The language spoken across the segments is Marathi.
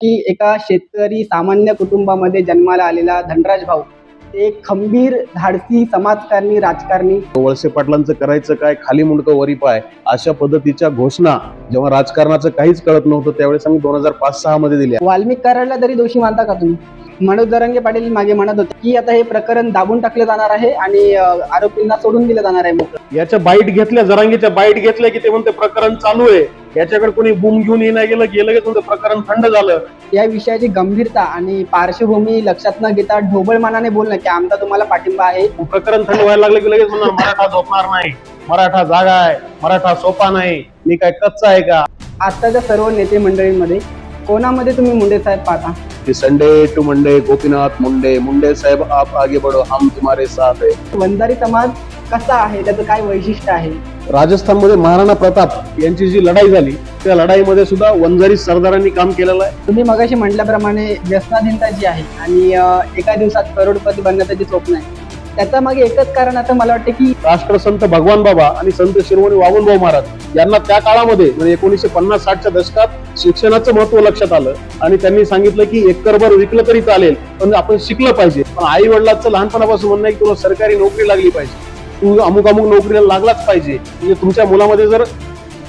की एका शेतकरी सामान्य कुटुंबामध्ये जन्माला आलेला धनराज भाऊ एक खंबीर, धाडसी, समाजकारणी, राजकारणी. वळसे पाटलांचं करायचं काय, खाली मुंडकं वरी पाय, अशा पद्धतीच्या घोषणा जेव्हा राजकारणाचं काहीच कळत नव्हतं त्यावेळेस आम्ही 2005-06 मध्ये दिल्या. वाल्मिक कराडला तरी दोषी मानता का तुम्ही? मनोज जरांगे पाटील मागे म्हणत होते की आता हे प्रकरण दाबून टाकले जाणार आहे आणि आरोपींना सोडून दिलं जाणार आहे. मोकळं याच्या बाईट घेतल्या, जरांगेच्या बाईट घेतल्या की ते म्हणते प्रकरण चालू आहे. याच्याकडे कोणी बूम घेऊन नाही गेलं की लगेच म्हणते प्रकरण थंड झालं. या विषयाची गंभीरता आणि पार्श्वभूमी लक्षात न घेता ढोबळमानाने बोलणं की आमचा तुम्हाला पाठिंबा आहे. प्रकरण थंड व्हायला लागलं की लगेच म्हणणार मराठा झोपणार नाही, मराठा जागा आहे, मराठा सोपा नाही, मी काय कच्चा आहे का? आताच्या सर्व नेते मंडळींमध्ये कोणामध्ये तुम्ही मुंडे साहेब पाहता? Sunday to Monday Gopinath Munde, Munde साहेब आप आगे बढ़ो हम तुम्हारे साथ है. वंजारी समाज कसा आहे, त्याचं काय वैशिष्ट्य आहे? राजस्थानमध्ये महाराणा प्रताप यांची जी लढाई झाली त्या लढाईमध्ये सुद्धा वंजारी सरदारांनी काम केलेलं आहे. तुम्ही मगाशी म्हटल्याप्रमाणे व्यसनाधीनता जी आहे आणि एका दिवसात करोडपती बनण्याचं जे स्वप्न आहे त्याच्या मागे एकच कारण असं मला वाटतं की राष्ट्रसंत भगवान बाबा आणि संत शिरोमणी वामनभाऊ महाराज यांना त्या काळामध्ये म्हणजे 1950-60च्या दशकात शिक्षणाचं महत्व लक्षात आलं आणि त्यांनी सांगितलं की एकरभर विकलं तरी चालेल पण आपण शिकलं पाहिजे. पण आई वडिलांचं लहानपणापासून म्हणणं आहे की तुला सरकारी नोकरी लागली पाहिजे, तू अमुक नोकरीला लागलाच पाहिजे. म्हणजे तुमच्या मुलामध्ये जर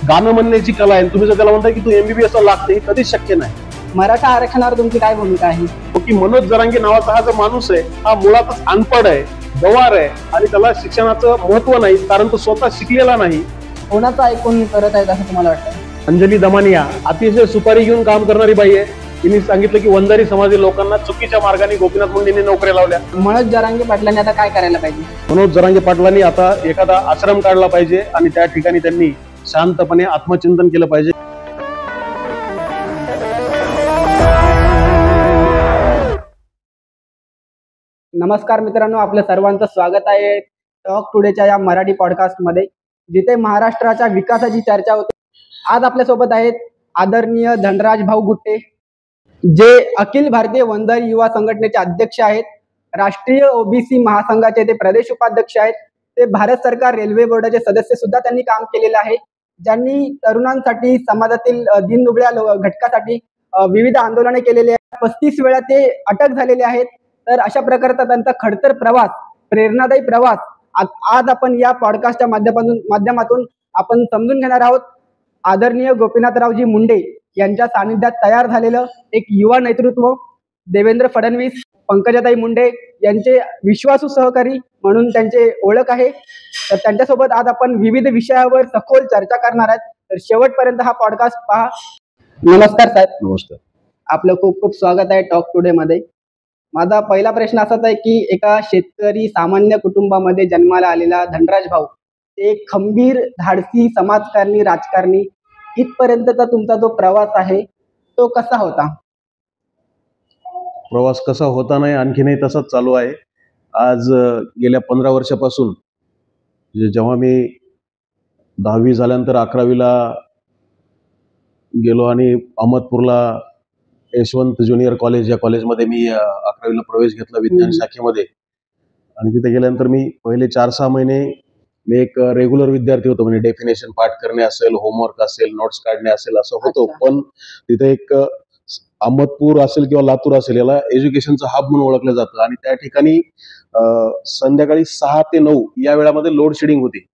गाणं म्हणण्याची कला आहे, तुम्ही जर त्याला म्हणताय की तू MBBS ला लागते, हे कधीच शक्य नाही. मराठा आरक्षणावर तुमची काय भूमिका आहे? की मनोज जरांगे नावाचा हा जो माणूस आहे हा मुळातच अनपढ आहे, गवार आहे आणि त्याला शिक्षणाचं महत्व नाही कारण तो स्वतः शिकलेला नाही. कोणाचं ऐकून करत आहेत असं तुम्हाला वाटतं? अंजली दमानिया अतिशय सुपारी घेऊन काम करणारी बाई आहे. तिने सांगितलं की वंजारी समाजी लोकांना चुकीच्या मार्गाने गोपीनाथ मुंडेंनी नोकऱ्या लावल्या. मनोज जरांगे पाटलांनी आता काय करायला पाहिजे? मनोज जरांगे पाटलांनी आता एखादा आश्रम काढला पाहिजे आणि त्या ठिकाणी त्यांनी शांतपणे आत्मचिंतन केलं पाहिजे. नमस्कार मित्रांनो, आपलं सर्वांचं स्वागत आहे टॉक टुडेच्या या मराठी पॉडकास्ट मध्ये, जिथे महाराष्ट्राच्या विकासाची चर्चा होते. आज आपल्यासोबत आहेत आदरणीय धनराज भाऊ गुट्टे, जे अखिल भारतीय वंजारी युवा संघटनेचे अध्यक्ष आहेत, राष्ट्रीय OBC महासंघाचे ते प्रदेश उपाध्यक्ष आहेत, ते भारत सरकार रेल्वे बोर्डाचे सदस्य सुद्धा त्यांनी काम केलेलं आहे, ज्यांनी तरुणांसाठी, समाजातील दीनदुबळ्या घटकासाठी विविध आंदोलने केलेली आहेत. 35 वेळा ते अटक झालेले आहेत. तर अशा प्रकारचा त्यांचा खडतर प्रवास, प्रेरणादायी प्रवास आज आपण या पॉडकास्टच्या माध्यमातून आपण समजून घेणार आहोत. आदरणीय गोपीनाथरावजी मुंडे यांच्या सानिध्यात तयार झालेलं एक युवा नेतृत्व, देवेंद्र फडणवीस, पंकजाताई मुंडे यांचे विश्वासू सहकारी म्हणून त्यांचे ओळख आहे. तर त्यांच्यासोबत आज आपण विविध विषयावर सखोल चर्चा करणार आहेत. तर शेवटपर्यंत हा पॉडकास्ट पहा. नमस्कार साहेब. नमस्कार. आपलं खूप खूप स्वागत आहे टॉक टुडे मध्ये. माझा पहिला प्रश्न असाच आहे की एका शेतकरी सामान्य कुटुंबामध्ये जन्माला आलेला धनराज भाऊ एक खंबीर, धाडसी, समाजकारणी, राजकारणी, इथपर्यंतचा तुमचा जो प्रवास आहे तो कसा होता? प्रवास कसा होता नाही, आणखीनही तसाच चालू आहे. आज गेल्या 15 वर्षापासून जेव्हा मी 10वी झाल्यानंतर 11वीला गेलो आणि अहमदपूरला यशवंत ज्युनियर कॉलेज या कॉलेजमध्ये मी 11वीला प्रवेश घेतला विज्ञान शाखेमध्ये. आणि तिथे गेल्यानंतर मी पहिले 4-6 महिने मी एक रेग्युलर विद्यार्थी होतो. म्हणजे डेफिनेशन पाठ करणे असेल, होमवर्क असेल, नोट्स काढणे असेल असं होतं. पण तिथे एक अहमदपूर असेल किंवा लातूर असेल याला एज्युकेशनचं हब म्हणून ओळखलं जातं आणि त्या ठिकाणी संध्याकाळी 6 ते 9 या वेळामध्ये लोड शेडिंग होती.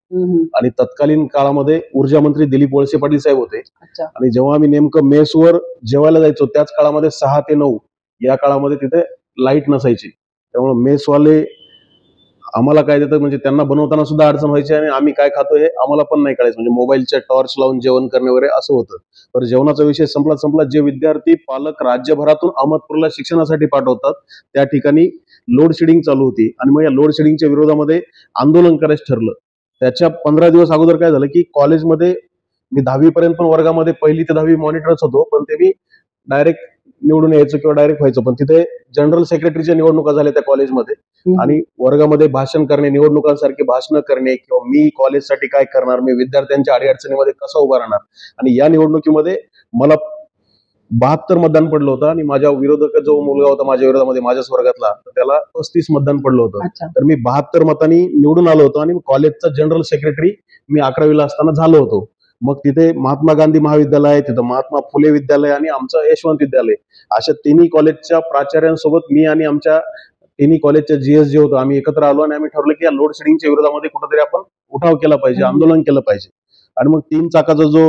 आणि तत्कालीन काळामध्ये ऊर्जा मंत्री दिलीप वळसे पाटील साहेब होते. आणि जेव्हा आम्ही नेमकं मेसवर जेवायला जायचो त्याच काळामध्ये 6 ते 9 या काळामध्ये तिथे लाईट नसायची. त्यामुळे मेसवाले आम्हाला काय देतात म्हणजे त्यांना बनवताना सुद्धा अडचण व्हायची आणि आम्ही काय खातो हे आम्हाला पण नाही कळायचं. म्हणजे मोबाईलच्या टॉर्च लावून जेवण करणे वगैरे असं होतं. तर जेवणाचा विषय संपला. जे विद्यार्थी पालक राज्यभरातून अहमदपूरला शिक्षणासाठी पाठवतात त्या ठिकाणी लोड शेडिंग चालू होती आणि मग या लोड शेडिंगच्या विरोधामध्ये आंदोलन करायचं ठरलं. त्याच्या 15 दिवस अगोदर काय झालं की कॉलेजमध्ये मी 10वी पर्यंत पण वर्गामध्ये 1ली ते 10वी मॉनिटरच होतो, पण ते मी डायरेक्ट निवडून यायचो किंवा डायरेक्ट व्हायचो. पण तिथे जनरल सेक्रेटरीच्या निवडणुका झाल्या त्या कॉलेजमध्ये आणि वर्गामध्ये भाषण करणे, निवडणुकांसारखी भाषणं करणे किंवा मी कॉलेजसाठी काय करणार, मी विद्यार्थ्यांच्या अडीअडचणीमध्ये कसा उभा राहणार. आणि या निवडणुकीमध्ये मला 72 मतदान पडलं होतं आणि माझ्या विरोधक जो मुलगा होता माझ्या विरोधामध्ये माझ्याच वर्गातला त्याला 35 मतदान पडलं होतं. तर मी 72 मतांनी निवडून आलो होतो आणि कॉलेजचा जनरल सेक्रेटरी मी 11वीला असताना झालो होतो. मग तिथे महात्मा गांधी महाविद्यालय आहे, तिथं महात्मा फुले विद्यालय आणि आमचं यशवंत विद्यालय, अशा तिन्ही कॉलेजच्या प्राचार्यांसोबत मी आणि आमच्या तिन्ही कॉलेजच्या जीएस जे होतो आम्ही एकत्र आलो आणि आम्ही ठरवलं की या लोड शेडिंगच्या विरोधामध्ये कुठेतरी आपण उठाव केला पाहिजे, आंदोलन केलं पाहिजे. आणि मग 3 चाकाचा जो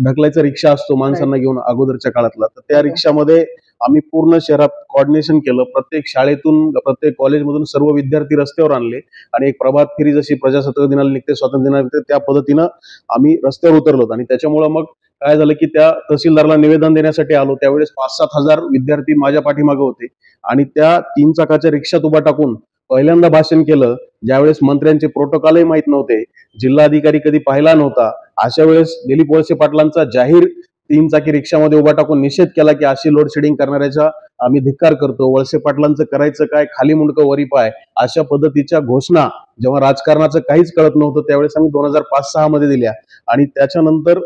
ढकलायचा रिक्षा असतो माणसांना घेऊन अगोदरच्या काळातला, तर त्या रिक्षामध्ये आम्ही पूर्ण शहरात कोऑर्डिनेशन केलं. प्रत्येक शाळेतून प्रत्येक कॉलेजमधून सर्व विद्यार्थी रस्त्यावर आणले आणि एक प्रभात फेरी जशी प्रजासत्ताक दिनाला निघते, स्वातंत्र्य दिनाला निघते, त्या पद्धतीनं आम्ही रस्त्यावर उतरलो. आणि त्याच्यामुळे मग काय झालं की त्या तहसीलदारला निवेदन देण्यासाठी आलो त्यावेळेस 5-7 हजार विद्यार्थी माझ्या पाठीमागे होते आणि त्या 3 चाकाच्या रिक्षात उभा टाकून पहिल्यांदा भाषण केलं. ज्यावेळेस मंत्र्यांचे प्रोटोकॉलही माहित नव्हते, जिल्हाधिकारी कधी पाहिला नव्हता, अशा वेळेस दिलीप वळसे पाटलांचा जाहीर 3 चाकी रिक्षामध्ये उभा टाकून निषेध केला की अशी लोड शेडिंग करणाऱ्याचा आम्ही धिक्कार करतो. वळसे पाटलांचं करायचं काय, खाली मुंडकं वरी पाय, अशा पद्धतीच्या घोषणा जेव्हा राजकारणाचं काहीच कळत नव्हतं त्यावेळेस आम्ही 2005-6 मध्ये दिल्या. आणि त्याच्यानंतर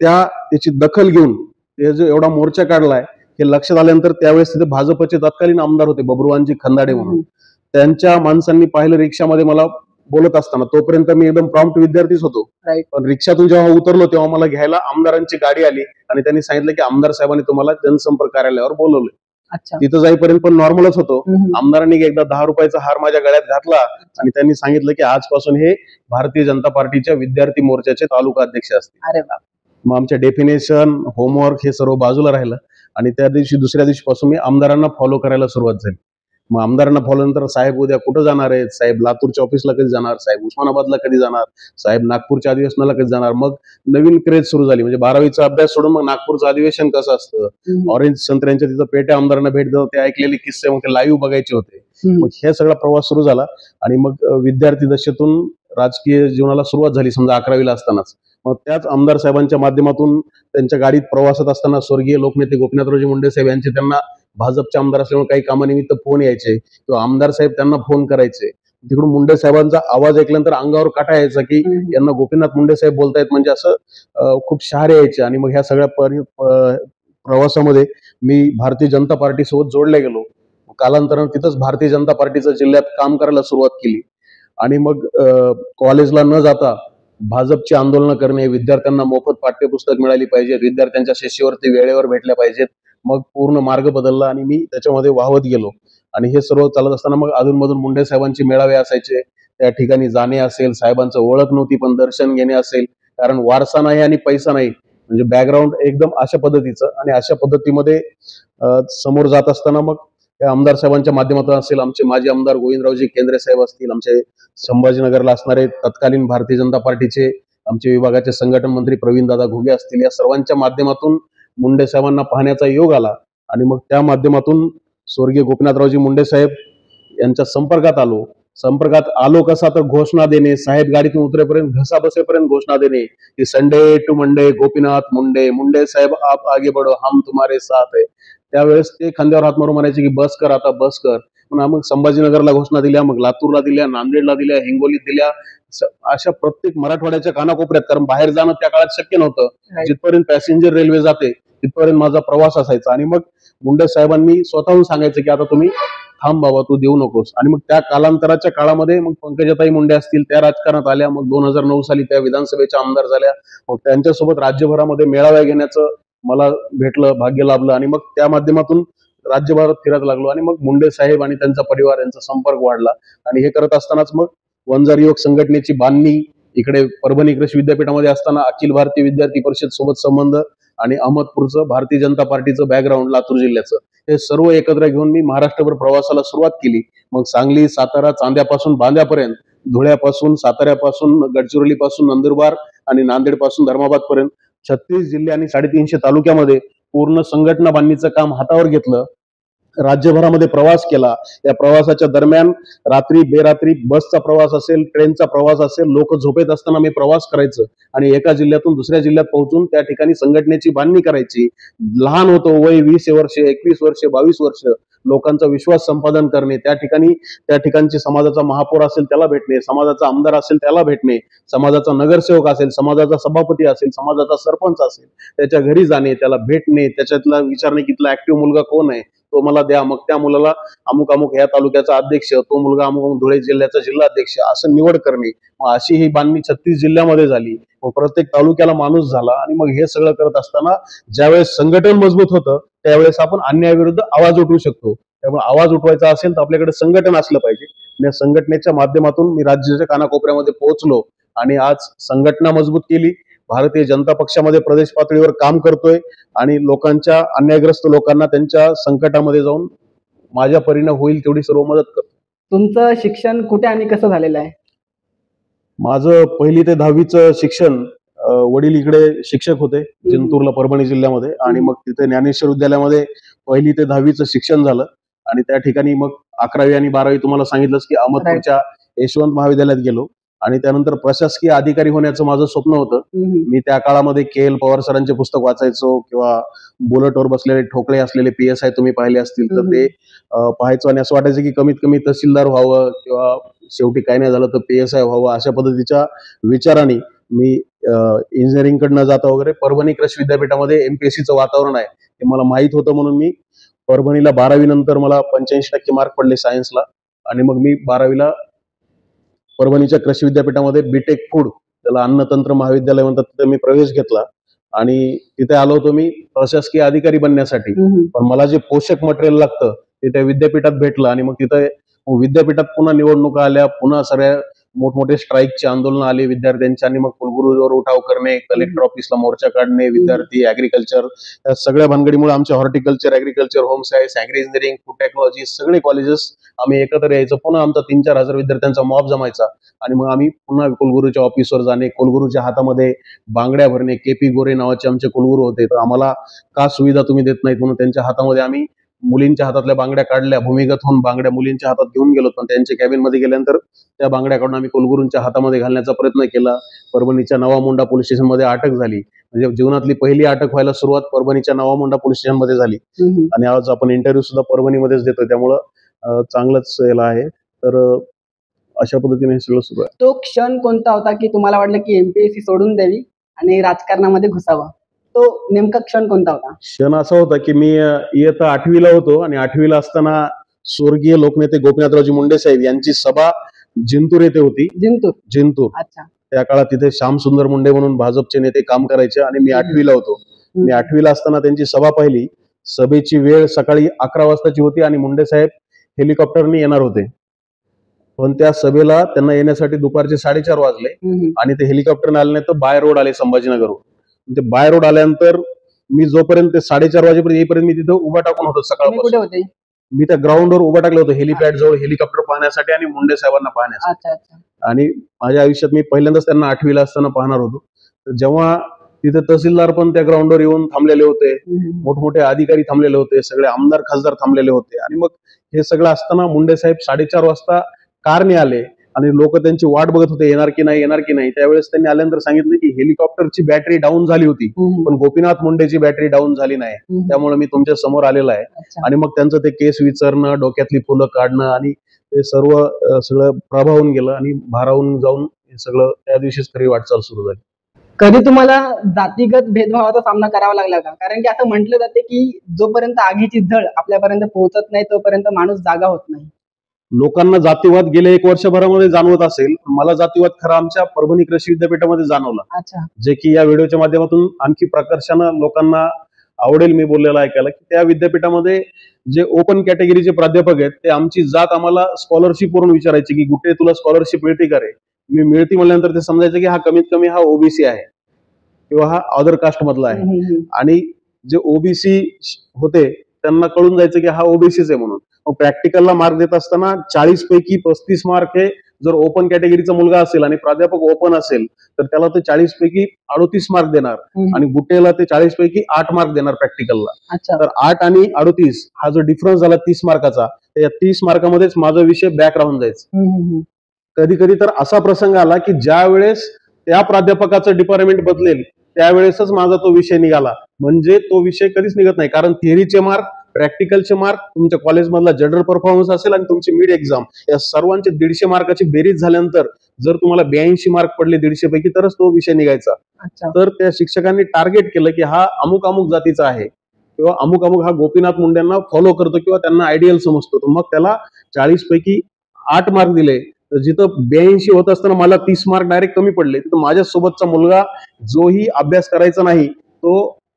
त्याची दखल घेऊन ते जो एवढा मोर्चा काढलाय हे लक्षात आल्यानंतर त्यावेळेस तिथे भाजपचे तत्कालीन आमदार होते बबरूवानजी खंदाडे म्हणून, त्यांच्या माणसांनी पाहिलं रिक्षामध्ये मला बोलत असताना. तोपर्यंत मी एकदम प्रॉम्प्ट विद्यार्थीच होतो, पण रिक्षातून जेव्हा उतरलो तेव्हा मला घ्यायला आमदारांची गाडी आली आणि त्यांनी सांगितलं की आमदार साहेबांनी तुम्हाला जनसंपर्क कार्यालयावर बोलवलंय. तिथं जाईपर्यंत पण नॉर्मलच होतो. आमदारांनी एकदा 10 रुपयाचा हार माझ्या गळ्यात घातला आणि त्यांनी सांगितलं की आजपासून हे भारतीय जनता पार्टीच्या विद्यार्थी मोर्चाचे तालुका अध्यक्ष असतील. अरे बाप. मग आमच्या डेफिनेशन, होमवर्क हे सर्व बाजूला राहिलं आणि त्या दिवशी दुसऱ्या दिवशीपासून मी आमदारांना फॉलो करायला सुरुवात झाली. मग आमदारांना फॉलो नंतर साहेब उद्या कुठं जाणार आहेत, साहेब लातूरच्या ऑफिसला कधी जाणार, साहेब उस्मानाबादला कधी जाणार, साहेब नागपूरच्या अधिवेशनाला कधी जाणार. मग नवीन क्रेज सुरू झाली, म्हणजे 12वीचा अभ्यास सोडून मग नागपूरचं अधिवेशन कसं असतं, ऑरेंज संत्र्यांच्या तिथं पेट्या आमदारांना भेट देतात, ते ऐकलेले किस्से मग ते लाईव्ह बघायचे होते. मग हे सगळा प्रवास सुरू झाला आणि मग विद्यार्थी दशेतून राजकीय जीवनाला सुरुवात झाली समजा 11वीला असतानाच. मग त्याच आमदार साहेबांच्या माध्यमातून त्यांच्या गाडीत प्रवासात असताना स्वर्गीय लोकनेते गोपीनाथरावजी मुंडे साहेब यांचे त्यांना भाजपचे आमदार असल्यामुळे काही कामानिमित्त फोन यायचे किंवा आमदार साहेब त्यांना फोन करायचे. तिकडून मुंडे साहेबांचा आवाज ऐकल्यानंतर अंगावर काटा यायचा की यांना गोपीनाथ मुंडे साहेब बोलतायत, म्हणजे असं खूप शहारे यायचे. आणि मग ह्या सगळ्या प्रवासामध्ये मी भारतीय जनता पार्टी सोबत जोडले गेलो. कालांतरानं तिथंच भारतीय जनता पार्टीचं जिल्ह्यात काम करायला सुरुवात केली आणि मग कॉलेजला न जाता भाजपची आंदोलनं करणे, विद्यार्थ्यांना मोफत पाठ्यपुस्तक मिळाली पाहिजे, विद्यार्थ्यांच्या शिष्यवृत्ती वेळेवर भेटल्या पाहिजेत. मग पूर्ण मार्ग बदलला आणि मी त्याच्यामध्ये वाहवत गेलो. आणि हे सर्व चालत असताना मग अधूनमधून मुंडे साहेबांचे मेळावे असायचे, त्या ठिकाणी जाणे असेल, साहेबांचं ओळख नव्हती पण दर्शन घेणे असेल, कारण वारसा नाही आणि पैसा नाही, म्हणजे बॅकग्राऊंड एकदम अशा पद्धतीचं. आणि अशा पद्धतीमध्ये समोर जात असताना मग त्या आमदार साहेबांच्या माध्यमातून असेल, आमचे माजी आमदार गोविंदरावजी केंद्रे साहेब असतील, आमचे संभाजीनगरला असणारे तत्कालीन भारतीय जनता पार्टीचे आमचे विभागाचे संघटन मंत्री प्रवीणदादा घुगे असतील, या सर्वांच्या माध्यमातून मुंडे साहेबांना पाहण्याचा योग आला. आणि मग त्या माध्यमातून स्वर्गीय गोपीनाथरावजी मुंडे साहेब यांच्या संपर्कात आलो कसा तर घोषणा देणे, साहेब गाडीतून उतरेपर्यंत घसा बसेपर्यंत घोषणा देणे की Sunday to Monday Gopinath Munde, Munde साहेब आप आगे बढ़ो हम तुम्हारे साथ है. त्यावेळेस ते खांद्यावर हात मारून म्हणायचे की बस कर आता, बस कर. मग संभाजीनगरला घोषणा दिल्या, मग लातूरला दिल्या, नांदेडला दिल्या, हिंगोलीत दिल्या, अशा प्रत्येक मराठवाड्याच्या कानाकोपऱ्यात, कारण बाहेर जाणं त्या काळात शक्य नव्हतं. जिथपर्यंत पॅसेंजर रेल्वे जाते तिथपर्यंत माझा प्रवास असायचा. आणि मग मुंडे साहेबांनी स्वतःहून सांगायचं की आता तुम्ही थांब बाबा, तू देऊ नकोस. आणि मग त्या कालांतराच्या काळामध्ये मग पंकजाताई मुंडे असतील, त्या राजकारणात आल्या. मग 2009 साली त्या विधानसभेच्या आमदार झाल्या. मग त्यांच्यासोबत राज्यभरामध्ये मेळाव्या घेण्याचं मला भेटलं, भाग्य लाभलं. आणि मग त्या माध्यमातून राज्यभरात फिरत लागलो आणि मग मुंडे साहेब आणि त्यांचा परिवार यांचा संपर्क वाढला. आणि हे करत असतानाच मग वंजार युवक संघटनेची बांधणी, इकडे परभणी कृषी विद्यापीठामध्ये असताना अखिल भारतीय विद्यार्थी परिषद सोबत संबंध आणि अहमदपूरचं भारतीय जनता पार्टीचं बॅकग्राऊंड, लातूर जिल्ह्याचं, हे सर्व एकत्र घेऊन मी महाराष्ट्रभर प्रवासाला सुरुवात केली. मग सांगली, सातारा, चांद्यापासून बांद्यापर्यंत, धुळ्यापासून, साताऱ्यापासून, गडचिरोलीपासून नंदुरबार आणि नांदेडपासून धर्माबाद पर्यंत 36 जिल्हे आणि 350 तालुक्यामध्ये पूर्ण संघटना बांधणीचं काम हातावर घेतलं. राज्यभरामध्ये प्रवास केला. या प्रवासाच्या दरम्यान रात्री बेरात्री बसचा प्रवास असेल, ट्रेनचा प्रवास असेल, लोक झोपेत असताना मी प्रवास करायचं आणि एका जिल्ह्यातून दुसऱ्या जिल्ह्यात पोहोचून त्या ठिकाणी संघटनेची बांधणी करायची. लहान होतो, वय 20 वर्ष, 21 वर्ष, 22 वर्ष, लोकांचा विश्वास संपादन करणे, त्या ठिकाणची समाजाचा महापौर असेल त्याला भेटणे, समाजाचा आमदार असेल त्याला भेटणे, समाजाचा नगरसेवक असेल, समाजाचा सभापती असेल, समाजाचा सरपंच असेल, त्याच्या घरी जाणे, त्याला भेटणे, त्याच्यातला विचारणे की इथला ऍक्टिव्ह मुलगा कोण आहे, तो मला द्या. मग त्या मुलाला अमुक अमुक या तालुक्याचा अध्यक्ष, तो मुलगा अमुक अमुक धुळे जिल्ह्याचा जिल्हाध्यक्ष, असं निवड करणे. मग अशी ही बांधणी 36 जिल्ह्यामध्ये झाली. प्रत्येक तालुक्याला माणूस झाला आणि मग हे सगळं करत असताना ज्यावेळेस संघटन मजबूत होतं त्यावेळेस आपण अन्यायाविरुद्ध आवाज उठवू शकतो. त्यामुळे आवाज उठवायचा असेल तर आपल्याकडे संघटन असलं पाहिजे. या संघटनेच्या माध्यमातून मी राज्याच्या कानाकोपऱ्यामध्ये पोहोचलो आणि आज संघटना मजबूत केली. भारतीय जनता पक्षामध्ये प्रदेश पातळीवर काम करतोय आणि लोकांच्या अन्यायग्रस्त लोकांना त्यांच्या संकटामध्ये जाऊन माझ्या परीने होईल तेवढी सर्व मदत करतो. तुमचं शिक्षण कुठे आणि कसं झालेलं आहे? माझं 1ली ते 10वीचं शिक्षण वडील इकडे शिक्षक होते जिंतूरला, परभणी जिल्ह्यामध्ये, आणि मग तिथे ज्ञानेश्वर विद्यालयामध्ये 1ली ते 10वीचं शिक्षण झालं आणि त्या ठिकाणी मग 11वी आणि 12वी तुम्हाला सांगितलंच की अहमदपूरच्या यशवंत महाविद्यालयात गेलो आणि त्यानंतर प्रशासकीय अधिकारी होण्याचं माझं स्वप्न होतं. मी त्या काळामध्ये के.एल. पवार सरांचे पुस्तक वाचायचो किंवा बुलेटवर बसलेले ठोकळे असलेले PSI तुम्ही पाहिले असतील तर ते पाहायचो आणि असं वाटायचं की कमीत कमी तहसीलदार व्हावं किंवा शेवटी काही नाही झालं तर PSI व्हावं, अशा पद्धतीच्या विचाराने मी इंजिनिअरिंग कडे न जाता वगैरे परभणी कृषी विद्यापीठामध्ये MPSCचं वातावरण आहे हे मला माहित होतं म्हणून मी परभणीला 12वी नंतर मला 85% मार्क पडले सायन्सला आणि मग मी 12वीला परभणीच्या कृषी विद्यापीठामध्ये बीटेक फूड, त्याला अन्नतंत्र महाविद्यालय म्हणतात, तिथे मी प्रवेश घेतला आणि तिथे आलो होतो मी प्रशासकीय अधिकारी बनण्यासाठी. पण मला जे पोषक मटेरियल लागतं ते त्या विद्यापीठात भेटलं आणि मग तिथे विद्यापीठात पुन्हा निवडणुका आल्या, पुन्हा सगळ्या मोठमोठे स्ट्राईकचे आंदोलन आले विद्यार्थ्यांचे आणि मग कुलगुरूवर उठाव करणे, कलेक्टर ऑफिसला मोर्चा काढणे, विद्यार्थी, ऍग्रिकल्चर, या सगळ्या भानगडीमुळे आमच्या horticulture, agriculture, home science, agri engineering, food technology सगळे कॉलेजेस आम्ही एकत्र यायचो. पुन्हा आमचा 3-4 हजार विद्यार्थ्यांचा मॉब जमायचा आणि मग आम्ही पुन्हा कुलगुरूच्या ऑफिसवर जाणे, कुलगुरूच्या हातामध्ये बांगड्या भरणे. KP गोरे नावाचे आमचे कुलगुरू होते, तर आम्हाला का सुविधा तुम्ही देत नाहीत म्हणून त्यांच्या हातामध्ये आम्ही मुलींच्या हातातल्या बांगड्या काढल्या, भूमिगत होऊन बांगड्या मुलींच्या हातात घेऊन गेलो. पण त्यांच्या कॅबिनमध्ये गेल्यानंतर त्या बांगड्या काढून आम्ही कुलगुरूंच्या हातामध्ये घालण्याचा प्रयत्न केला. परभणीच्या नवामुंडा पोलीस स्टेशनमध्ये अटक झाली. म्हणजे जीवनातली पहिली अटक व्हायला सुरुवात परभणीच्या नवामुंडा पोलीस स्टेशनमध्ये झाली आणि आज आपण इंटरव्ह्यू सुद्धा परभणीमध्येच देतोय, त्यामुळं चांगलंच याला आहे. तर अशा पद्धतीने हे सगळं सुरू आहे. तो क्षण कोणता होता की तुम्हाला वाटलं की MPSC सोडून द्यावी आणि राजकारणामध्ये घुसावं? तो नेमका क्षण कोणता होता? क्षण असा होता की मी इयत्ता 8वीला होतो आणि 8वीला असताना स्वर्गीय लोकनेते गोपीनाथरावजी मुंडे साहेब यांची सभा जिंतूर येथे होती. जिंतूर. अच्छा. त्या काळात तिथे श्यामसुंदर मुंडे म्हणून भाजपचे नेते काम करायचे आणि मी 8वीला होतो. मी 8वीला असताना त्यांची सभा पाहिली. सभेची वेळ सकाळी 11 वाजताची होती आणि मुंडे साहेब हेलिकॉप्टरने येणार होते. पण त्या सभेला त्यांना येण्यासाठी दुपारचे 4:30 वाजले आणि ते हेलिकॉप्टरने आले नाही तर बाय रोड आले संभाजीनगरहून. ते बाय रोड आल्यानंतर मी जोपर्यंत 4:30 वाजेपर्यंत येईपर्यंत मी तिथं उभा टाकून होतो. तुम्ही कुठे होते? मी त्या ग्राउंडवर उभा टाकलं होतं हेलिपॅड जवळ, हेलिकॉप्टर पाहण्यासाठी आणि मुंडे साहेबांना पाहण्यासाठी. अच्छा. आणि माझ्या आयुष्यात मी पहिल्यांदाच त्यांना 8वीला असताना पाहणार होतो. तर जेव्हा तिथे तहसीलदार पण त्या ग्राउंडवर येऊन थांबलेले होते, मोठमोठे अधिकारी थांबलेले होते, सगळे आमदार खासदार थांबलेले होते आणि मग हे सगळं असताना मुंडे साहेब 4:30 वाजता कारने आले आणि लोक त्यांची वाट बघत होते येणार की नाही. त्यावेळेस त्यांनी आल्यानंतर सांगितलं की हेलिकॉप्टरची बॅटरी डाऊन झाली होती पण गोपीनाथ मुंडेची बॅटरी डाऊन झाली नाही, त्यामुळे मी तुमच्या समोर आलेला आहे. आणि मग त्यांचं ते केस विचारणं, डोक्यातली फुलं काढणं आणि ते सगळं प्रभावून गेलं आणि भारावून जाऊन हे सगळं त्या दिवशीच खरी वाटचाल सुरू झाली. कधी तुम्हाला जातीगत भेदभावाचा सामना करावा लागला का? कारण की असं म्हटलं जाते की जोपर्यंत आगीची झळ आपल्यापर्यंत पोहोचत नाही तोपर्यंत माणूस जागा होत नाही. लोकांना जातीवाद गेल्या 1 वर्षभरामध्ये जाणवत असेल, मला जातीवाद खरा आमच्या परभणी कृषी विद्यापीठामध्ये जाणवला. अच्छा. जे की या व्हिडिओच्या माध्यमातून आणखी प्रकर्षानं लोकांना आवडेल मी बोललेलं ऐकायला, की त्या विद्यापीठामध्ये जे ओपन कॅटेगरीचे प्राध्यापक आहेत ते आमची जात आम्हाला स्कॉलरशिप वरून विचारायची की कुठे तुला स्कॉलरशिप मिळते का रे? मी मिळती म्हणल्यानंतर ते समजायचं की हा कमीत कमी हा OBC आहे किंवा हा अदर कास्ट मधला आहे. आणि जे OBC होते त्यांना कळून जायचं की हा OBCच आहे म्हणून. प्रॅक्टिकलला मार्क देत असताना 40 पैकी 35 मार्क हे जर ओपन कॅटेगरीचा मुलगा असेल आणि प्राध्यापक ओपन असेल तर त्याला ते 40 पैकी 38 मार्क देणार आणि गुट्टेला ते 40 पैकी 8 मार्क देणार प्रॅक्टिकलला. तर 8 आणि 38 हा जो डिफरन्स झाला 30 मार्काचा, या 30 मार्कामध्येच माझा विषय बॅक राहून जायचा. कधी कधी तर असा प्रसंग आला की ज्या वेळेस त्या प्राध्यापकाचं डिपार्टमेंट बदलेल त्यावेळेसच माझा तो विषय निघाला. म्हणजे तो विषय कधीच निघत नाही, कारण थिअरीचे मार्क, प्रॅक्टिकलचे मार्क, तुमच्या कॉलेजमधला जनरल परफॉर्मन्स असेल आणि तुमची मिड एक्झाम, या सर्वांचे 150 मार्काची बेरीज झाल्यानंतर जर तुम्हाला 82 मार्क पडले 150 पैकी तरच तो विषय निघायचा. तर त्या शिक्षकांनी टार्गेट केलं की हा अमुक अमुक जातीचा आहे किंवा अमुक अमुक हा गोपीनाथ मुंडेंना फॉलो करतो किंवा त्यांना आयडियल समजतो, मग त्याला 40 पैकी 8 मार्क दिले तर जिथं 82 होत असताना मला 30 मार्क डायरेक्ट कमी पडले, तिथं माझ्यासोबतचा मुलगा जोही अभ्यास करायचा नाही तो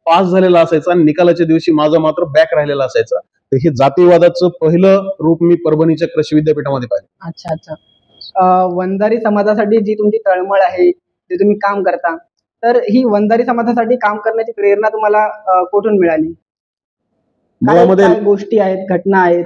पास झालेला असायचा आणि निकालाच्या दिवशी माझा मात्र बॅक राहिलेला असायचा. तर हे जातीवादाचं पहिलं रूप मी परभणीच्या कृषी विद्यापीठामध्ये पाहिलं. अच्छा अच्छा. वंजारी समाजासाठी जी तुमची तळमळ आहे, जे तुम्ही काम करता, तर ही वंजारी समाजासाठी काम करण्याची प्रेरणा तुम्हाला कुठून मिळाली? काय मुळामध्ये काय गोष्टी आहेत, घटना आहेत?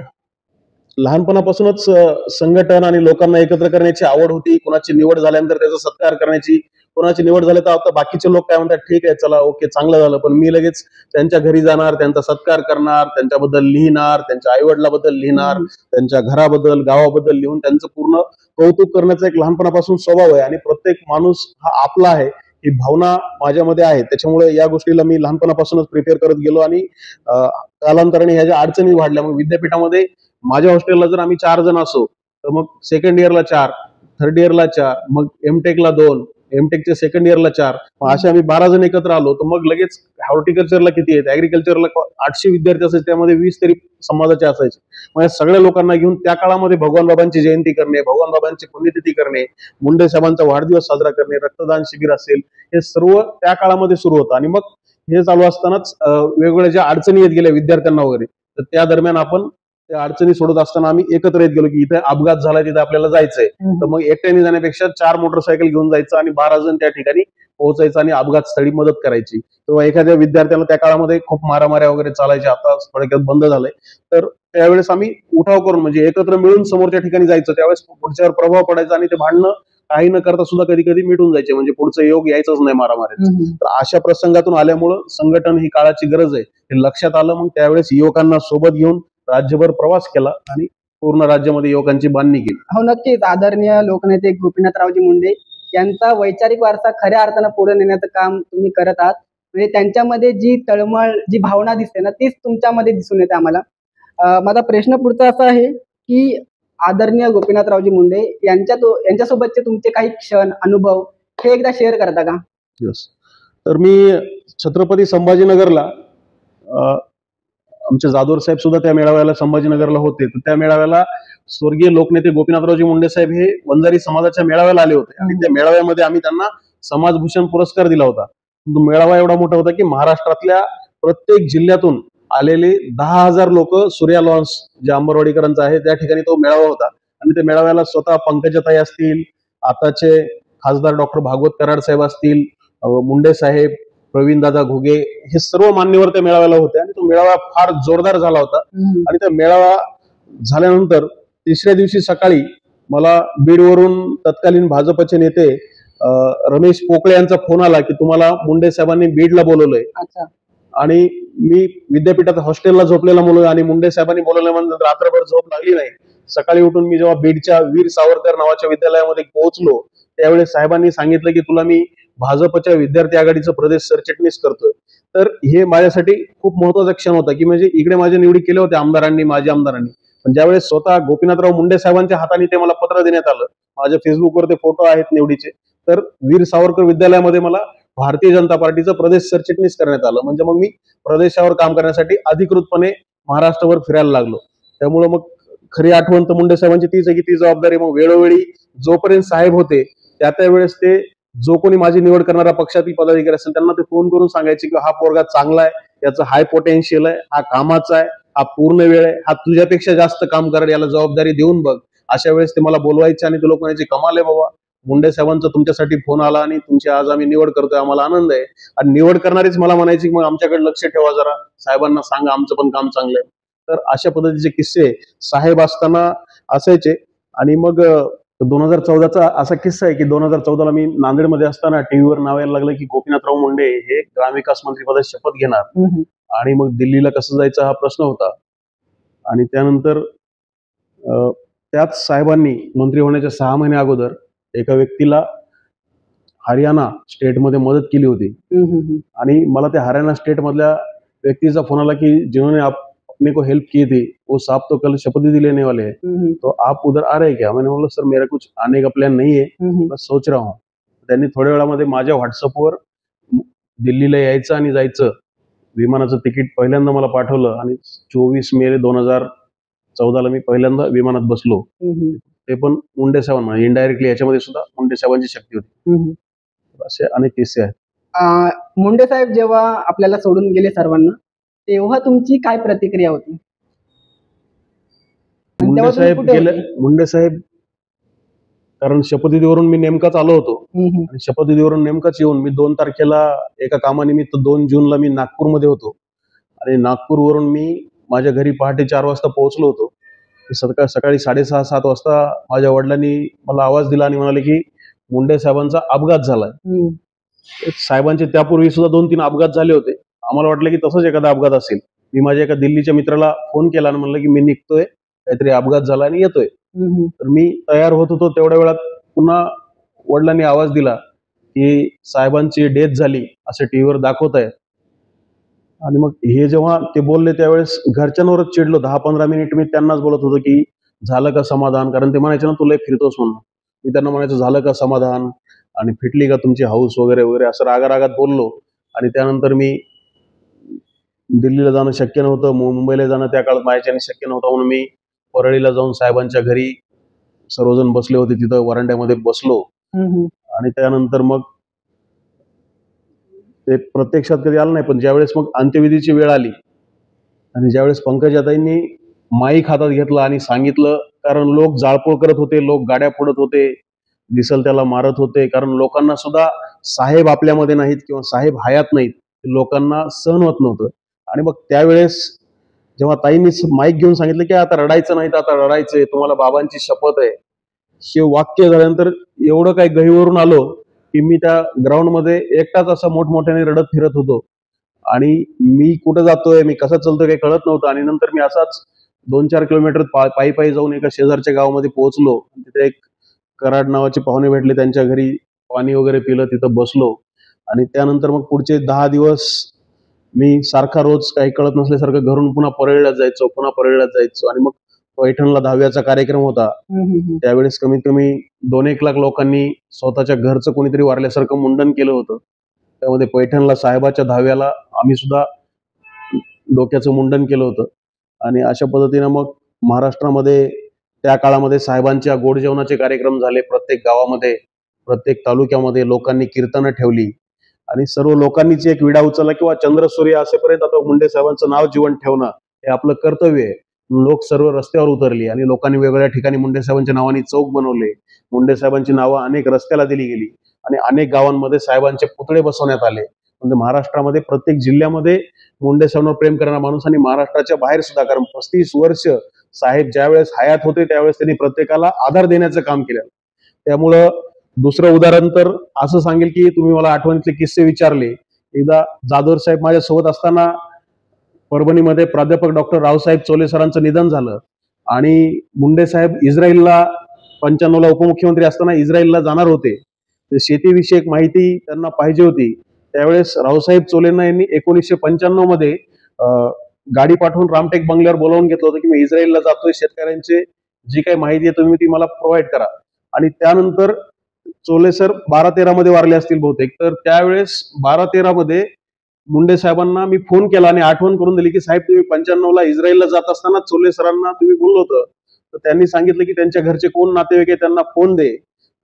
लहानपणापासूनच संघटन आणि लोकांना एकत्र करण्याची आवड होती. कोणाची निवड झाल्यानंतर त्याचा सत्कार करण्याची, कोणाची निवड झाली तर आता बाकीचे लोक काय म्हणतात, ठीक आहे चला ओके चांगलं झालं, पण मी लगेच त्यांच्या घरी जाणार, त्यांचा सत्कार करणार, त्यांच्याबद्दल लिहिणार, त्यांच्या आईवडिलाबद्दल लिहिणार, त्यांच्या घराबद्दल गावाबद्दल लिहून त्यांचं पूर्ण कौतुक करण्याचा एक लहानपणापासून स्वभाव आहे आणि प्रत्येक माणूस हा आपला आहे ही भावना माझ्यामध्ये आहे. त्याच्यामुळे या गोष्टीला मी लहानपणापासूनच प्रिपेअर करत गेलो आणि कालांतराने ह्या ज्या अडचणी वाढल्या, मग विद्यापीठामध्ये माझ्या हॉस्टेलला जर आम्ही 4 जण असो तर मग सेकंड इयरला 4, थर्ड इयरला 4, मग एमटेकला 2, एमटेकच्या सेकंड इयरला 4, असे आम्ही 12 जण एकत्र आलो. तर मग लगेच हॉर्टिकल्चरला किती आहेत, ऍग्रिकल्चरला 800 विद्यार्थी असायचे, त्यामध्ये 20 तरी समाजाचे असायचे. मग या सगळ्या लोकांना घेऊन त्या काळामध्ये भगवान बाबांची जयंती करणे, भगवान बाबांची पुण्यतिथी करणे, मुंडे साहेबांचा वाढदिवस साजरा करणे, रक्तदान शिबिर असेल, हे सर्व त्या काळामध्ये सुरू होतं. आणि मग हे चालू असतानाच वेगवेगळ्या ज्या अडचणी येत गेल्या विद्यार्थ्यांना वगैरे, तर त्या दरम्यान आपण त्या अडचणी सोडत असताना आम्ही एकत्र येत गेलो की इथे अपघात झाला, तिथे आपल्याला जायचंय. तर मग एकट्याने जाण्यापेक्षा 4 मोटरसायकल घेऊन जायचं आणि 12 जण त्या ठिकाणी पोहोचायचं आणि अपघात स्थळी मदत करायची. किंवा एखाद्या विद्यार्थ्याला त्या काळामध्ये खूप मारामाऱ्या वगैरे चालायच्या, आता थोडक्यात बंद झालंय. तर त्यावेळेस आम्ही उठाव करून म्हणजे एकत्र मिळून समोरच्या ठिकाणी जायचं, त्यावेळेस पुढच्यावर प्रभाव पडायचा आणि ते भांडणं काही न करता सुद्धा कधी कधी मिटून जायचे, म्हणजे पुढचं योग यायचंच नाही मारामारीचं. तर अशा प्रसंगातून आल्यामुळं संघटन ही काळाची गरज आहे हे लक्षात आलं. मग त्यावेळेस युवकांना सोबत घेऊन राज्यभर प्रवास केला आणि पूर्ण राज्यामध्ये युवकांची बांधणी केली. हो नक्कीच. आदरणीय लोकनेते गोपीनाथरावजी मुंडे यांचा वैचारिक वारसा खऱ्या अर्थानं पुढे नेण्याचं काम तुम्ही करत आहात. म्हणजे त्यांच्यामध्ये जी तळमळ, जी भावना दिसते ना, तीच तुमच्यामध्ये दिसून येते आम्हाला. माझा प्रश्न पुढचा असा आहे की आदरणीय गोपीनाथरावजी मुंडे यांच्यासोबतचे तुमचे काही क्षण, अनुभव हे एकदा शेअर करता का? येस. तर मी छत्रपती संभाजीनगरला आमचे जाधवर साहेब सुद्धा त्या मेळाव्याला संभाजीनगरला होते. तर त्या मेळाव्याला स्वर्गीय लोकनेते गोपीनाथरावजी मुंडे साहेब हे वंजारी समाजाच्या मेळाव्याला आले होते आणि त्या मेळाव्यामध्ये आम्ही त्यांना समाजभूषण पुरस्कार दिला होता. तो मेळावा एवढा मोठा होता की महाराष्ट्रातल्या प्रत्येक जिल्ह्यातून आलेले 10,000 लोक सूर्या लॉन्स जे अंबरवाडीकरांचा आहे त्या ठिकाणी तो मेळावा होता. आणि त्या मेळाव्याला स्वतः पंकजाताई असतील, आताचे खासदार डॉक्टर भागवत कराड साहेब असतील, मुंडे साहेब, प्रवीणदादा घुगे, हे सर्व मान्यवर त्या मेळाव्याला होते आणि तो मेळावा फार जोरदार झाला होता. आणि त्या मेळावा झाल्यानंतर तिसऱ्या दिवशी सकाळी मला बीडवरून तत्कालीन भाजपचे नेते रमेश पोकळे यांचा फोन आला की तुम्हाला मुंडे साहेबांनी बीडला बोलवलंय. अच्छा. आणि मी विद्यापीठात हॉस्टेलला झोपलेला मुलं आणि मुंडे साहेबांनी बोलवल्यानंतर रात्रभर झोप लागली नाही. सकाळी उठून मी जेव्हा बीडच्या वीर सावरकर नावाच्या विद्यालयामध्ये पोहोचलो त्यावेळेस साहेबांनी सांगितलं की तुला मी भाजपच्या विद्यार्थी आघाडीचं प्रदेश सरचिटणीस करतोय. तर हे माझ्यासाठी खूप महत्वाचा क्षण होता की म्हणजे इकडे माझ्या निवडी केल्या होत्या आमदारांनी, माजी आमदारांनी, पण ज्यावेळेस स्वतः गोपीनाथराव मुंडे साहेबांच्या हाताने ते मला पत्र देण्यात आलं, माझ्या फेसबुकवर ते फोटो आहेत निवडीचे, तर वीर सावरकर विद्यालयामध्ये मला भारतीय जनता पार्टीचं प्रदेश सरचिटणीस करण्यात आलं. म्हणजे मग मी प्रदेशावर काम करण्यासाठी अधिकृतपणे महाराष्ट्रभर फिरायला लागलो. त्यामुळे मग खरी आठवण तर मुंडे साहेबांची तीच आहे की ती जबाबदारी मग वेळोवेळी जोपर्यंत साहेब होते त्या वेळेस ते जो कोणी माझी निवड करणारा पक्षातील पदाधिकारी असेल त्यांना ते फोन करून सांगायचे की हा पोरगा चांगला आहे, याचं हाय पोटेन्शियल आहे, हा कामाचा आहे, हा पूर्ण वेळ आहे, हा तुझ्यापेक्षा जास्त काम करेल, याला जबाबदारी देऊन बघ. अशा वेळेस ते मला बोलवायचे आणि ते लोक म्हणायचे कमाल आहे बाबा, मुंडे साहेबांचा तुमच्यासाठी फोन आला आणि तुमची आज आम्ही निवड करतोय, आम्हाला आनंद आहे. आणि निवड करणारीच मला म्हणायची की मग आमच्याकडे लक्ष ठेवा जरा, साहेबांना सांगा आमचं पण काम चांगलं आहे. तर अशा पद्धतीचे किस्से साहेब असताना असायचे. आणि मग 2014चा असा किस्सा आहे की 2014ला मी नांदेडमध्ये असताना टीव्हीवर नाव यायला लागलं की गोपीनाथराव मुंडे हे ग्रामविकास मंत्री पदाची शपथ घेणार. आणि मग दिल्लीला कसं जायचं हा प्रश्न होता. आणि त्यानंतर त्याच साहेबांनी मंत्री होण्याच्या 6 महिने अगोदर एका व्यक्तीला हरियाणा स्टेटमध्ये मदत केली होती. आणि मला त्या हरियाणा स्टेट मधल्या व्यक्तीचा फोन आला की जिन्होंने अपने को हेल्प की थी वो साहब तो कल शपथ भी लेने वाले हैं, तो आप उधर आ रहे क्या? मैंने बोला सर मेरा कुछ आने का प्लान नहीं है, मैं सोच रहा हूँ. त्यांनी थोड्या वेळामध्ये माझ्या व्हॉट्सअपवर दिल्लीला यायचं आणि जायचं विमानाचं तिकीट पहिल्यांदा मला पाठवलं आणि 24 मे 2014ला मी पहिल्यांदा विमानात बसलो. ते पण मुंडे साहेबांना इनडायरेक्टली याच्यामध्ये सुद्धा मुंडे साहेबांची शक्ती होती. असे अनेक किस्से आहेत. मुंडे साहेब जेव्हा आपल्याला सोडून गेले सर्वांना, तेव्हा तुमची काय प्रतिक्रिया होती? आणि मुंडे तेव्हा तुम्ही साहेब कुठे गेले. होते? मुंडे साहेब, कारण शपथविधीवरून मी नेमकाच आलो होतो आणि शपथविधीवरून नेमकाच येऊन मी 2 तारखेला एका कामानिमित्त 2 जूनला मी नागपूरमध्ये होतो आणि नागपूरवरून मी माझ्या घरी पहाटे 4 वाजता पोहोचलो होतो. सकाळी 6:30-7 वाजता माझ्या वडिलांनी मला आवाज दिला आणि म्हणाले की मुंडे साहेबांचा अपघात झालाय. साहेबांचे त्यापूर्वी सुद्धा 2-3 अपघात झाले होते. आम्हाला वाटलं की तसंच एखादा अपघात असेल. मी माझ्या एका दिल्लीच्या मित्राला फोन केला आणि म्हणलं की मी निघतोय, काहीतरी अपघात झाला आणि येतोय. तर मी तयार होत होतो तेवढ्या वेळात पुन्हा वडिलांनी आवाज दिला की साहेबांची डेथ झाली असं टीव्हीवर दाखवत आहे. आणि मग हे जेव्हा ते बोलले त्यावेळेस घरच्यांवरच चिडलो. 10-15 मिनिट मी त्यांनाच बोलत होतो की झालं का समाधान, कारण ते म्हणायचे ना तू लय फिरतोस म्हणून. मी त्यांना म्हणायचं झालं का समाधान आणि फिटली का तुमची हाऊस वगैरे वगैरे असं रागारागात बोललो. आणि त्यानंतर मी दिल्लीला जाणं शक्य नव्हतं, मुंबईला जाणं त्या काळात माझ्याच्याने शक्य नव्हतं म्हणून मी परळीला जाऊन साहेबांच्या घरी सर्वजण बसले होते तिथं वरांड्यामध्ये बसलो. आणि त्यानंतर मग ते प्रत्यक्षात कधी आलं नाही, पण ज्यावेळेस मग अंत्यविधीची वेळ आली आणि ज्यावेळेस पंकजाताईंनी माईक हातात घेतला आणि सांगितलं, कारण लोक जाळपोळ करत होते, लोक गाड्या फोडत होते, दिसल त्याला मारत होते, कारण लोकांना सुद्धा साहेब आपल्यामध्ये नाहीत किंवा साहेब हयात नाहीत, लोकांना सहन होत नव्हतं. आणि मग त्यावेळेस जेव्हा ताईंनी माईक घेऊन सांगितलं की आता रडायचं नाही, तर आता रडायचंय, तुम्हाला बाबांची शपथ आहे, हे वाक्य झाल्यानंतर एवढं काही गहिवरून आलो की मी त्या ग्राउंडमध्ये एकटाच असं मोठमोठ्याने रडत फिरत होतो. आणि मी कुठं जातोय, मी कसं चालतोय काही कळत नव्हतं. आणि नंतर मी असाच 2-4 किलोमीटर पायी पायी जाऊन एका शेजारच्या गावामध्ये पोहोचलो. तिथे एक कराड नावाचे पाहुणे भेटले, त्यांच्या घरी पाणी वगैरे पिलं, तिथं बसलो. आणि त्यानंतर मग पुढचे 10 दिवस मी सारखा रोज काही कळत नसल्यासारखं घरून पुन्हा परळीला जायचो. आणि मग पैठणला 10व्याचा कार्यक्रम होता. त्यावेळेस कमीत कमी 2-1 लाख लोकांनी स्वतःच्या घरचं कोणीतरी वारल्यासारखं मुंडन केलं होतं. त्यामध्ये पैठणला साहेबाच्या 10व्याला आम्ही सुद्धा डोक्याचं मुंडन केलं होतं. आणि अशा पद्धतीनं मग महाराष्ट्रामध्ये त्या काळामध्ये साहेबांच्या गोड जेवणाचे कार्यक्रम झाले. प्रत्येक गावामध्ये, प्रत्येक तालुक्यामध्ये लोकांनी कीर्तनं ठेवली आणि सर्व लोकांनीच एक विडा उचलला किंवा चंद्रसूर्य असेपर्यंत आता मुंडे साहेबांचं नाव जिवंत ठेवणं हे आपलं कर्तव्य आहे. लोक सर्व रस्त्यावर उतरली आणि लोकांनी वेगवेगळ्या ठिकाणी मुंडे साहेबांच्या नावाने चौक बनवले. मुंडे साहेबांची नावं अनेक रस्त्याला दिली गेली आणि अनेक गावांमध्ये साहेबांचे पुतळे बसवण्यात आले. म्हणजे महाराष्ट्रामध्ये प्रत्येक जिल्ह्यामध्ये मुंडे साहेबांवर प्रेम करणारा माणूस आणि महाराष्ट्राच्या बाहेर सुद्धा, कारण 35 वर्ष साहेब ज्यावेळेस हयात होते त्यावेळेस त्यांनी प्रत्येकाला आधार देण्याचं काम केलं. त्यामुळं दुसरं उदाहरण तर असं सांगेल की तुम्ही मला आठवणीतले किस्से विचारले. एकदा जाधवर साहेब माझ्यासोबत असताना परभणीमध्ये प्राध्यापक डॉक्टर रावसाहेब चोले सरांचं निधन झालं आणि मुंडे साहेब इस्रायलला 95ला उपमुख्यमंत्री असताना इस्रायलला जाणार होते. शेतीविषयक माहिती त्यांना पाहिजे होती. त्यावेळेस रावसाहेब चोलेंना यांनी 1995 मध्ये गाडी पाठवून रामटेक बंगल्यावर बोलावून घेतलं होतं की मी इस्रायलला जातोय, शेतकऱ्यांची जी काही माहिती आहे तुम्ही ती मला प्रोव्हाइड करा. आणि त्यानंतर चोले सर 12-13 मध्ये वारले असतील बहुतेक. तर त्यावेळेस 12-13 मध्ये मुंडे साहेबांना मी फोन केला आणि आठवण करून दिली की साहेब तुम्ही 95ला इस्रायलला जात असताना चोले सरांना तुम्ही बोललो होतं. तर त्यांनी सांगितलं की त्यांच्या घरचे कोण नातेवाईक आहे त्यांना फोन दे.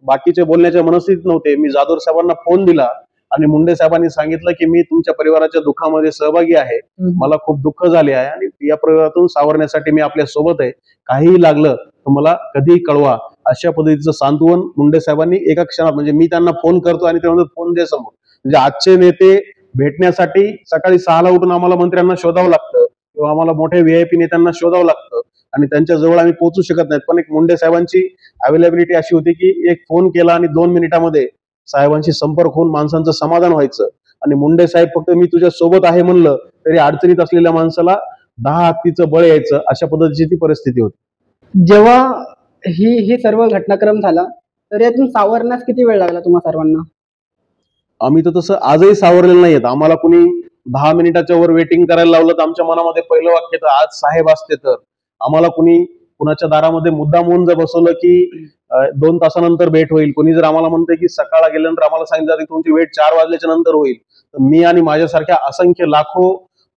बाकीचे बोलण्याच्या मनस्थितीत नव्हते. मी जाधवर साहेबांना फोन दिला आणि मुंडे साहेबांनी सांगितलं की मी तुमच्या परिवाराच्या दुःखामध्ये सहभागी आहे, मला खूप दुःख झाले आहे आणि या परिवारातून सावरण्यासाठी मी आपल्या सोबत आहे, काहीही लागलं तर मला कधीही कळवा, अशा पद्धतीचं सांत्वन मुंडे साहेबांनी एका क्षणात, म्हणजे मी त्यांना फोन करतो आणि ते म्हणतात फोन दे समोर. म्हणजे आजचे नेते भेटण्यासाठी सकाळी 6ला उठून आम्हाला मंत्र्यांना शोधावं लागतं किंवा आम्हाला मोठ्या व्हीआयपी नेत्यांना शोधावं लागतं आणि त्यांच्या जवळ आम्ही पोहोचू शकत नाहीत. पण एक मुंडे साहेबांची अवेलेबिलिटी अशी होती की एक फोन केला आणि 2 मिनिटामध्ये साहेबांशी संपर्क होऊन माणसांचं समाधान व्हायचं. आणि मुंडे साहेब फक्त मी तुझ्या सोबत आहे म्हणलं तरी अडचणीत असलेल्या माणसाला 10 हत्तीचं बळ यायचं, अशा पद्धतीची ती परिस्थिती होती. जेव्हा ही सर्व घटनाक्रम झाला तर यातून सावरण्यास किती वेळ लागला तुम्हा सर्वांना? आम्ही तर तसं आजही सावरलेलं नाहीयेत. आम्हाला कुणी 10 मिनिटाच्या वर वेटिंग करायला लावलं तर आमच्या मनामध्ये पहिलं वाक्य तर आज साहेब असते तर. आम्हाला कुणाच्या दारामध्ये मुद्दाम होऊन जर बसवलं की 2 तासानंतर भेट होईल, कोणी जर आम्हाला म्हणतंय की सकाळला गेल्यानंतर आम्हाला सांगितलं की तुमची भेट 4 वाजल्याच्या नंतर होईल, तर मी आणि माझ्यासारख्या असंख्य लाखो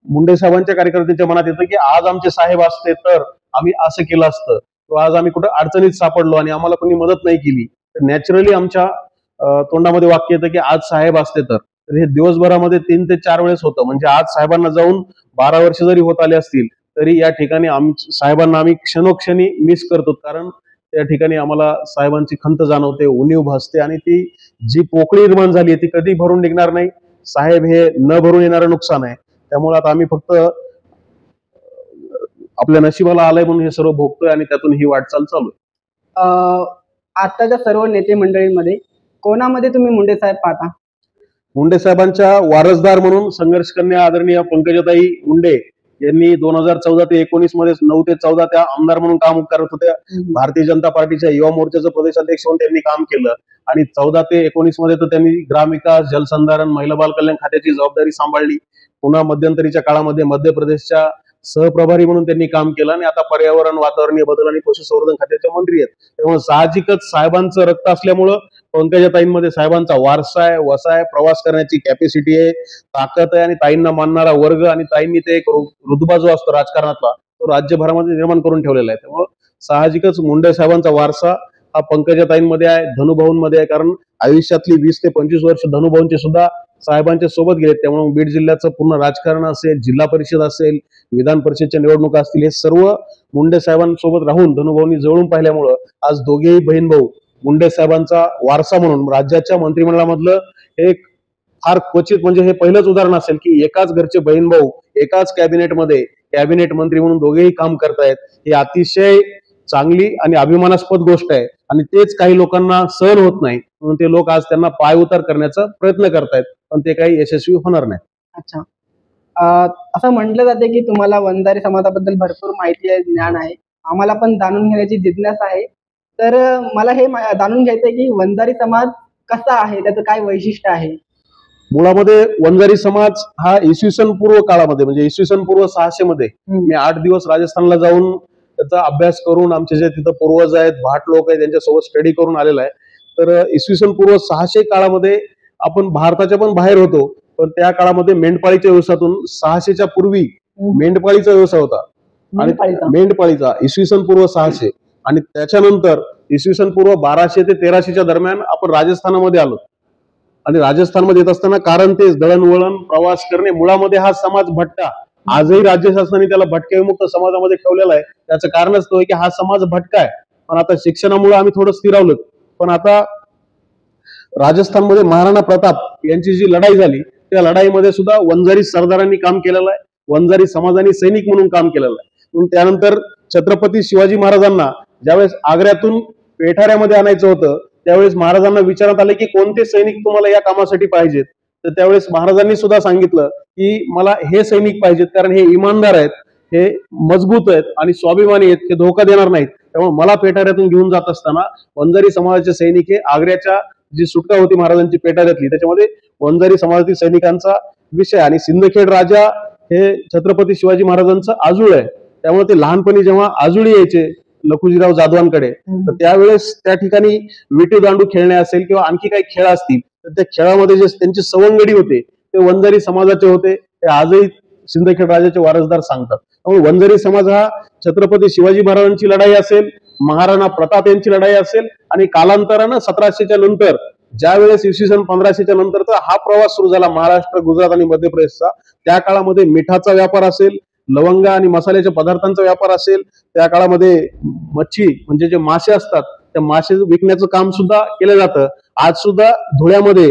मुंडे साहेबांच्या कार्यकर्त्यांच्या मनात येतं की आज आमचे साहेब असते तर आम्ही असं केलं असतं. किंवा आज आम्ही कुठं अडचणीत सापडलो आणि आम्हाला कोणी मदत नाही केली, तर नॅचरली आमच्या तोंडामध्ये वाक्य येतं की आज साहेब असते तर हे दिवसभरामध्ये 3 ते 4 वेळेस होतं. म्हणजे आज साहेबांना जाऊन 12 वर्ष जरी होत आले असतील तरी या ठिकाणी साहेबांना आम्ही क्षणोक्षणी मिस करतो, कारण त्या ठिकाणी आम्हाला साहेबांची खंत जाणवते, उणीव भासते आणि ती जी पोकळी निर्माण झाली ती कधी भरून निघणार नाही. साहेब हे न भरून येणारं नुकसान आहे. त्यामुळे आता आम्ही फक्त आपल्या नशिबाला आलंय म्हणून हे सर्व भोगतोय आणि त्यातून ही वाटचाल चालू आहे. आताच्या सर्व नेते मंडळीमध्ये कोणामध्ये तुम्ही मुंडे साहेब पाहता? मुंडे साहेबांच्या वारसदार म्हणून संघर्ष कन्या आदरणीय पंकजाताई मुंडे यांनी 2014 ते 19 मध्ये 9 ते 14 त्या आमदार म्हणून काम करत होत्या. भारतीय जनता पार्टीच्या युवा मोर्चाचं प्रदेश अध्यक्ष म्हणून त्यांनी काम केलं आणि 14 ते 19 मध्ये तर त्यांनी ग्रामविकास, जलसंधारण, महिला बाल कल्याण खात्याची जबाबदारी सांभाळली. पुन्हा मध्यंतरीच्या काळामध्ये मध्य प्रदेशच्या सहप्रभारी म्हणून त्यांनी काम केलं आणि आता पर्यावरण, वातावरणीय बदल आणि पशुसंवर्धन खात्याचे मंत्री आहेत. त्यामुळे साहजिकच साहेबांचं रक्त असल्यामुळं पंकजाताईंमध्ये साहेबांचा वारसा आहे, वसा आहे, प्रवास करण्याची कॅपॅसिटी आहे, ताकद आहे आणि ताईंना मानणारा वर्ग आणि ताईंनी ते एक रुतबा जो असतो राजकारणातला तो राज्यभरामध्ये निर्माण करून ठेवलेला आहे. त्यामुळे साहजिकच मुंडे साहेबांचा वारसा हा पंकजाताईंमध्ये आहे, धनुभाऊंमध्ये आहे. कारण आयुष्यातली 20 ते 25 वर्ष धनुभाऊंचे सुद्धा साहेबांच्या सोबत गेले. त्यामुळे बीड जिल्ह्याचं पूर्ण राजकारण असेल, जिल्हा परिषद असेल, विधान परिषदच्या निवडणुका असतील, हे सर्व मुंडे साहेबांसोबत राहून धनुभाऊंनी जवळून पाहिल्यामुळं आज दोघेही बहीण भाऊ मुंडे साहेबांचा वारसा म्हणून राज्याच्या मंत्रिमंडळामधलं एक फार क्वचित, म्हणजे हे पहिलंच उदाहरण असेल की एकाच घरचे बहीण भाऊ एकाच कॅबिनेटमध्ये कॅबिनेट मंत्री म्हणून दोघेही काम करतायत. ही अतिशय चांगली आणि अभिमानास्पद गोष्ट आहे आणि तेच काही लोकांना सहन होत नाही, म्हणून ते लोक आज त्यांना पायउतार करण्याचा प्रयत्न करतायत, पण ते काही यशस्वी होणार नाही. अच्छा, असं म्हटलं जाते की तुम्हाला वंजारी समाजाबद्दल भरपूर माहिती आहे, ज्ञान आहे. आम्हाला पण जाणून घेण्याची जिज्ञासा आहे. तर मला हे जाणून घ्यायचंय की वंजारी समाज कसा आहे, त्याचं काय वैशिष्ट्य आहे? मुळामध्ये वंजारी समाज हा इसवी सन पूर्व काळामध्ये, म्हणजे इसवी सन पूर्व 600 मध्ये मी 8 दिवस राजस्थानला जाऊन त्याचा अभ्यास करून आमचे जे तिथं पूर्वज आहेत, भाट लोक आहेत, त्यांच्यासोबत स्टडी करून आलेला आहे. तर इसवी सन पूर्व 600 काळामध्ये आपण भारताच्या पण बाहेर होतो, पण त्या काळामध्ये मेंढपाळीच्या व्यवसायातून 600च्या पूर्वी मेंढपाळीचा व्यवसाय होता आणि मेंढपाळीचा इसवी सन पूर्व 600 आणि त्याच्यानंतर इसवी सन पूर्व 1200 ते 1300च्या दरम्यान आपण राजस्थानामध्ये आलो आणि राजस्थानमध्ये येत असताना कारण तेच दळणवळण, प्रवास करणे, मुळामध्ये हा समाज भटका. आजही राज्य शासनाने त्याला भटक्या विमुक्त समाजामध्ये ठेवलेला आहे. त्याचं कारणच तो आहे की हा समाज भटका आहे. पण आता शिक्षणामुळे आम्ही थोडं स्थिरावलो. पण आता राजस्थानमध्ये महाराणा प्रताप यांची जी लढाई झाली त्या लढाईमध्ये सुद्धा वंजारी सरदारांनी काम केलेलं आहे, वंजारी समाजाने सैनिक म्हणून काम केलेलं आहे. म्हणून त्यानंतर छत्रपती शिवाजी महाराजांना ज्यावेळेस आग्र्यातून पेठाऱ्यामध्ये आणायचं होतं त्यावेळेस महाराजांना विचारण्यात आले की कोणते सैनिक तुम्हाला या कामासाठी पाहिजेत, तर त्यावेळेस महाराजांनी सुद्धा सांगितलं की मला हे सैनिक पाहिजेत, कारण हे इमानदार आहेत, हे मजबूत आहेत आणि स्वाभिमानी आहेत, हे धोका देणार नाहीत. त्यामुळे मला पेठाऱ्यातून घेऊन जात असताना वंजारी समाजाचे सैनिक हे आग्र्याच्या जी सुटका होती महाराजांची पेठाऱ्यातली त्याच्यामध्ये वंजारी समाजातील सैनिकांचा विषय आणि सिंदखेड राजा हे छत्रपती शिवाजी महाराजांचं आजूळ आहे. त्यामुळे ते लहानपणी जेव्हा आजुळी यायचे लखुजीराव जाधवांकडे, तर त्यावेळेस त्या ठिकाणी विटी दांडू खेळणे असेल किंवा आणखी काही खेळ असतील तर त्या खेळामध्ये जे त्यांचे सवंगडी होते ते वंजारी समाजाचे होते. ते आजही सिंदखेड राजाचे वारसदार सांगतात. त्यामुळे वंजारी समाज हा छत्रपती शिवाजी महाराजांची लढाई असेल, महाराणा प्रताप यांची लढाई असेल आणि कालांतरानं 1700च्या नंतर ज्यावेळेस इसवी सन 1500च्या नंतरचा हा प्रवास सुरू झाला महाराष्ट्र, गुजरात आणि मध्य प्रदेशचा, त्या काळामध्ये मिठाचा व्यापार असेल, लवंगा आणि मसाल्याच्या पदार्थांचा व्यापार असेल, त्या काळामध्ये मच्छी म्हणजे जे मासे असतात त्या मासे विकण्याचं काम सुद्धा केलं जातं. आज सुद्धा धुळ्यामध्ये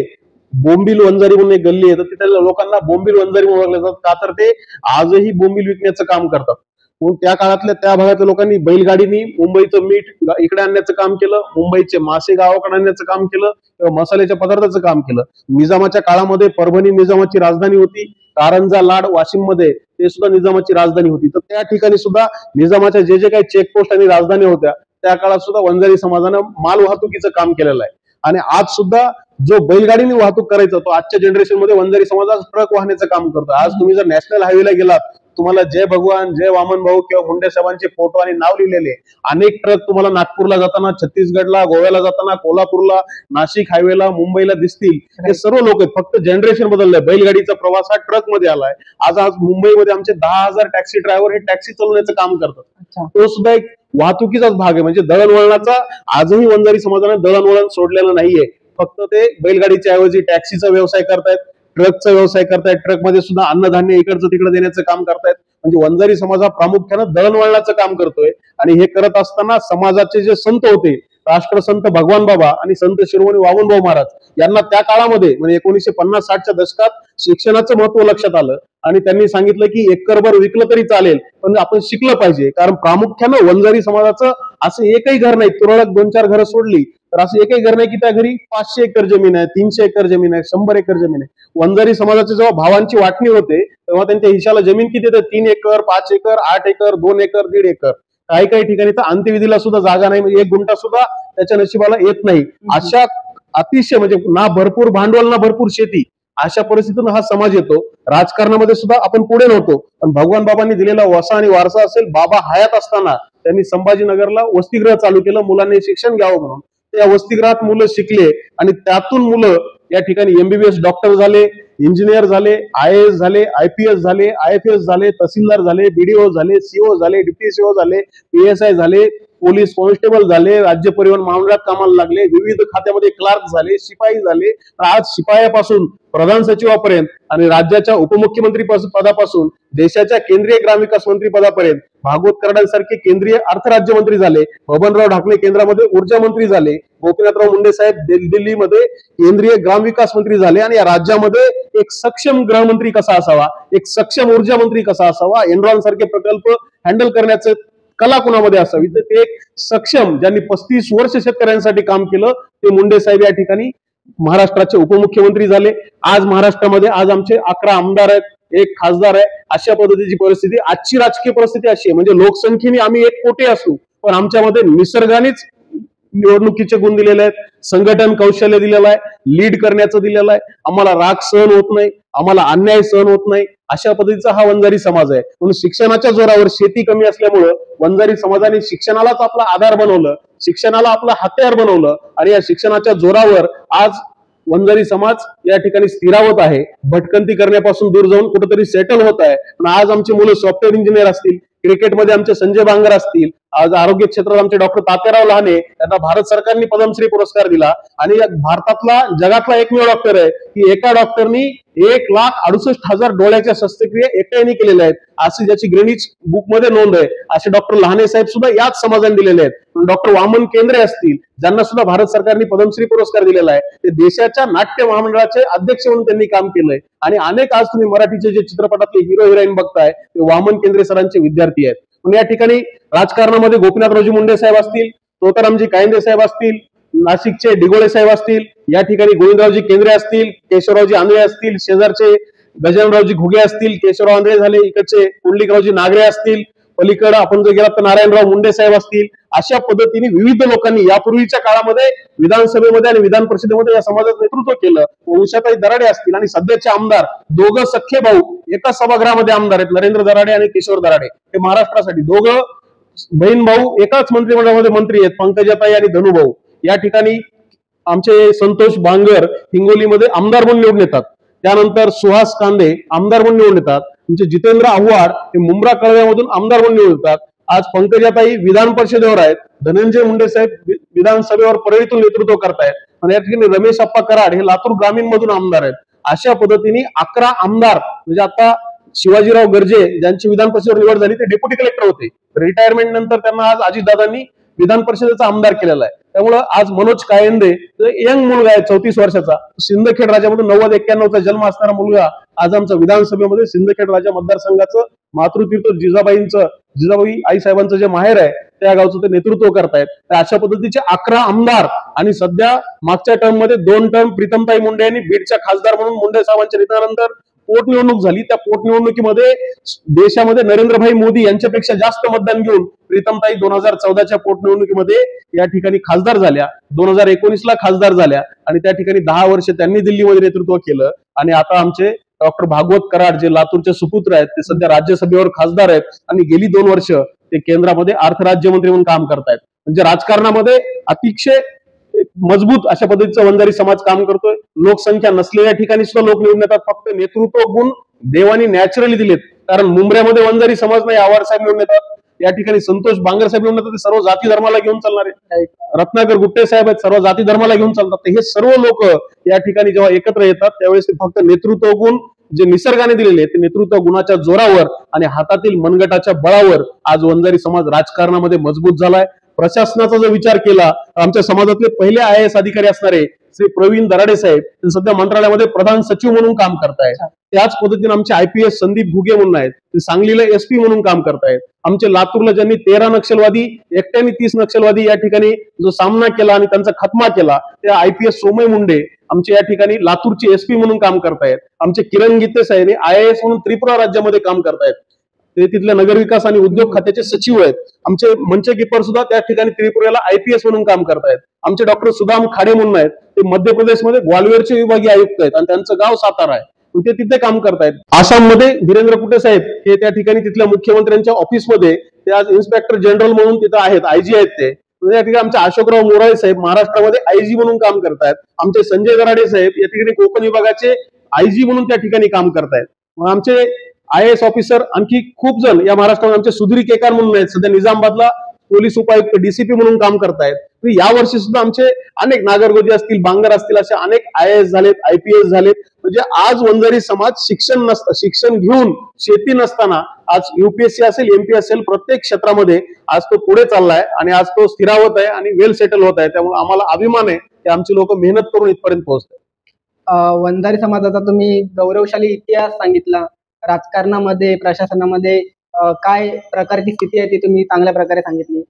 बोंबील वंजारी म्हणून एक गल्ली आहे, तर तिथल्या लोकांना बोंबील वंजारी म्हणून ओळखले जातात, का तर ते आजही बोंबील विकण्याचं काम करतात. म्हणून त्या काळातल्या त्या भागातल्या लोकांनी बैलगाडीनी मुंबईचं मीठ इकडे आणण्याचं काम केलं, मुंबईचे मासे गावाकडे आणण्याचं काम केलं किंवा मसाल्याच्या पदार्थाचं काम केलं. निजामाच्या काळामध्ये परभणी निजामाची राजधानी होती, कारंजा लाड वाशिम मध्ये ते सुद्धा निजामाची राजधानी होती. तर त्या ठिकाणी सुद्धा निजामाच्या जे जे काही चेकपोस्ट आणि राजधानी होत्या त्या काळात सुद्धा वंजारी समाजानं माल वाहतुकीचं काम केलेलं आहे. आणि आज सुद्धा जो बैलगाडीने वाहतूक करायचा तो आजच्या जनरेशन मध्ये वंजारी समाज ट्रक वाहण्याचं काम करतो. आज तुम्ही जर नॅशनल हायवेला गेलात तुम्हाला जय भगवान, जय वामन भाऊ किंवा मुंडे साहेबांचे फोटो आणि नाव लिहिलेले अनेक ट्रक तुम्हाला नागपूरला जाताना, छत्तीसगडला, गोव्याला जाताना, कोल्हापूरला, नाशिक हायवेला, मुंबईला दिसतील. हे सर्व लोक आहेत. फक्त जनरेशन बदललंय. बैलगाडीचा प्रवास हा ट्रक मध्ये आलाय. आज मुंबईमध्ये आमचे 10,000 टॅक्सी ड्रायव्हर हे टॅक्सी चालवण्याचं काम करतात. तो सुद्धा एक वाहतुकीचाच भाग आहे. म्हणजे दळणवळणाचा आजही वंजारी समाजाने दळणवळण सोडलेलं नाहीये. फक्त ते बैलगाडीच्या ऐवजी टॅक्सीचा व्यवसाय करतायत, ट्रकचा व्यवसाय करतायत, ट्रक मध्ये सुद्धा अन्नधान्य इकडचं तिकडे देण्याचं काम करतायत. म्हणजे वंजारी समाज हा प्रामुख्यानं दळणवळणाचं काम करतोय. आणि हे करत असताना समाजाचे जे संत होते, राष्ट्रसंत भगवान बाबा आणि संत शिरोमणी वामनभाऊ महाराज यांना त्या काळामध्ये म्हणजे 1950-60च्या दशकात शिक्षणाचं महत्व लक्षात आलं आणि त्यांनी सांगितलं की एकरभर विकलं तरी चालेल, पण आपण शिकलं पाहिजे. कारण प्रामुख्यानं वंजारी समाजाचं असं एकही घर नाही, तुरळक 2-4 घरं सोडली तर असं एकही घर नाही की त्या घरी 500 एकर जमीन आहे, 300 एकर जमीन आहे, 100 एकर जमीन आहे. वंजारी समाजाची जेव्हा भावांची वाटणी होते तेव्हा त्यांच्या हिशाला जमीन किती येते? 3 acre, 5 acre, 8 acre, 2 acre, 1.5 acre. काही ठिकाणी तर अंत्यविधीला सुद्धा जागा नाही, म्हणजे 1 गुंठा सुद्धा त्याच्या नशिबाला येत नाही. अशा अतिशय म्हणजे ना भरपूर भांडवल ना भरपूर शेती, अशा परिस्थितीतून हा समाज येतो. राजकारणामध्ये सुद्धा आपण पुढे नव्हतो, पण भगवान बाबांनी दिलेला वसा आणि वारसा असेल. बाबा हयात असताना त्यांनी संभाजीनगरला वसतिगृह चालू केलं मुलांनी शिक्षण घ्यावं म्हणून. त्या वसतिगृहात मुलं शिकले आणि त्यातून मुलं या ठिकाणी MBBS डॉक्टर झाले, इंजिनियर झाले, IAS झाले, IPS झाले, IFS झाले, तहसीलदार झाले, BDO झाले, CO झाले, डिप्टी CO झाले, PSI झाले, पोलीस कॉन्स्टेबल झाले, राज्य परिवहन महामंडळात कामाला लागले, विविध खात्यामध्ये क्लार्क झाले, शिपाई झाले. आज शिपायापासून प्रधान सचिवापर्यंत आणि राज्याच्या उपमुख्यमंत्री पदापासून देशाच्या केंद्रीय ग्रामविकास मंत्री पदापर्यंत भागवत कराडांसारखे केंद्रीय अर्थ राज्यमंत्री झाले, बबनराव ढाकणे केंद्रामध्ये ऊर्जा मंत्री झाले, गोपीनाथराव मुंडे साहेब दिल्लीमध्ये केंद्रीय ग्रामविकास मंत्री झाले. आणि या राज्यामध्ये एक सक्षम गृहमंत्री कसा असावा, एक सक्षम ऊर्जा मंत्री कसा असावा, एनरॉन सारखे प्रकल्प हँडल करण्याचं कला कुणामध्ये असावी, तर ते एक सक्षम ज्यांनी 35 वर्ष शेतकऱ्यांसाठी काम केलं ते मुंडे साहेब या ठिकाणी महाराष्ट्राचे उपमुख्यमंत्री झाले. आज महाराष्ट्रामध्ये आज आमचे 11 आमदार आहेत, 1 खासदार आहे. अशा पद्धतीची परिस्थिती. आजची राजकीय परिस्थिती अशी आहे, म्हणजे लोकसंख्येने आम्ही 1 कोटी असू, पण आमच्यामध्ये निसर्गानेच निवडणुकीचे गुण दिलेले आहेत, संघटन कौशल्य दिलेलं आहे, लीड करण्याचं दिलेलं आहे. आम्हाला राग सहन होत नाही, आम्हाला अन्याय सहन होत नाही. अशा पद्धतीचा हा वंजारी समाज आहे. म्हणून शिक्षणाच्या जोरावर शेती कमी असल्यामुळं वंजारी समाजाने शिक्षणालाच आपला आधार बनवलं, शिक्षणाला आपला हत्यार बनवलं आणि या शिक्षणाच्या जोरावर आज वंजारी समाज या ठिकाणी स्थिरावत आहे. भटकंती करण्यापासून दूर जाऊन कुठेतरी सेटल होत आहे. पण आज आमची मुलं सॉफ्टवेअर इंजिनियर असतील, क्रिकेटमध्ये आमचे संजय बांगर असतील, आज आरोग्य क्षेत्रात आमचे डॉक्टर तात्याराव लहाने यांना भारत सरकारने पद्मश्री पुरस्कार दिला. आणि भारतातला जगातला एकमेव डॉक्टर आहे की एका डॉक्टरनी 1,68,000 डोळ्याच्या शस्त्रक्रिया एकट्याने केलेल्या आहेत, अशी ज्याची ग्रीनिच बुक मध्ये नोंद आहे. असे डॉक्टर लहाने साहेब सुद्धा याच समाजाने दिलेले आहेत. डॉक्टर वामन केंद्रे असतील, ज्यांना सुद्धा भारत सरकारने पद्मश्री पुरस्कार दिलेला आहे. ते देशाच्या नाट्य महामंडळाचे अध्यक्ष म्हणून त्यांनी काम केलंय. आणि अनेक आज तुम्ही मराठीचे जे चित्रपटातले हिरो हिरोईन बघताय ते वामन केंद्रे सरांचे विद्यार्थी आहेत. पण या ठिकाणी राजकारणामध्ये गोपीनाथरावजी मुंडे साहेब असतील, तोतारामजी कायंदे साहेब असतील, नाशिकचे डिगोळे साहेब असतील, या ठिकाणी गोविंदरावजी केंद्रे असतील, केशवरावजी आंधळे असतील, शेजारचे गजाननरावजी घुगे असतील, केशवराव आंधळे झाले, इकडचे पुंडलिकरावजी नागरे असतील, पलीकडे आपण जर गेलात तर नारायणराव मुंडे साहेब असतील. अशा पद्धतीने विविध लोकांनी यापूर्वीच्या काळामध्ये विधानसभेमध्ये आणि विधान परिषदेमध्ये या समाजाचं नेतृत्व केलं. उषाताई दराडे असतील आणि सध्याचे आमदार दोघं सख्खे भाऊ एका सभागृहामध्ये आमदार आहेत, नरेंद्र दराडे आणि किशोर दराडे. हे महाराष्ट्रासाठी दोघं बहीण भाऊ एकाच मंत्रिमंडळामध्ये मंत्री आहेत, पंकजाताई आणि धनुभाऊ. या ठिकाणी आमचे संतोष बांगर हिंगोलीमध्ये आमदार म्हणून निवडून येतात. त्यानंतर सुहास कांदे आमदार म्हणून निवडून येतात. तुमचे जितेंद्र आव्हाड हे मुंब्रा कळव्यामधून आमदार म्हणून निवडून येतात. आज पंकजाताई विधान परिषदेवर आहेत, धनंजय मुंडे साहेब विधानसभेवर परळीतून नेतृत्व करतायत आणि या ठिकाणी रमेश अप्पा कराड हे लातूर ग्रामीण मधून आमदार आहेत. अशा पद्धतीने 11 आमदार, म्हणजे आता शिवाजीराव गर्जे ज्यांची विधान परिषदेवर निवड झाली ते डेप्युटी कलेक्टर होते, रिटायरमेंट नंतर त्यांना आज अजितदादांनी विधान परिषदेचा आमदार केलेला आहे. त्यामुळं आज मनोज कायंदे यंग मुलगा आहे, 34 वर्षाचा, सिंदखेड राजामधून 90-91चा जन्म असणारा मुलगा आज आमच्या विधानसभेमध्ये सिंदखेड राजा मतदारसंघाचं मातृतीर्थ जिजाबाई आईसाहेबांचं जे माहेर आहे त्या गावचं ते नेतृत्व करतायत. तर अशा पद्धतीचे 11 आमदार. आणि सध्या मागच्या टर्म मध्ये 2 टर्म प्रीतमताई मुंडे यांनी बीडच्या खासदार म्हणून मुंडे साहेबांच्या निधनानंतर पोटनिवडणूक झाली. त्या पोटनिवडणुकीमध्ये देशामध्ये नरेंद्रभाई मोदी यांच्यापेक्षा जास्त मतदान घेऊन प्रीतमताई 2014च्या पोटनिवडणुकीमध्ये या ठिकाणी खासदार झाल्या, 2019ला खासदार झाल्या आणि त्या ठिकाणी 10 वर्ष त्यांनी दिल्लीमध्ये नेतृत्व केलं. आणि आता आमचे डॉक्टर भागवत कराड जे लातूरचे सुपुत्र आहेत, ते सध्या राज्यसभेवर खासदार आहेत आणि गेली 2 वर्ष ते केंद्रामध्ये अर्थ राज्यमंत्री म्हणून काम करतायत. म्हणजे राजकारणामध्ये अतिशय मजबूत अशा पद्धतीचा वंजारी समाज काम करतोय. लोकसंख्या नसलेल्या ठिकाणी सुद्धा लोक निवडून येतात. फक्त नेतृत्व गुण देवानी नॅचरली दिलेत. कारण मुंबऱ्यामध्ये वंजारी समाज नाही, आवार साहेब निवडून येतात. या ठिकाणी संतोष बांगर साहेब निवडून येतात, ते सर्व जाती धर्माला घेऊन चालणारे. रत्नाकर गुट्टे साहेब आहेत, सर्व जाती धर्माला घेऊन चालतात. हे सर्व लोक या ठिकाणी जेव्हा एकत्र येतात त्यावेळेस ते फक्त नेतृत्व गुण जे निसर्गाने दिलेले ते नेतृत्व गुणाच्या जोरावर आणि हातातील मनगटाच्या बळावर आज वंजारी समाज राजकारणामध्ये मजबूत झालाय. प्रशासनाचा जर विचार केला, आमच्या समाजातले पहिले IAS अधिकारी असणारे श्री प्रवीण दराडे साहेब ते सध्या मंत्रालयामध्ये प्रधान सचिव म्हणून काम करतायत. त्याच पद्धतीने आमचे IPS संदीप घुगे म्हणून आहेत, ते सांगलीला SP म्हणून काम करतायत. आमचे लातूरला ज्यांनी 13 नक्षलवादी एकट्याने 30 नक्षलवादी या ठिकाणी जो सामना केला आणि त्यांचा खात्मा केला, ते IPS सोमय मुंडे आमचे या ठिकाणी लातूरचे SP म्हणून काम करतायत. आमचे किरण गीते साहेब IAS म्हणून त्रिपुरा राज्यामध्ये काम करतायत, ते तिथल्या नगरविकास आणि उद्योग खात्याचे सचिव आहेत. आमचे मंचे किपर सुद्धा त्या ठिकाणी त्रिपुरेला IPS म्हणून काम करतायत. आमचे डॉक्टर सुदाम खाडे म्हणून आहेत, ते मध्य प्रदेशमध्ये ग्वाल्हेरचे विभागीय आयुक्त आहेत आणि त्यांचं गाव सातारा आहे, ते तिथे काम करतायत. आसाममध्ये धीरेंद्र कुटे साहेब हे त्या ठिकाणी तिथल्या मुख्यमंत्र्यांच्या ऑफिसमध्ये ते आज इन्स्पेक्टर जनरल म्हणून तिथे आहेत, IG आहेत ते. या ठिकाणी आमचे अशोकराव मोराळे साहेब महाराष्ट्रामध्ये IG म्हणून काम करतायत. आमचे संजय दराडे साहेब या ठिकाणी कोकण विभागाचे IG म्हणून त्या ठिकाणी काम करतायत. आमचे IAS ऑफिसर आणखी खूप जण या महाराष्ट्रामध्ये आमचे सुधीर केकार म्हणून आहेत, सध्या निजामाबादला पोलीस उपायुक्त DCP म्हणून काम करतायत. या वर्षी सुद्धा आमचे अनेक नागरगोजे असतील, बांगर असतील, असे अनेक IAS झालेत, IPS झालेत. म्हणजे आज वंजारी समाज शिक्षण घेऊन शेती नसताना आज UPSC असेल, MP असेल, प्रत्येक क्षेत्रामध्ये आज तो पुढे चाललाय आणि आज तो स्थिरावत आहे आणि वेल सेटल होत आहे. त्यामुळे आम्हाला अभिमान आहे की आमची लोक मेहनत करून इथपर्यंत पोहोचतात. वंजारी समाजाचा तुम्ही गौरवशाली इतिहास सांगितला. राजकारणामध्ये, प्रशासनामध्ये काय प्रकारची स्थिती आहे ती तुम्ही चांगल्या प्रकारे सांगितली.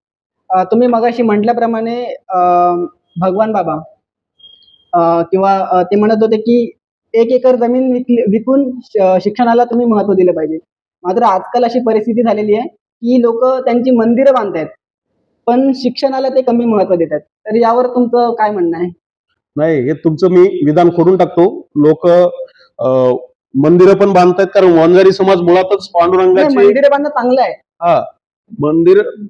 तुम्ही मगाशी म्हटल्याप्रमाणे भगवान बाबा किंवा ते म्हणत होते की 1 एकर जमीन विकून शिक्षणाला तुम्ही महत्व दिलं पाहिजे. मात्र आजकाल अशी परिस्थिती झालेली आहे की लोक त्यांची मंदिरं बांधतायत पण शिक्षणाला ते कमी महत्व देतात. तर यावर तुमचं काय म्हणणं आहे? नाही, हे तुमचं मी विधान खोडून टाकतो. लोक मंदिरं पण बांधतायत, कारण वंजारी समाज मुळातच पांडुरंगाची मंदिरं बांधणं चांगलं आहे.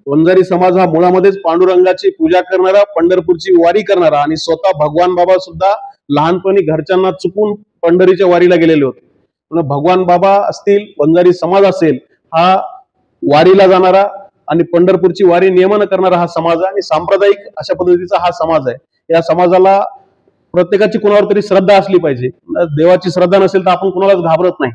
वंजारी समाज हा मुळामध्येच पांडुरंगाची पूजा करणारा, पंढरपूरची वारी करणारा आणि स्वतः भगवान बाबा सुद्धा लहानपणी घरच्यांना चुकून पंढरीच्या वारीला गेलेले होते. भगवान बाबा असतील, वंजारी समाज असेल, हा वारीला जाणारा आणि पंढरपूरची वारी नियमन करणारा हा समाज आहे आणि सांप्रदायिक अशा पद्धतीचा हा समाज आहे. या समाजाला प्रत्येकाची कुणावर तरी श्रद्धा असली पाहिजे. देवाची श्रद्धा नसेल तर आपण कुणालाच घाबरत नाही.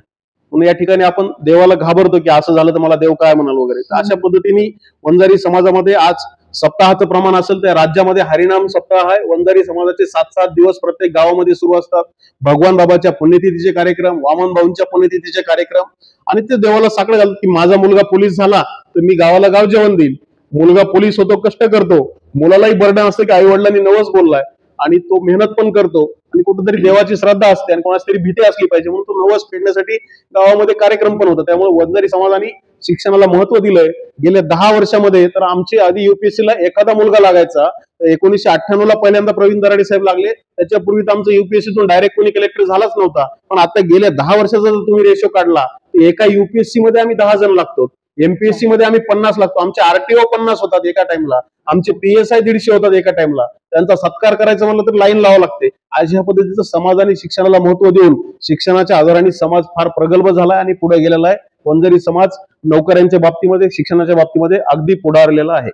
म्हणून या ठिकाणी आपण देवाला घाबरतो की असं झालं तर मला देव काय म्हणाल वगैरे. तर अशा पद्धतीने वंजारी समाजामध्ये आज सप्ताहाचं प्रमाण असेल तर राज्यामध्ये हरिनाम सप्ताह आहे. वंजारी समाजाचे 7-7 दिवस प्रत्येक गावामध्ये सुरू असतात. भगवान बाबाच्या पुण्यतिथीचे कार्यक्रम, वामन भाऊंच्या पुण्यतिथीचे कार्यक्रम आणि ते देवाला साकडं घालतात की माझा मुलगा पोलीस झाला तर मी गावाला गाव जेवण देईल. मुलगा पोलीस होतो, कष्ट करतो, मुलालाही बर्डन असतं की आई वडिलांनी नवस बोललाय आणि तो मेहनत पण करतो आणि कुठेतरी देवाची श्रद्धा असते आणि कोणाची तरी भीती असली पाहिजे म्हणून तो नवस फेडण्यासाठी गावामध्ये कार्यक्रम पण होतो. त्यामुळे वंजारी समाजाने शिक्षणाला महत्व दिलंय. गेल्या 10 वर्षामध्ये तर आमचे आधी UPSC ला एखादा मुलगा लागायचा. 1998 ला पहिल्यांदा प्रवीण दराडे साहेब लागले. त्याच्यापूर्वी तर आमचं UPSC तून डायरेक्ट कोणी कलेक्टर झालाच नव्हता. पण आता गेल्या 10 वर्षाचा जर तुम्ही रेशो काढला तर एका UPSC मध्ये आम्ही 10 जण लागतो, MPSC मध्ये आम्ही 50 लागतो. आमचे RTO 50 होतात एका टाइमला, आमचे PSI 150 होतात एका टाइमला. त्यांचा सत्कार करायचा म्हणलं तर लाईन लावावं लागते. आज ह्या पद्धतीचं समाजाने शिक्षणाला महत्व देऊन शिक्षणाच्या आधाराने समाज फार प्रगल्भ झालाय आणि पुढे गेलेला आहे. वंजारी समाज नोकऱ्यांच्या बाबतीमध्ये, शिक्षणाच्या बाबतीमध्ये अगदी पुढारलेला आहे.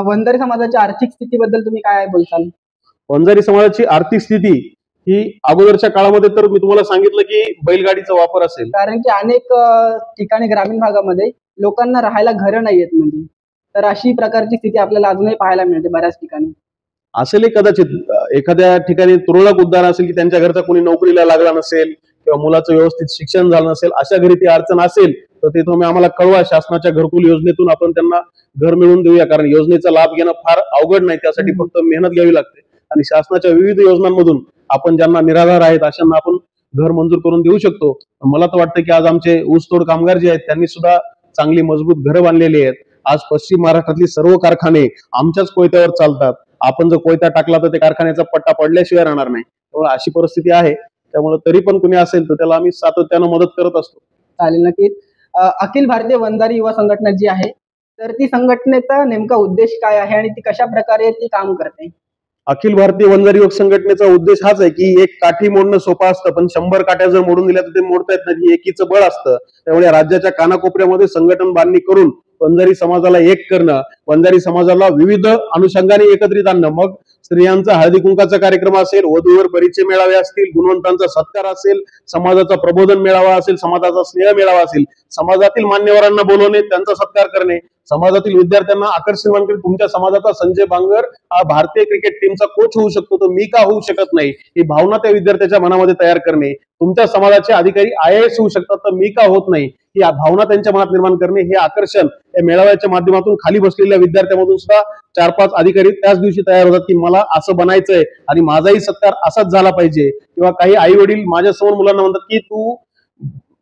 वंजारी समाजाच्या आर्थिक स्थितीबद्दल तुम्ही काय बोलताल? वंजारी समाजाची आर्थिक स्थिती ही अगोदरच्या काळामध्ये तर मी तुम्हाला सांगितलं की बैलगाडीचा वापर असेल, कारण की अनेक ठिकाणी ग्रामीण भागामध्ये लोकांना राहायला घरं नाही आहेत म्हणजे, तर अशी प्रकारची स्थिती आपल्याला अजूनही पाहायला मिळते बऱ्याच ठिकाणी. असेल कदाचित एखाद्या ठिकाणी तुरळक उदाहरण असेल की त्यांच्या घरचा कोणी नोकरीला लागला नसेल किंवा मुलाचं व्यवस्थित शिक्षण झालं नसेल, अशा घरी ती अडचण असेल तर ते तुम्ही आम्हाला कळवा. शासनाच्या घरकुल योजनेतून आपण त्यांना घर मिळवून देऊया, कारण योजनेचा लाभ घेणं फार अवघड नाही. त्यासाठी फक्त मेहनत घ्यावी लागते आणि शासनाच्या विविध योजनांमधून आपण ज्यांना निराधार आहेत अशांना आपण घर मंजूर करून देऊ शकतो. मला तर वाटतं की आज आमचे ऊसतोड कामगार जे आहेत त्यांनी सुद्धा चांगली मजबूत घरं बांधलेली आहेत. आज पश्चिम महाराष्ट्रातली सर्व कारखाने आमच्याच कोयत्यावर चालतात. आपण जर कोयता टाकला तर त्या कारखान्याचा पट्टा पडल्याशिवाय राहणार नाही. अशी परिस्थिती आहे. त्यामुळे तरी पण कुणी असेल तर त्याला आम्ही सातत्यानं मदत करत असतो. चालेल, नक्कीच. अखिल भारतीय वंजारी युवा संघटना जी आहे, तर ती संघटनेचा नेमका उद्देश काय आहे आणि ती कशा प्रकारे ती काम करते? अखिल भारतीय वंजारी योग संघटनेचा उद्देश हाच आहे की एक काठी मोडणं सोपं असतं, पण 100 काठ्या जर मोडून दिल्या तर ते मोडता येत नाही. एकीचं बळ असतं. त्यामुळे राज्याच्या कानाकोपऱ्यामध्ये संघटन बांधणी करून वंजारी समाजाला एक करणं, वंजारी समाजाला विविध अनुषंगाने एकत्रित आणणं. मग स्त्रियांचा हळदी कुंकाचा कार्यक्रम असेल, वधूवर परिचय मेळावे असतील, गुणवंतांचा सत्कार असेल, समाजाचा प्रबोधन मेळावा असेल, समाजाचा स्नेह मेळावा असेल, समाजातील मान्यवरांना बोलवणे, त्यांचा सत्कार करणे, समाजातील विद्यार्थ्यांना आकर्षण करणे. तुमच्या समाजाचा संजय बांगर हा भारतीय क्रिकेट टीमचा कोच होऊ शकतो, तर मी का होऊ शकत नाही, ही भावना त्या विद्यार्थ्याच्या मनामध्ये तयार करणे. तुमच्या समाजाचे अधिकारी IAS होऊ शकतात, तर मी का होत नाही, ही भावना त्यांच्या मनात निर्माण करणे. हे आकर्षण या मेळाव्याच्या माध्यमातून खाली बसलेल्या विद्यार्थ्यांमधून सुद्धा 4-5 अधिकारी त्याच दिवशी तयार होतात की मला असं बनायचंय आणि माझाही सत्कार असाच झाला पाहिजे. किंवा काही आई वडील माझ्यासमोर मुलांना म्हणतात की तू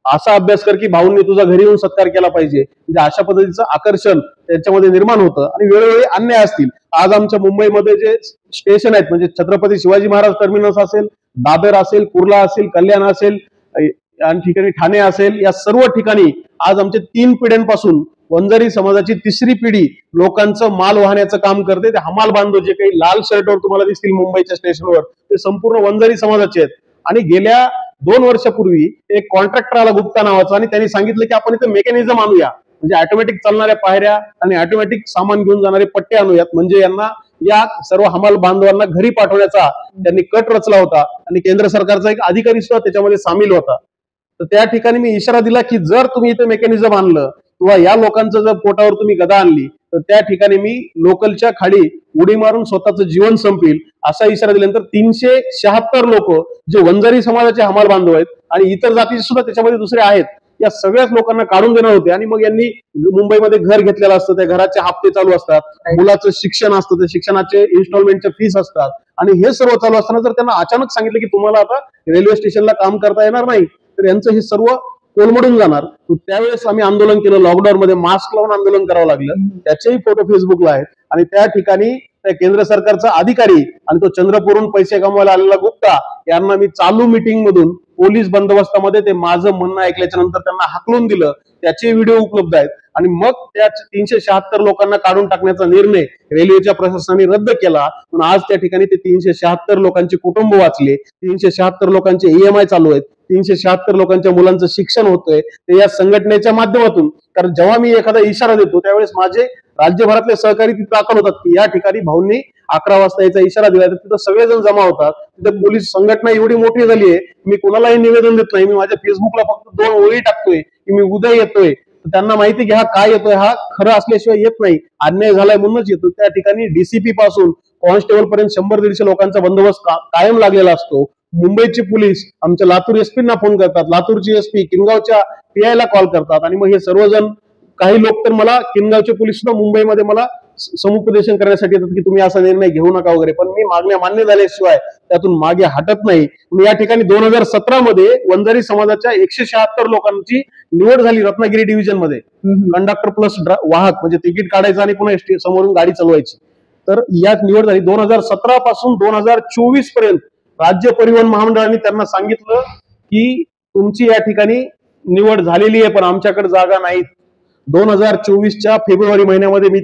असा अभ्यास कर की भाऊंनी तुझा घरी येऊन सत्कार केला पाहिजे. म्हणजे अशा पद्धतीचं आकर्षण त्यांच्यामध्ये निर्माण होतं. आणि वेळोवेळी अन्याय असतील. आज आमच्या मुंबईमध्ये जे स्टेशन आहेत, म्हणजे छत्रपती शिवाजी महाराज टर्मिनस असेल, दादर असेल, कुर्ला असेल, कल्याण असेल, या ठिकाणी ठाणे असेल, या सर्व ठिकाणी आज आमच्या 3 पिढ्यांपासून वंजारी समाजाची 3री पिढी लोकांचं माल वाहण्याचं काम करते. ते हमाल बांधव जे काही लाल शर्टवर तुम्हाला दिसतील मुंबईच्या स्टेशनवर, ते संपूर्ण वंजारी समाजाचे आहेत. आणि गेल्या 2 वर्षापूर्वी एक कॉन्ट्रॅक्टर आला गुप्ता नावाचा, आणि त्यांनी सांगितलं की आपण इथं मेकॅनिझम आणूया, म्हणजे ऑटोमॅटिक चालणाऱ्या पायऱ्या आणि ऑटोमॅटिक सामान घेऊन जाणारे पट्टे आणूयात, म्हणजे यांना या सर्व हमाल बांधवांना घरी पाठवण्याचा त्यांनी कट रचला होता. आणि केंद्र सरकारचा एक अधिकारी सुद्धा त्याच्यामध्ये सामील होता. तर त्या ठिकाणी मी इशारा दिला की जर तुम्ही इथे मेकॅनिझम आणलं किंवा या लोकांचं जर पोटावर तुम्ही गदा आणली तर त्या ठिकाणी मी लोकलच्या खाली उडी मारून स्वतःचं जीवन संपील, असा इशारा दिल्यानंतर 376 लोक जे वंजारी समाजाचे हमाल बांधव आहेत आणि इतर जातीचे सुद्धा त्याच्यामध्ये दुसरे आहेत, या सगळ्याच लोकांना काढून देणार होते. आणि मग यांनी मुंबईमध्ये घर घेतलेलं असतं, त्या घराचे हप्ते चालू असतात, मुलाचं शिक्षण असतं, त्या शिक्षणाचे इन्स्टॉलमेंटचे फीस असतात, आणि हे सर्व चालू असताना जर त्यांना अचानक सांगितलं की तुम्हाला आता रेल्वे स्टेशनला काम करता येणार नाही, तर यांचं हे सर्व कोलमडून जाणार. त्यावेळेस आम्ही आंदोलन केलं, लॉकडाऊन मध्ये मास्क लावून आंदोलन करावं लागलं. त्याचेही फोटो फेसबुकला आहेत. आणि त्या ठिकाणी त्या केंद्र सरकारचा अधिकारी आणि तो चंद्रपूरहून पैसे कमवायला आलेला गुप्ता यांना मी चालू मीटिंग मधून पोलीस बंदोबस्तामध्ये ते माझं म्हणणं ऐकल्याच्या नंतर त्यांना हाकलून दिलं. त्याचे व्हिडिओ उपलब्ध आहेत. आणि मग त्या 376 लोकांना काढून टाकण्याचा निर्णय रेल्वेच्या प्रशासनाने रद्द केला. पण आज त्या ठिकाणी ते 376 लोकांचे कुटुंब वाचले, 376 लोकांचे EMI चालू आहेत, 376 लोकांच्या मुलांचं शिक्षण होतंय ते या संघटनेच्या माध्यमातून. कारण जेव्हा मी एखादा इशारा देतो त्यावेळेस माझे राज्यभरातले सहकारी तिथे दाखल होतात की या ठिकाणी भाऊंनी 11 वाजता याचा इशारा दिला, तर तिथं सगळेजण जमा होतात. तिथे पोलीस संघटना एवढी मोठी झाली आहे, मी कोणालाही निवेदन देत नाही. मी माझ्या फेसबुकला फक्त 2 ओळी टाकतोय की मी उद्या येतोय. त्यांना माहिती की हा काय येतोय, हा खरं असल्याशिवाय येत नाही, अन्याय झालाय म्हणूनच येतो. त्या ठिकाणी DCP पासून कॉन्स्टेबल पर्यंत 100-150 लोकांचा बंदोबस्त कायम लागलेला असतो. मुंबईची पोलीस आमच्या लातूर SP ना फोन करतात, लातूरची SP किनगावच्या PI ला कॉल करतात. आणि मग हे सर्वजण, काही लोक तर मला किनगावचे पोलीस सुद्धा मुंबईमध्ये मला समुपदेशन करण्यासाठी येतात की तुम्ही असा निर्णय घेऊ नका वगैरे, पण मी मागण्या मान्य झाल्याशिवाय त्यातून मागे हटत नाही. या ठिकाणी 2017 मध्ये वंजारी समाजाच्या 176 लोकांची निवड झाली रत्नागिरी डिव्हिजन मध्ये, कंडक्टर प्लस वाहक, म्हणजे तिकीट काढायचं आणि पुन्हा समोरून गाडी चालवायची. तर यात निवड झाली. 2017 पासून 2024 पर्यंत राज्य परिवहन महामंडळाने त्यांना सांगितलं की तुमची या ठिकाणी निवड झालेली आहे पण आमच्याकडे जागा नाहीत. 2024च्या फेब्रुवारी महिन्यामध्ये मी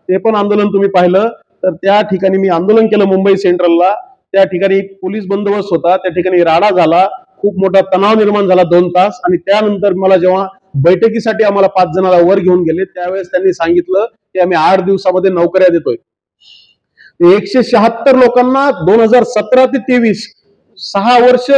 ते पण आंदोलन तुम्ही पाहिलं, तर त्या ठिकाणी मी आंदोलन केलं मुंबई सेंट्रलला. त्या ठिकाणी पोलीस बंदोबस्त होता, त्या ठिकाणी राडा झाला, खूप मोठा तणाव निर्माण झाला 2 तास. आणि त्यानंतर मला जेव्हा बैठकीसाठी आम्हाला 5 जणांना वर घेऊन गेले त्यावेळेस त्यांनी सांगितलं की आम्ही 8 दिवसामध्ये नोकऱ्या देतोय. 176 लोकांना 2017 ते 23 6 वर्ष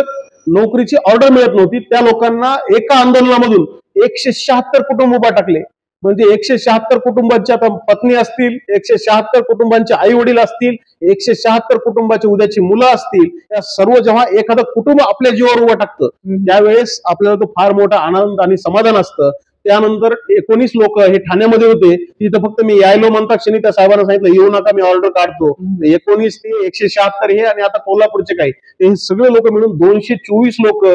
नोकरीची ऑर्डर मिळत नव्हती. त्या लोकांना एका आंदोलनामधून 176 कुटुंब उभा टाकले. म्हणजे 176 कुटुंबांच्या पत्नी असतील, 176 कुटुंबांचे आई वडील असतील, 176 कुटुंबाची उद्याची मुलं असतील, या सर्व जेव्हा एखादं कुटुंब आपल्या जीवावर उभं टाकतं त्यावेळेस आपल्याला तो फार मोठा आनंद आणि समाधान असतं. त्यानंतर 19 लोक हे ठाण्यामध्ये होते. तिथं फक्त मी यायलो म्हणता क्षणी त्या साहेबांना सांगितलं येऊ नका, मी ऑर्डर काढतो. 19 ते 176 हे, आणि आता कोल्हापूरचे काही, हे सगळे लोक मिळून 224 लोक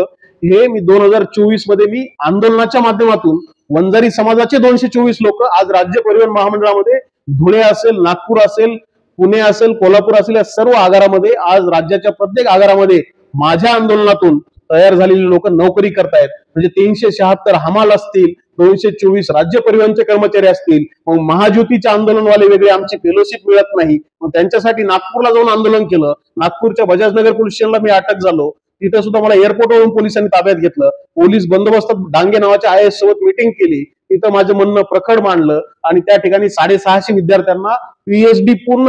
हे मी 2024 मध्ये मी आंदोलनाच्या माध्यमातून वंजारी समाजाचे 224 लोक आज राज्य परिवहन महामंडळामध्ये धुळे असेल, नागपूर असेल, पुणे असेल, कोल्हापूर असेल, या सर्व आगारामध्ये आज राज्याच्या प्रत्येक आगारामध्ये माझ्या आंदोलनातून तयार झालेली लोक नोकरी करतायत. म्हणजे 376 हमाल असतील, 224 राज्य परिवहनचे कर्मचारी असतील, मग महाज्योतीचे आंदोलनवाले वेगळे, आमची फेलोशिप मिळत नाही, मग त्यांच्यासाठी नागपूरला जाऊन आंदोलन केलं. नागपूरच्या बजाजनगर पोलीस स्टेशनला मी अटक झालो. तिथे सुद्धा मला एअरपोर्टवरून पोलिसांनी ताब्यात घेतलं. पोलीस बंदोबस्तात डांगे नावाच्या IAS सोबत मिटिंग केली. तिथं माझं म्हणणं प्रखर मांडलं आणि त्या ठिकाणी 650 विद्यार्थ्यांना पीएचडी पूर्ण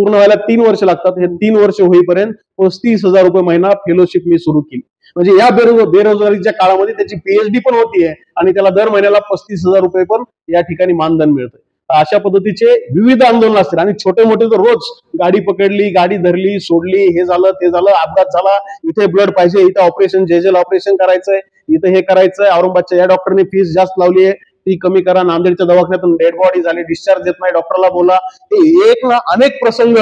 व्हायला 3 वर्ष लागतात. हे 3 वर्ष होईपर्यंत 35,000 रुपये महिना फेलोशिप मी सुरू केली. म्हणजे या बेरोजगारीच्या काळामध्ये त्याची पीएचडी पण होतीये आणि त्याला दर महिन्याला 35,000 रुपये पण या ठिकाणी मानधन मिळतं. अशा पद्धतीचे विविध आंदोलन असतील आणि छोटे मोठे तर रोज गाडी पकडली, गाडी धरली, सोडली, हे झालं ते झालं, अपघात झाला, इथे ब्लड पाहिजे, इथे ऑपरेशन जेजेल ऑपरेशन करायचंय, इथे हे करायचंय, औरंगाबादच्या या डॉक्टरने फीस जास्त लावली आहे ती कमी करा, नांदेडच्या दवाखान्यातून डेड बॉडी झाली, डिस्चार्ज देत नाही, डॉक्टरला बोला. हे एक ना अनेक प्रसंग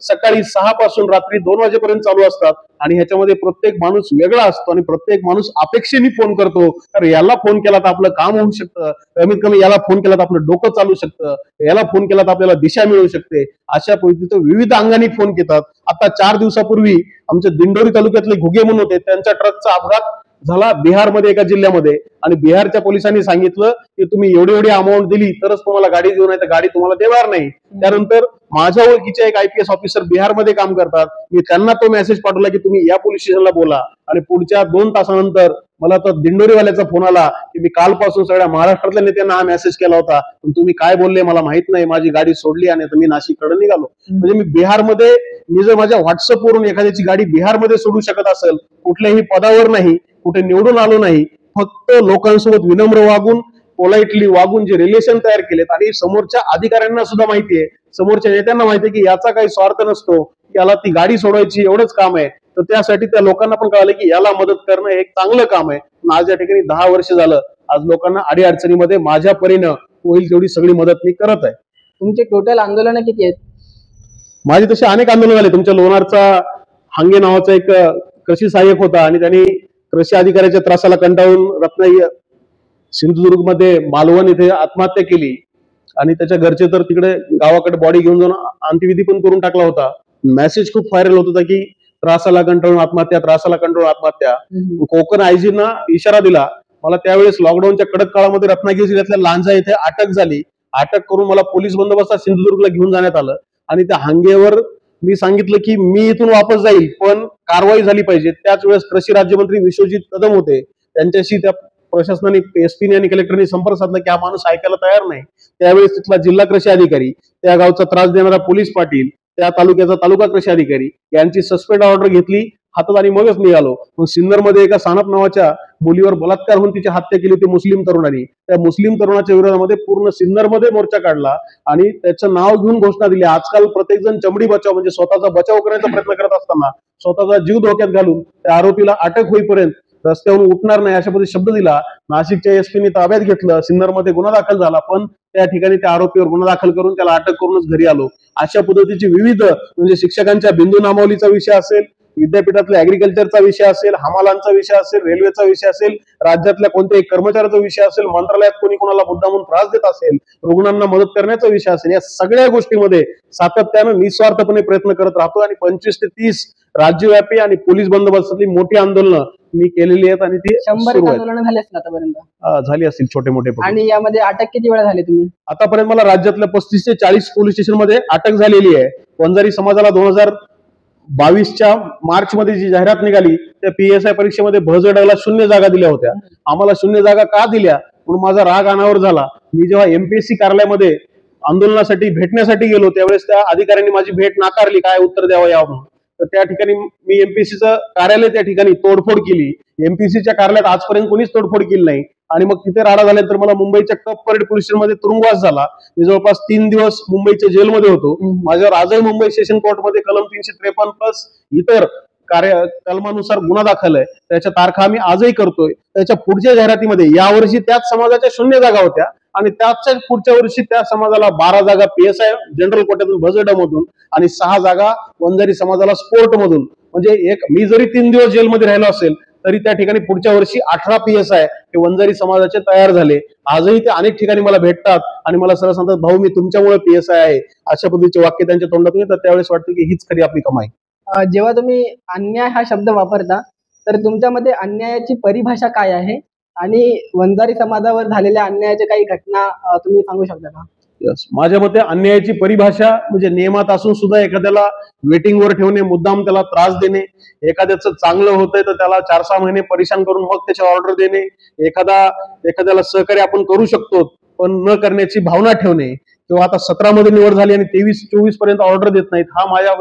सकाळी 6 पासून रात्री 2 वाजेपर्यंत चालू असतात आणि ह्याच्यामध्ये प्रत्येक माणूस वेगळा असतो आणि प्रत्येक माणूस अपेक्षेने फोन करतो. तर याला फोन केला तर आपलं काम होऊ शकतं, कमीत कमी याला फोन केला तर आपलं डोकं चालू शकतं, याला फोन केला तर आपल्याला दिशा मिळू शकते. अशा पद्धतीचं विविध अंगाने फोन घेतात. आता 4 दिवसापूर्वी आमच्या दिंडोरी तालुक्यातले घुगे म्हणून होते, त्यांच्या ट्रकचा अपघात झाला बिहारमध्ये एका जिल्ह्यामध्ये आणि बिहारच्या पोलिसांनी सांगितलं की तुम्ही एवढी अमाऊंट दिली तरच तुम्हाला गाडी देऊ, नाही तर गाडी तुम्हाला देणार नाही. त्यानंतर माझ्या ओळखीचे एक IPS ऑफिसर बिहारमध्ये काम करतात. मी त्यांना तो मेसेज पाठवला की तुम्ही या पोलीस स्टेशनला बोला आणि पुढच्या 2 तासानंतर मला तो दिंडोरीवाल्याचा फोन आला की मी कालपासून सगळ्या महाराष्ट्रातल्या नेत्यांना हा मेसेज केला होता, पण तुम्ही काय बोलले मला माहित नाही, माझी गाडी सोडली आणि आता मी नाशिककडे निघालो. म्हणजे मी बिहारमध्ये, मी जर माझ्या व्हॉट्सअपवरून एखाद्याची गाडी बिहारमध्ये सोडू शकत असेल, कुठल्याही पदावर नाही, कुठे निवडून आलो नाही, फक्त लोकांसोबत विनम्र वागून, पोलाइटली वागून जे रिलेशन तयार केलेत आणि समोरच्या अधिकाऱ्यांना सुद्धा माहितीये, समोरच्या नेत्यांना माहितीये की याचा काही स्वार्थ नसतो, याला ती गाडी सोडवायची एवढंच काम आहे. तर त्यासाठी त्या लोकांना पण कळालं की याला मदत करणं हे एक चांगलं काम आहे. आज या ठिकाणी 10 वर्ष झालं, आज लोकांना अडीअडचणीमध्ये माझ्या परीनं होईल तेवढी सगळी मदत मी करत आहे. तुमचे टोटल आंदोलन किती आहेत? माझे तसे अनेक आंदोलन झाले. तुमच्या लोणारचा हांगे नावाचा एक कृषी सहाय्यक होता आणि त्यांनी कृषी अधिकाऱ्याच्या त्रासाला कंटाळून सिंधुदुर्गमध्ये मालवण इथे आत्महत्या केली आणि त्याच्या घरचे तर तिकडे गावाकडे बॉडी घेऊन जाऊन अंत्यविधी पण करून टाकला होता. मेसेज खूप व्हायरल होत होता की त्रासाला कंटाळून आत्महत्या, त्रासाला कंटाळून आत्महत्या. कोकण आयजींना इशारा दिला. मला त्यावेळेस लॉकडाऊनच्या कडक काळामध्ये रत्नागिरी जिल्ह्यातल्या लांजा इथे अटक झाली. अटक करून मला पोलीस बंदोबस्तात सिंधुदुर्गला घेऊन जाण्यात आलं आणि त्या हांगेवर मी सांगितलं की मी इथून वापस जाईल पण कारवाई झाली पाहिजे. त्याच वेळेस कृषी राज्यमंत्री विश्वजित कदम होते. त्यांच्याशी त्या प्रशासनाने, SP आणि कलेक्टरने संपर्क साधला की हा माणूस ऐकायला तयार नाही. त्यावेळेस तिथला जिल्हा कृषी अधिकारी, त्या गावचा त्रास देणारा पोलीस पाटील, त्या तालुक्याचा तालुका कृषी अधिकारी यांची सस्पेंड ऑर्डर घेतली हातात आणि मगच निघालो. मग सिन्नरमध्ये एका सानप नावाच्या मुलीवर बलात्कार होऊन तिची हत्या केली होती मुस्लिम तरुणांनी. त्या मुस्लिम तरुणाच्या विरोधामध्ये पूर्ण सिन्नरमध्ये मोर्चा काढला आणि त्याचं नाव घेऊन घोषणा दिली. आजकाल प्रत्येक जण चमडी बचाव म्हणजे स्वतःचा बचाव करण्याचा प्रयत्न करत असताना स्वतःचा जीव धोक्यात घालून त्या आरोपीला अटक होईपर्यंत रस्त्यावरून उठणार नाही अशा पद्धती शब्द दिला. नाशिकच्या SP ताब्यात घेतलं, सिन्नरमध्ये गुन्हा दाखल झाला, पण त्या ठिकाणी त्या आरोपीवर गुन्हा दाखल करून त्याला अटक करूनच घरी आलो. अशा पद्धतीची विविध, म्हणजे शिक्षकांच्या बिंदू नामावलीचा विषय असेल, विद्यापीठातल्या ऍग्रिकल्चरचा विषय असेल, हमालांचा विषय असेल, रेल्वेचा विषय असेल, राज्यातल्या कोणत्याही कर्मचाऱ्याचा विषय असेल, मंत्रालयात कोणी कोणाला मुद्दामून त्रास देत असेल, रुग्णांना मदत करण्याचा विषय असेल, या सगळ्या गोष्टीमध्ये सातत्यानं निस्वार्थपणे प्रयत्न करत राहतो आणि 25 ते 30 राज्यव्यापी आणि पोलीस बंदोबस्तातली मोठी आंदोलनं मी केलेली आहेत आणि ती 100 आंदोलन झाले असतील आतापर्यंत? झाली असतील छोटे मोठे. आणि यामध्ये अटक किती वेळा झाली तुम्ही? आतापर्यंत मला राज्यातल्या 35 ते 40 पोलीस स्टेशन मध्ये अटक झालेली आहे. वंजारी समाजाला 2022च्या मार्च मध्ये जी जाहिरात निघाली त्या PSI परीक्षेमध्ये भजडला 0 जागा दिल्या होत्या. आम्हाला 0 जागा का दिल्या म्हणून माझा राग अनावर झाला. मी जेव्हा MPSC कार्यालयामध्ये आंदोलनासाठी भेटण्यासाठी गेलो त्यावेळेस त्या अधिकाऱ्यांनी माझी भेट नाकारली, काय उत्तर द्यावं यावं म्हणून. तर त्या ठिकाणी मी MPSCचं कार्यालय त्या ठिकाणी तोडफोड केली. MPSCच्या कार्यालयात आजपर्यंत कोणीच तोडफोड केली नाही आणि मग तिथे राडा झाल्यानंतर मला मुंबईच्या कप परेड पोलीस स्टेशनमध्ये तुरुंगवास झाला. मी जवळपास 3 दिवस मुंबईच्या जेलमध्ये होतो. माझ्यावर आजही मुंबई सेशन कोर्टमध्ये कलम 353 प्लस इतर कलमानुसार गुन्हा दाखल आहे. त्याच्या तारखा आम्ही आजही करतोय. त्याच्या पुढच्या जाहिरातीमध्ये यावर्षी त्याच समाजाच्या 0 जागा होत्या आणि त्याच पुढच्या वर्षी त्या समाजाला 12 जागा PSI जनरल कोट्यातून भजडमधून आणि 6 जागा वंजारी समाजाला स्पोर्ट मधून. म्हणजे मी जरी 3 दिवस जेलमध्ये राहिलो असेल तरी त्या ठिकाणी पुढच्या वर्षी 18 PSI हे वंजारी समाजाचे तयार झाले. आजही ते अनेक ठिकाणी मला भेटतात आणि मला सरळ सांगतात, भाऊ मी तुमच्यामुळे PSI आहे, अशा पद्धतीचे वाक्य त्यांच्या तोंडातून येतात. त्यावेळेस वाटतं की हीच खरी आपली कमाई. जेव्हा तुम्ही अन्याय हा शब्द वापरता तर तुमच्यामध्ये अन्यायाची परिभाषा काय आहे आणि वंजारी समाजावर झालेल्या अन्यायाच्या काही घटना तुम्ही सांगू शकता का? Yes. माझ्या मते अन्यायाची परिभाषा म्हणजे नियमात असून सुद्धा एखाद्याला वेटिंगवर ठेवणे, मुद्दाम त्याला त्रास देणे, एखाद्याचं चांगलं होतंय तर त्याला 4-6 महिने परेशान करून मग त्याची ऑर्डर देणे, एखाद्याला सहकार्य आपण करू शकतो पण न करण्याची भावना ठेवणे, किंवा आता 17 मध्ये निवड झाली आणि 23-24 पर्यंत ऑर्डर देत नाहीत, हा माझ्या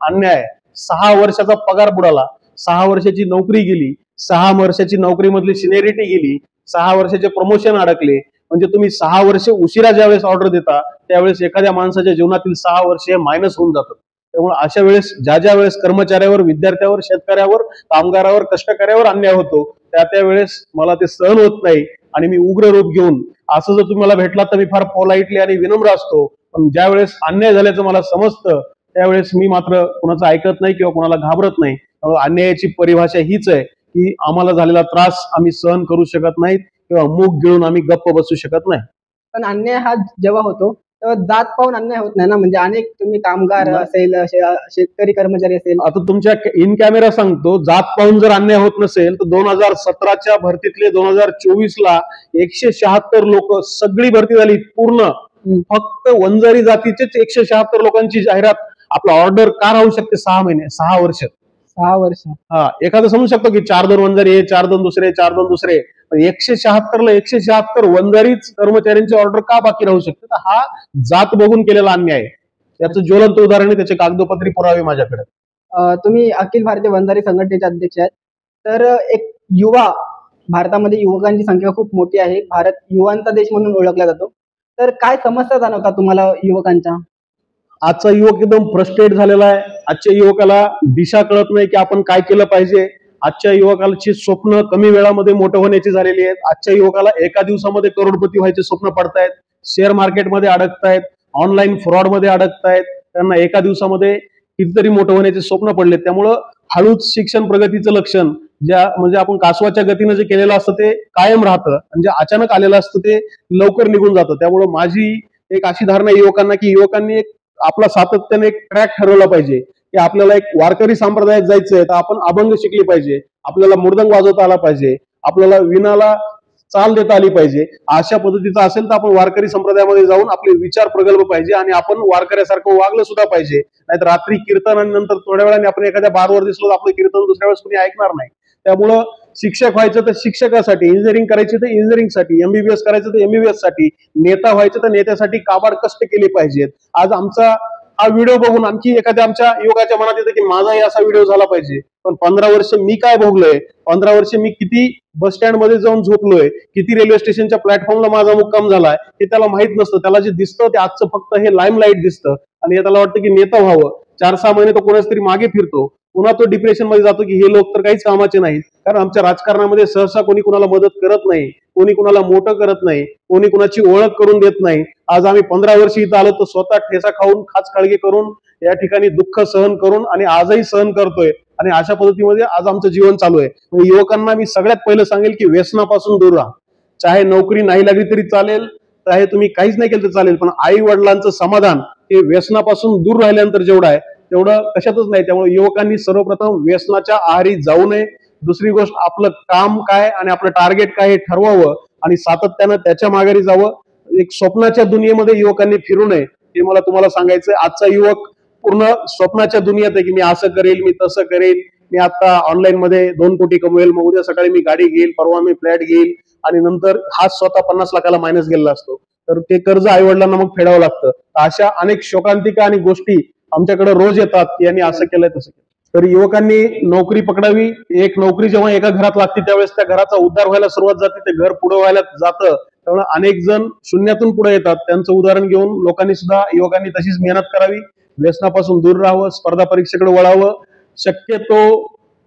अन्याय आहे. 6 वर्षाचा पगार बुडाला, 6 वर्षाची नोकरी गेली, 6 वर्षाची नोकरीमधली सिनियरिटी गेली, 6 वर्षाचे प्रमोशन अडकले. म्हणजे तुम्ही 6 वर्ष उशिरा ज्यावेळेस ऑर्डर देता त्यावेळेस एखाद्या माणसाच्या जीवनातील 6 वर्ष मायनस होऊन जातात. त्यामुळे अशा वेळेस ज्या वेळेस कर्मचाऱ्यावर, विद्यार्थ्यावर, शेतकऱ्यावर, कामगारावर, कष्टकऱ्यावर अन्याय होतो त्या वेळेस मला ते सहन होत नाही आणि मी उग्र रूप घेऊन, असं जर तुम्ही मला भेटला तर मी फार पोलाइटली आणि विनम्र असतो, पण ज्या वेळेस अन्याय झाल्याचं मला समजतं त्यावेळेस मी मात्र कुणाचं ऐकत नाही किंवा कुणाला घाबरत नाही. अन्यायाची परिभाषा हीच आहे की आम्हाला झालेला त्रास आम्ही सहन करू शकत नाहीत किंवा मूग गिळून आम्ही गप्प बसू शकत नाही. पण अन्याय हा जेव्हा होतो तेव्हा जात पाहून अन्याय होत नाही ना, म्हणजे अनेक तुम्ही कामगार असेल, शेतकरी कर्मचारी असेल. आता तुमच्या इन कॅमेरा सांगतो, जात पाहून जर अन्याय होत नसेल तर 2017च्या भरतीतले 2024ला 176 लोक सगळी भरती झाली पूर्ण, फक्त वंजारी जातीचेच 176 लोकांची जाहिरात. आपला ऑर्डर का राहू शकते 6 महिने, 6 वर्ष? 6 वर्ष. हा, एखादं समजू शकतो की 4-2 वंजारी आहे, 4-2 दुसरे, 4-2 दुसरे, 176ला 176 वंजारीच कर्मचाऱ्यांची ऑर्डर का बाकी राहू शकते? तर हा जात बघून केलेला अन्याय आहे. याचं ज्वलंत उदाहरण आहे, त्याचे कागदोपत्री पुरावे माझ्याकडे. तुम्ही अखिल भारतीय वंजारी संघटनेचे अध्यक्ष आहेत, तर एक युवा, भारतामध्ये युवकांची संख्या खूप मोठी आहे, भारत युवांचा देश म्हणून ओळखला जातो, तर काय समस्या जाणवतात तुम्हाला युवकांच्या? आजचा युवक एकदम फ्रस्ट्रेट झालेला आहे. आजच्या युवकाला दिशा कळत नाही की आपण काय केलं पाहिजे. आजच्या युवकाची स्वप्न कमी वेळामध्ये मोठं होण्याची झालेली आहेत. आजच्या युवकाला एका दिवसामध्ये करोडपती व्हायचे स्वप्न पडतायत, शेअर मार्केटमध्ये अडकतायत, ऑनलाईन फ्रॉड मध्ये अडकतायत, त्यांना एका दिवसामध्ये कितीतरी मोठं होण्याचे स्वप्न पडले. त्यामुळं हळूच शिक्षण प्रगतीचं लक्षण, म्हणजे आपण कासवाच्या गतीनं जे केलेलं असतं ते कायम राहतं, म्हणजे अचानक आलेलं असतं ते लवकर निघून जातं. त्यामुळं माझी एक अशी धारणा आहे युवकांना की युवकांनी एक आपला सातत्याने एक ट्रॅक ठरवला पाहिजे की आपल्याला एक वारकरी संप्रदायात जायचंय तर आपण अभंग शिकली पाहिजे, आपल्याला मृदंग वाजवता आला पाहिजे, आपल्याला विणाला चाल देता आली पाहिजे. अशा पद्धतीचं असेल तर आपण वारकरी संप्रदायामध्ये जाऊन आपले विचार प्रगल्भ पाहिजे आणि आपण वारकऱ्यासारखं वागलं सुद्धा पाहिजे. नाहीतर रात्री कीर्तन आणि नंतर थोड्या वेळाने आपण एखाद्या बारवर दिसलो तर आपलं कीर्तन दुसऱ्या वेळेस कोणी ऐकणार नाही. त्यामुळं शिक्षक व्हायचं तर शिक्षकासाठी, इंजिनिअरिंग करायची तर इंजिनिअरिंगसाठी, एमबीबीएस करायचं तर एमबीबीएस साठी, नेता व्हायचं तर नेत्यासाठी काबाड कष्ट केले पाहिजेत. आज आमचा हा व्हिडिओ बघून आणखी एखाद्या आमच्या युवकाच्या मनात येतं की माझाही असा व्हिडिओ झाला पाहिजे. पण 15 वर्ष मी काय भोगलोय, 15 वर्ष मी किती बस स्टँड मध्ये जाऊन झोपलोय, किती रेल्वे स्टेशनच्या प्लॅटफॉर्मला माझा मुक्काम झालाय हे त्याला माहित नसतं. त्याला जे दिसतं ते आजचं फक्त हे लाईमलाईट दिसतं आणि त्याला वाटतं की नेता व्हावं. 4-6 महिने तो कोणाच तरी मागे फिरतो, पुन्हा तो डिप्रेशन मध्ये जातो की हे लोक तर काहीच कामाचे नाहीत. कारण आमच्या राजकारणामध्ये सहसा कोणी कुणाला मदत करत नाही, कोणी कुणाला मोठं करत नाही, कोणी कुणाची ओळख करून देत नाही. आज आम्ही 15 वर्ष इथं आलो तर स्वतः ठेसा खाऊन, खाच काळगी करून, या ठिकाणी दुःख सहन करून आणि आजही सहन करतोय आणि अशा पद्धतीमध्ये आज आमचं जीवन चालू आहे. म्हणजे युवकांना मी सगळ्यात पहिलं सांगेल की व्यसनापासून दूर राहा. चाहे नोकरी नाही लागली तरी चालेल, चाहे तुम्ही काहीच नाही केलं तर चालेल, पण आई वडिलांचं समाधान हे व्यसनापासून दूर राहिल्यानंतर जेवढं आहे तेवढं कशातच नाही. त्यामुळे युवकांनी सर्वप्रथम व्यसनाच्या आहारी जाऊ नये. दुसरी गोष्ट, आपलं काम काय आणि आपलं टार्गेट काय हे ठरवावं आणि सातत्यानं त्याच्या माघारी जावं. एक स्वप्नाच्या दुनियेमध्ये युवकांनी फिरू नये, हे मला तुम्हाला सांगायचंय. आजचा युवक पूर्ण स्वप्नाच्या दुनियेत आहे की मी असं करेल, मी तसं करेल, मी आता ऑनलाईन मध्ये 2 कोटी कमवेल, मग उद्या सकाळी मी गाडी घेईल, परवा मी फ्लॅट घेईल आणि नंतर हा स्वतः 50 लाखाला मायनस गेलेला असतो. तर ते कर्ज आई वडिलांना मग फेडावं लागतं. अशा अनेक शोकांतिका आणि गोष्टी आमच्याकडे रोज येतात की यांनी असं केलंय तसं केलं. तर युवकांनी नोकरी पकडावी. एक नोकरी जेव्हा एका घरात लागते त्यावेळेस त्या घराचा उद्धार व्हायला सुरुवात जाते, ते घर पुढे व्हायला जातं. त्यामुळे अनेक जण शून्यातून पुढे येतात. त्यांचं उदाहरण घेऊन लोकांनी सुद्धा, युवकांनी तशीच मेहनत करावी, व्यसनापासून दूर राहावं, स्पर्धा परीक्षेकडे वळावं. शक्यतो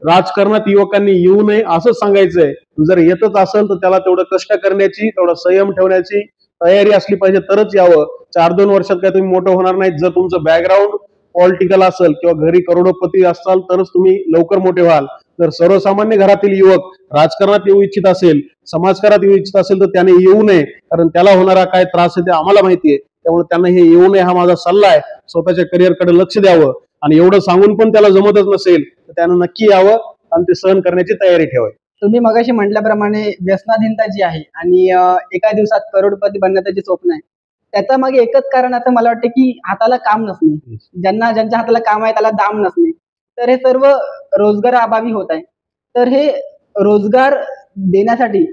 राजकारणात युवकांनी येऊ नये असं सांगायचंय. जर येतच असेल तर त्याला तेवढं कष्ट करण्याची, तेवढं संयम ठेवण्याची तयारी असली पाहिजे तरच यावं. 4-2 वर्षात काय तुम्ही मोठं होणार नाहीत. जर तुमचं बॅकग्राऊंड पॉलिटिकल असेल किंवा घरी करोडपती असाल तरच तुम्ही लवकर मोठे व्हाल. तर सर्वसामान्य घरातील युवक राजकारणात येऊ इच्छित असेल, समाजकारात येऊ इच्छित असेल तर त्याने येऊ नये, कारण त्याला होणारा काय त्रास आहे ते आम्हाला माहितीये. त्यामुळे त्यांना हे येऊ नये हा माझा सल्ला आहे. स्वतःच्या करिअरकडे लक्ष द्यावं. आणि एवढं सांगून पण त्याला जमतच नसेल तर त्यानं नक्की यावं आणि ते सहन करण्याची तयारी ठेवावी. तुम्ही मगाशी म्हटल्याप्रमाणे व्यसनाधीनता जी आहे आणि एका दिवसात करोडपती बनण्याचं जे स्वप्न आहे, त्याच्या मागे एकच कारण असं मला वाटतं की हाताला काम नसणे. ज्यांच्या हाताला काम आहे त्याला दाम नसणे. तर हे सर्व रोजगाराअभावी होत आहे. तर हे रोजगार देण्यासाठी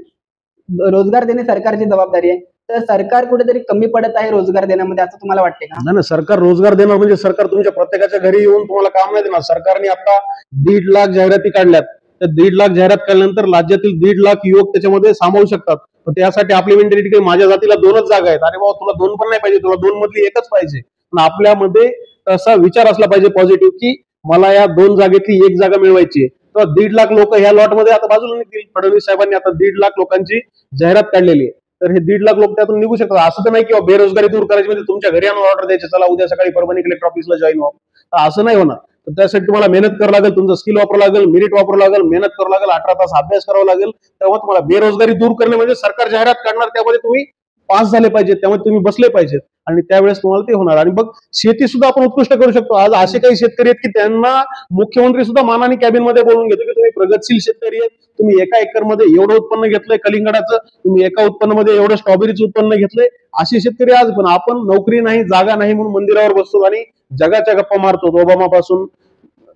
रोजगार देणे सरकारची जबाबदारी आहे. तर सरकार कुठेतरी कमी पडत आहे रोजगार देण्यामध्ये असं तुम्हाला वाटते का? नाही, सरकार रोजगार देणार म्हणजे सरकार तुमच्या प्रत्येकाच्या घरी येऊन तुम्हाला काम नाही देणार. सरकारने आता 1.5 लाख जाहिराती काढल्यात. त्या 1.5 लाख जाहिरात काढल्यानंतर राज्यातील 1.5 लाख युवक त्याच्यामध्ये सामावू शकतात. पण त्यासाठी आपली मेंटॅलिटी काही माझ्या जातीला 2च जागा आहेत, अरे बाबा तुला 2 पण नाही पाहिजे, तुला 2 मधली एकच पाहिजे. पण आपल्यामध्ये तसा विचार असला पाहिजे पॉझिटिव्ह की मला या 2 जागेतली एक जागा मिळवायची आहे. तर 1.5 लाख लोक ह्या लॉटमध्ये आता बाजूला निघतील. फडणवीस साहेबांनी आता 1.5 लाख लोकांची जाहिरात काढलेली आहे. तर हे 1.5 लाख लोक त्यातून निघू शकतात. असं तर नाही किंवा बेरोजगारी दूर करायची म्हणजे तुमच्या घरी आणून ऑर्डर द्यायची, चला उद्या सकाळी परभणी कलेक्टर ऑफिसला जॉईन व्हा, तर असं नाही होणार. तर त्यासाठी तुम्हाला मेहनत करावं लागेल, तुमचं स्किल वापरावं लागेल, मेरिट वापरावं लागेल, मेहनत करावं लागेल, 18 तास अभ्यास करावा लागेल. तेव्हा तुम्हाला बेरोजगारी दूर करणे म्हणजे सरकार जाहिरात काढणार, त्यामध्ये तुम्ही पास झाले पाहिजेत, त्यामध्ये तुम्ही बसले पाहिजेत आणि त्यावेळेस तुम्हाला ते होणार. आणि मग शेती सुद्धा आपण उत्कृष्ट करू शकतो. आज असे काही शेतकरी आहेत की त्यांना मुख्यमंत्री सुद्धा मानाने कॅबिन मध्ये बोलून घेतो की तुम्ही प्रगतशील शेतकरी आहेत, तुम्ही एका एकर मध्ये एवढं उत्पन्न घेतलंय कलिंगडाचं, तुम्ही एका उत्पन्नामध्ये एवढं स्ट्रॉबेरीचं उत्पन्न घेतलंय. असे शेतकरी आज, पण आपण नोकरी नाही, जागा नाही म्हणून मंदिरावर बसतो आणि जगाच्या गप्पा मारतो ओबामापासून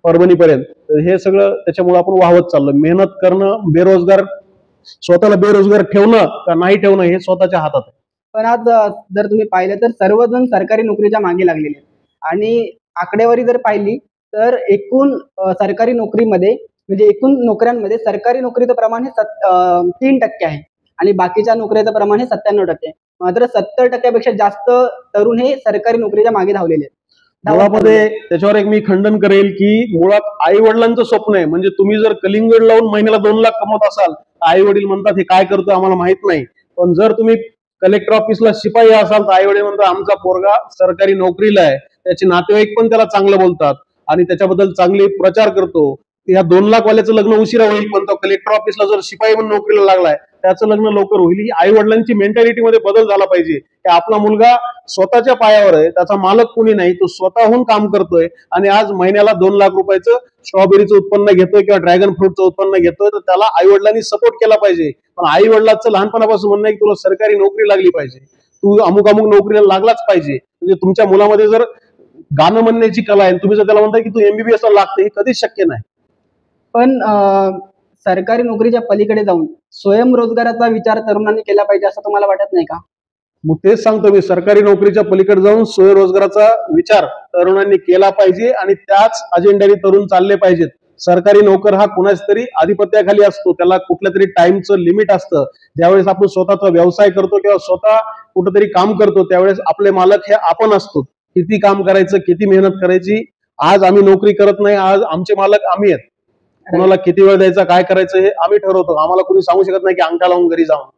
परभणीपर्यंत. हे सगळं त्याच्यामुळे आपण वाहवत चाललो. मेहनत करणं, स्वतःला बेरोजगार ठेवणं का नाही ठेवणं हे स्वतःच्या हातात आहे. पण आज जर तुम्ही पाहिलं तर सर्वजण सरकारी नोकरीच्या मागे लागलेले आहेत आणि आकडेवारी जर पाहिली तर एकूण सरकारी नोकरीमध्ये म्हणजे एकूण नोकऱ्यांमध्ये सरकारी नोकरीचं प्रमाण हे 3% आहे आणि बाकीच्या नोकरीचं प्रमाण हे 97% आहे. मात्र 70% जास्त तरुण हे सरकारी नोकरीच्या मागे धावलेले आहेत. मुळामध्ये त्याच्यावर एक मी खंडन करेल की मुळात आई वडिलांचं स्वप्न आहे. म्हणजे तुम्ही जर कलिंगड लावून महिन्याला 2 लाख कमवत असाल, आई वडील म्हणतात हे काय करतो आम्हाला माहित नाही. पण जर तुम्ही कलेक्टर ऑफिसला शिपाई असाल तर आई वडील म्हणतात आमचा पोरगा सरकारी नोकरीला आहे, त्याचे नातेवाईक पण त्याला चांगलं बोलतात आणि त्याच्याबद्दल चांगले प्रचार करतो. या 2 लाख वाल्याचं लग्न उशिरा होईल, पण तो कलेक्टर ऑफिसला जर शिपाई म्हणून नोकरीला लागलाय त्याचं लग्न लवकर होईल. ही आई वडिलांची मेंटॅलिटी मध्ये बदल झाला पाहिजे की आपला मुलगा स्वतःच्या पायावर आहे, त्याचा मालक कोणी नाही, तो स्वतःहून काम करतोय आणि आज महिन्याला 2 लाख रुपयाचं स्ट्रॉबेरीचं उत्पन्न घेतोय किंवा ड्रॅगन फ्रूटचं उत्पन्न घेतोय, तर त्याला आई वडिलांनी सपोर्ट केला पाहिजे. पण आई वडिलांचं लहानपणापासून म्हणणं आहे की तुला सरकारी नोकरी लागली पाहिजे, तू अमुक अमुक नोकरीला लागलाच पाहिजे. म्हणजे तुमच्या मुलामध्ये जर गाणं म्हणण्याची कला आहे, तुम्ही जर त्याला म्हणताय की तू MBBS ला लागते, हे कधीच शक्य नाही. पण सरकारी नोकरीच्या पलीकडे जाऊन स्वयंरोजगाराचा विचार तरुणांनी केला पाहिजे असं तुम्हाला वाटत नाही का? मग तेच सांगतो मी, सरकारी नोकरीच्या पलीकडे जाऊन स्वयंरोजगाराचा विचार तरुणांनी केला पाहिजे आणि त्याच अजेंड्याने तरुण चालले पाहिजेत. सरकारी नोकर हा कुणाच तरी आधिपत्याखाली असतो, त्याला कुठल्या तरी टाइमचं लिमिट असतं. ज्यावेळेस आपण स्वतःचा व्यवसाय करतो किंवा स्वतः कुठेतरी काम करतो त्यावेळेस आपले मालक हे आपण असतो. किती काम करायचं, किती मेहनत करायची, आज आम्ही नोकरी करत नाही, आज आमचे मालक आम्ही आहेत. कुणाला किती वेळ द्यायचा, काय करायचं हे आम्ही ठरवतो. आम्हाला कोणी सांगू शकत नाही की अंगठा लावून घरी जाऊन.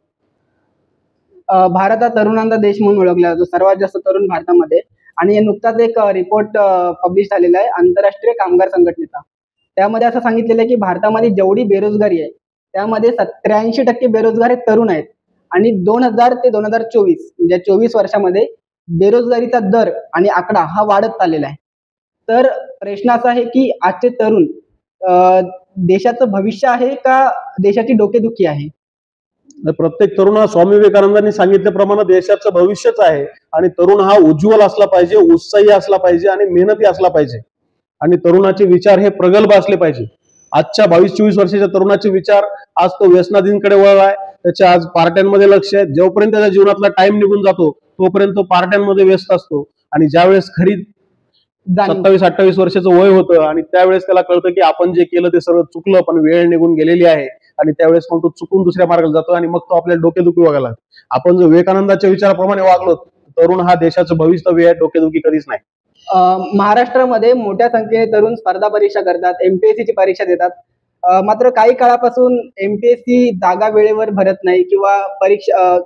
भारत हा तरुणांचा देश म्हणून ओळखला जातो, सर्वात जास्त तरुण भारतामध्ये. आणि नुकताच एक रिपोर्ट पब्लिश झालेला आहे आंतरराष्ट्रीय कामगार संघटनेचा. त्यामध्ये असं सांगितलेलं आहे की भारतामध्ये जेवढी बेरोजगारी आहे त्यामध्ये 83% बेरोजगार हे तरुण आहेत आणि 2000 ते 2024 म्हणजे 24 वर्षामध्ये बेरोजगारीचा दर आणि आकडा हा वाढत चाललेला आहे. तर प्रश्न असा आहे की आजचे तरुण देशाचं भविष्य आहे का देशाची डोकेदुखी आहे? प्रत्येक तरुण हा स्वामी विवेकानंदांनी सांगितल्याप्रमाणे देशाचं भविष्यच आहे आणि तरुण हा उज्ज्वल असला पाहिजे, उत्साही असला पाहिजे आणि मेहनती असला पाहिजे आणि तरुणाचे विचार हे प्रगल्भ असले पाहिजे. आजच्या 22-24 वर्षाच्या तरुणाचे विचार आज तो व्यसनाधीनकडे वळलाय, त्याच्या आज पार्ट्यांमध्ये लक्ष आहे. जोपर्यंत त्याच्या जीवनातला टाइम निघून जातो तोपर्यंत तो पार्ट्यांमध्ये व्यस्त असतो आणि ज्यावेळेस खरी 27-28 वर्षाचं वय होतं आणि त्यावेळेस त्याला कळतं की आपण जे केलं ते सर्व चुकलं, पण वेळ निघून गेलेली आहे आणि त्यावेळेस मग तो चुकून दुसऱ्या मार्गाला जातो आणि मग तो आपल्या डोकेदुखी वागायला. आपण जर विवेकानंदाच्या विचाराप्रमाणे वागलो, तरुण हा देशाचं भवितव्य आहे, डोकेदुखी कधीच नाही. महाराष्ट्रामध्ये मोठ्या संख्येने तरुण स्पर्धा परीक्षा करतात, MPSC ची परीक्षा देतात. मात्र काही काळापासून MPSC जागा वेळेवर भरत नाही किंवा परीक्षा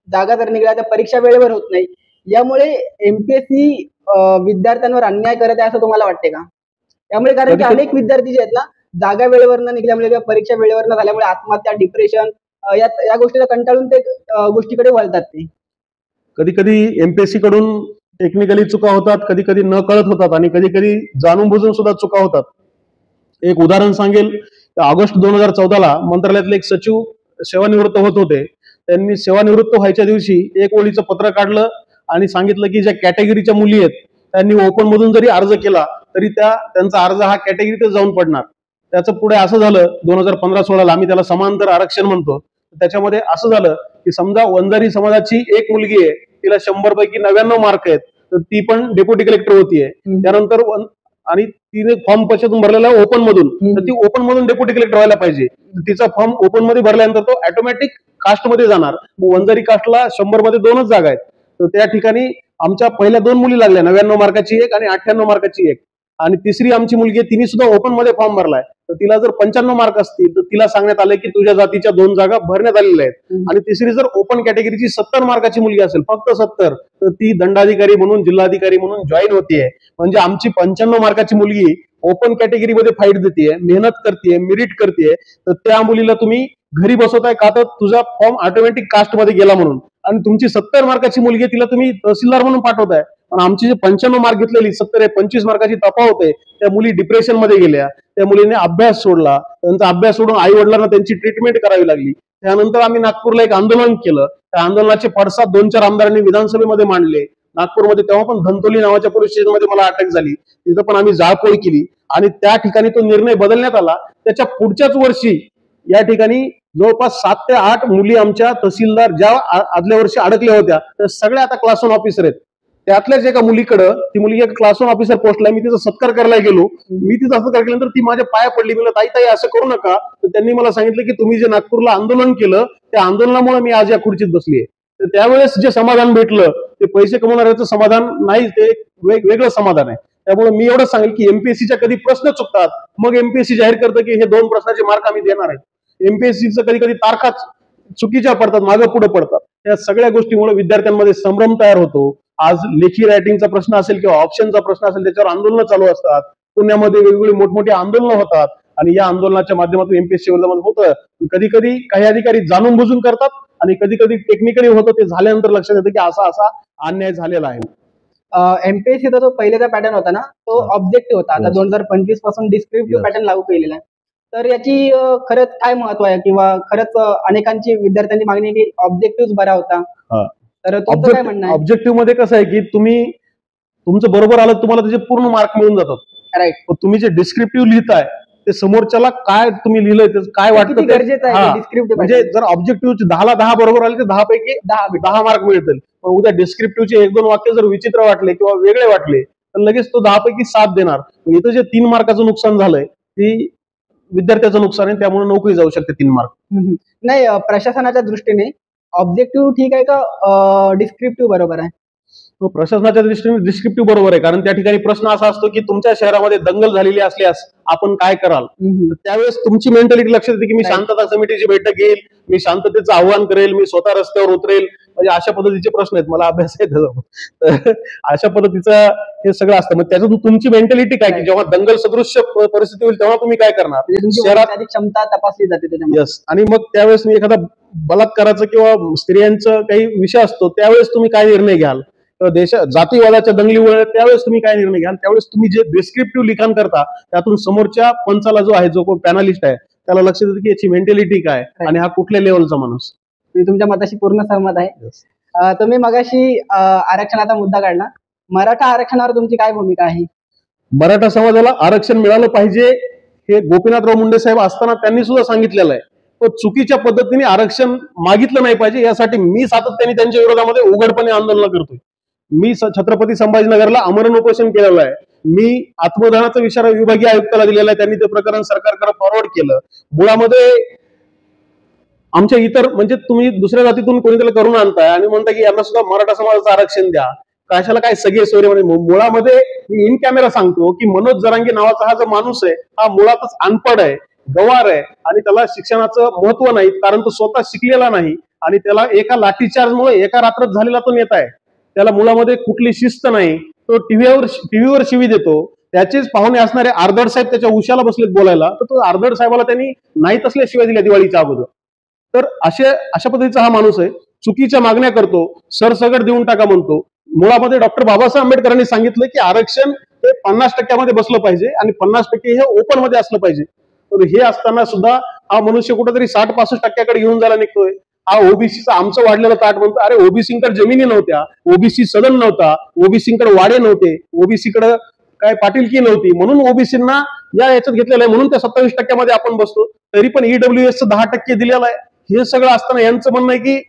जागा जर निघाल्या तर परीक्षा वेळेवर होत नाही. यामुळे MPSC विद्यार्थ्यांवर अन्याय करत आहे असं तुम्हाला वाटते का? यामुळे कारण की अनेक विद्यार्थी जे आहेत ना, जागा वेळेवर न निघल्यामुळे किंवा परीक्षा वेळेवर न झाल्यामुळे आत्महत्या, डिप्रेशन या गोष्टीला कंटाळून ते गोष्टीकडे वळतात. ते कधी कधी MPSC कडून टेक्निकली चुका होतात, कधी कधी न कळत होतात आणि कधी कधी जाणून बुजून सुद्धा चुका होतात. एक उदाहरण सांगेल, ऑगस्ट 2014ला मंत्रालयातले एक सचिव सेवानिवृत्त होत होते. त्यांनी सेवानिवृत्त व्हायच्या दिवशी एक ओळीचं पत्र काढलं आणि सांगितलं की ज्या कॅटेगरीच्या मुली आहेत त्यांनी ओपन मधून जरी अर्ज केला तरी त्यांचा अर्ज हा कॅटेगरीतच जाऊन पडणार. त्याचं पुढे असं झालं, 2015-16ला आम्ही त्याला समांतर आरक्षण म्हणतो. त्याच्यामध्ये असं झालं की समजा वंजारी समाजाची एक मुलगी आहे, तिला 100 पैकी 99 मार्क आहेत, तर ती पण डेप्युटी कलेक्टर होतीये. त्यानंतर आणि तिने फॉर्म कशातून भरलेला आहे, ओपन मधून, तर ती ओपन मधून डेप्युटी कलेक्टर व्हायला पाहिजे. तिचा फॉर्म ओपन मध्ये भरल्यानंतर तो ऑटोमॅटिक कास्ट मध्ये जाणार. वंजारी कास्टला 100 मध्ये 2च जागा आहेत. तर त्या ठिकाणी आमच्या पहिल्या 2 मुली लागल्या, 99 मार्काची एक आणि 98 मार्काची एक. आणि तिसरी आमची मुलगी, तिने सुद्धा ओपन मध्ये फॉर्म भरलाय. तर तिला जर 95 मार्क असतील तर तिला सांगण्यात आलंय की तुझ्या जातीच्या 2 जागा भरण्यात आलेल्या आहेत. आणि तिसरी जर ओपन कॅटेगरीची 70 मार्काची मुलगी असेल, फक्त 70, तर ती दंडाधिकारी म्हणून, जिल्हाधिकारी म्हणून जॉईन होतीये. म्हणजे आमची 95 मार्काची मुलगी ओपन कॅटेगरीमध्ये फाईट देते, मेहनत करते, मेरिट करते. तर त्या मुलीला तुम्ही घरी बसवताय का, तर तुझा फॉर्म ऑटोमॅटिक कास्ट मध्ये गेला म्हणून. आणि तुमची 70 मार्काची मुलगी तिला तुम्ही तहसीलदार म्हणून पाठवताय. पण आमची जे 95 मार्क घेतलेली 25 मार्काची तफावत आहे, त्या मुली डिप्रेशन मध्ये गेल्या. त्या मुलीने अभ्यास सोडला. त्यांचा अभ्यास सोडून आई वडिलांना त्यांची ट्रीटमेंट करावी लागली. त्यानंतर आम्ही नागपूरला एक आंदोलन केलं. त्या आंदोलनाचे पडसाद 2-4 आमदारांनी विधानसभेमध्ये मांडले नागपूरमध्ये. तेव्हा पण धंतोली नावाच्या पोलीस स्टेशनमध्ये मला अटक झाली. तिथं पण आम्ही जाळपोळ केली आणि त्या ठिकाणी तो निर्णय बदलण्यात आला. त्याच्या पुढच्याच वर्षी या ठिकाणी जवळपास 7 ते 8 मुली आमच्या तहसीलदार ज्या आदल्या वर्षी अडकल्या होत्या, त्या सगळ्या आता क्लास 1 ऑफिसर आहेत. त्यातल्याच एका मुलीकडं, ती मुलगी एक क्लास 1 ऑफिसर पोस्टला, मी तिचा सत्कार करायला गेलो. मी तिचा सत्कार केल्यानंतर ती माझ्या पाया पडली. मी ताई ताई असं करू नका. तर त्यांनी मला सांगितलं की तुम्ही जे नागपूरला आंदोलन केलं, त्या आंदोलनामुळे मी आज या खुर्चीत बसलीये. तर त्यावेळेस जे समाधान भेटलं ते पैसे कमवणाऱ्याचं समाधान नाही, ते वेगळं समाधान आहे. त्यामुळे मी एवढंच सांगेल की एमपीएससीच्या कधी प्रश्न चुकतात, मग एमपीएससी जाहीर करतं की हे 2 प्रश्नाचे मार्क आम्ही देणार आहेत. एमपीएससीचं कधी कधी तारखा चुकीच्या पडतात, मागं पुढे पडतात. या सगळ्या गोष्टीमुळे विद्यार्थ्यांमध्ये संभ्रम तयार होतो. आज लेखी रायटिंगचा प्रश्न असेल किंवा ऑप्शनचा प्रश्न असेल, त्याच्यावर आंदोलनं चालू असतात. पुण्यामध्ये वेगवेगळी मोठमोठी आंदोलनं होतात आणि या आंदोलनाच्या माध्यमातून एमपीएससी विरोधामध्ये होतं. कधी कधी काही अधिकारी जाणून बुजून करतात आणि कधी कधी टेक्निकली होतं. ते झाल्यानंतर लक्षात येतं की असा अन्याय झालेला आहे. एमपीएससीचा जो पहिलेचा पॅटर्न होता ना, तो ऑब्जेक्टिव्ह होता. आता 2025 पासून डिस्क्रिप्टिव्ह पॅटर्न लागू केलेला आहे. तर याची खरंच काय महत्व आहे, किंवा खरंच अनेकांची विद्यार्थ्यांची मागणी आहे की ऑब्जेक्टिव्ह बरा होता. तर तुमचं काय म्हणणं आहे? ऑब्जेक्टिव्ह मध्ये कसं आहे की तुमचं बरोबर आलं, तुम्हाला त्याचे पूर्ण मार्क मिळून जातात. राईट. पण तुम्ही जे डिस्क्रिप्टिव्ह लिहिताय ते समोरच्याला काय तुम्ही लिहिलंय त्याचं काय वाटतं गरजेचं आहे डिस्क्रिप्टिव्ह. म्हणजे जर ऑब्जेक्टिव्ह 10ला 10 बरोबर आले तर 10 पैकी 10 मार्क मिळतील. पण उद्या डिस्क्रिप्टिव्हचे 1-2 वाक्य जर विचित्र वाटले किंवा वेगळे वाटले तर लगेच तो 10 पैकी 7 देणार. इथं जे 3 मार्काचं नुकसान झालंय ती विद्यार्थ्याचं नुकसान आहे. त्यामुळे नोकरी जाऊ शकते 3 मार्क. नाही, प्रशासनाच्या दृष्टीने ऑब्जेक्टिव्ह ठीक आहे का डिस्क्रिप्टिव्ह बरोबर आहे? प्रशासनाच्या दृष्टीने डिस्क्रिप्टिव्ह बरोबर आहे. कारण त्या ठिकाणी प्रश्न असा असतो की तुमच्या शहरामध्ये दंगल झालेली असल्यास आपण काय कराल. त्यावेळेस तुमची मेंटॅलिटी लक्षात येते की मी शांतता समितीची बैठक घेईल, मी शांततेचं आव्हान करेल, मी स्वतः रस्त्यावर उतरेल. म्हणजे अशा पद्धतीचे प्रश्न आहेत. मला अभ्यास आहे त्याचा. अशा पद्धतीचं हे सगळं असतं. मग त्याच्यातून तुमची मेंटॅलिटी काय की जेव्हा दंगल सदृश्य परिस्थिती होईल तेव्हा तुम्ही काय करणार. शहरात क्षमता तपासली जाते त्याच्यामध्ये. यस. आणि मग त्यावेळेस मी एखादा बलात्काराचं किंवा स्त्रियांचं काही विषय असतो त्यावेळेस तुम्ही काय निर्णय घ्याल, जातीवादाच्या दंगलीमुळे त्यावेळेस तुम्ही काय निर्णय घ्याल. त्यावेळेस तुम्ही जे डिस्क्रिप्टिव्ह लिखाण करता त्यातून समोरच्या पंचाला जो आहे, जो कोण पॅनलिस्ट आहे, त्याला लक्षात येतं की याची मेंटॅलिटी काय आणि हा कुठल्या लेवलचा माणूस. मी तुमच्या मताशी पूर्ण सहमत आहे. तुम्ही मगाशी आरक्षणाचा मुद्दा काढला. मराठा आरक्षणावर तुमची काय भूमिका आहे? मराठा समाजाला आरक्षण मिळालं पाहिजे हे गोपीनाथराव मुंडे साहेब असताना त्यांनी सुद्धा सांगितलेलं आहे. पण चुकीच्या पद्धतीने आरक्षण मागितलं नाही पाहिजे यासाठी मी सातत्याने त्यांच्या विरोधामध्ये उघडपणे आंदोलन करतोय. मी छत्रपती संभाजीनगरला आमरण उपोषण केलेलं आहे. मी आत्मदानाचा इशारा विभागीय आयुक्ताला दिलेला आहे. त्यांनी ते प्रकरण सरकारकडे फॉरवर्ड केलं. मुळामध्ये आमच्या इतर म्हणजे तुम्ही दुसऱ्या जातीतून कोणीतरी करून आणताय आणि म्हणता की यांना सुद्धा मराठा समाजाचं आरक्षण द्या. कशाला काय सगळे सोयरे. मुळामध्ये मी इन कॅमेरा सांगतो की मनोज जरांगे नावाचा हा जो माणूस आहे हा मुळातच अनपढ आहे, गवार आहे आणि त्याला शिक्षणाचं महत्व नाही. कारण तो स्वतः शिकलेला नाही आणि त्याला एका लाठीचार्जमुळे एका रात्रात झालेला तो नेता आहे. त्याला मुलामध्ये कुठली शिस्त नाही. तो टीव्हीवर शिवी देतो. त्याचेच पाहुणे असणारे आर्दड साहेब त्याच्या उशाला बसलेत बोलायला, तर तो आर्दड साहेबाला त्यांनी नाही तसल्या शिवाय दिल्या दिवाळीच्या अगोदर. तर अशा पद्धतीचा हा माणूस आहे. चुकीच्या मागण्या करतो, सरसगट देऊन टाका म्हणतो. मुळामध्ये डॉक्टर बाबासाहेब आंबेडकरांनी सांगितलं की आरक्षण हे 50% बसलं पाहिजे आणि 50% हे ओपन मध्ये असलं पाहिजे. तर हे असताना सुद्धा हा मनुष्य कुठेतरी 60-65% घेऊन जायला निघतोय. हा ओबीसीचा आमचं वाढलेलं ताट म्हणतो. अरे ओबीसीकडे जमिनी नव्हत्या, ओबीसी सदन नव्हता, ओबीसीकडे वाडे नव्हते, ओबीसीकडे काय पाटीलकी नव्हती, म्हणून ओबीसींना याच्यात घेतलेलं आहे, म्हणून त्या 27% आपण बसतो. तरी पण ईडब्ल्यूएस 10% दिलेलं आहे. हे सगळं असताना यांचं म्हणणं आहे की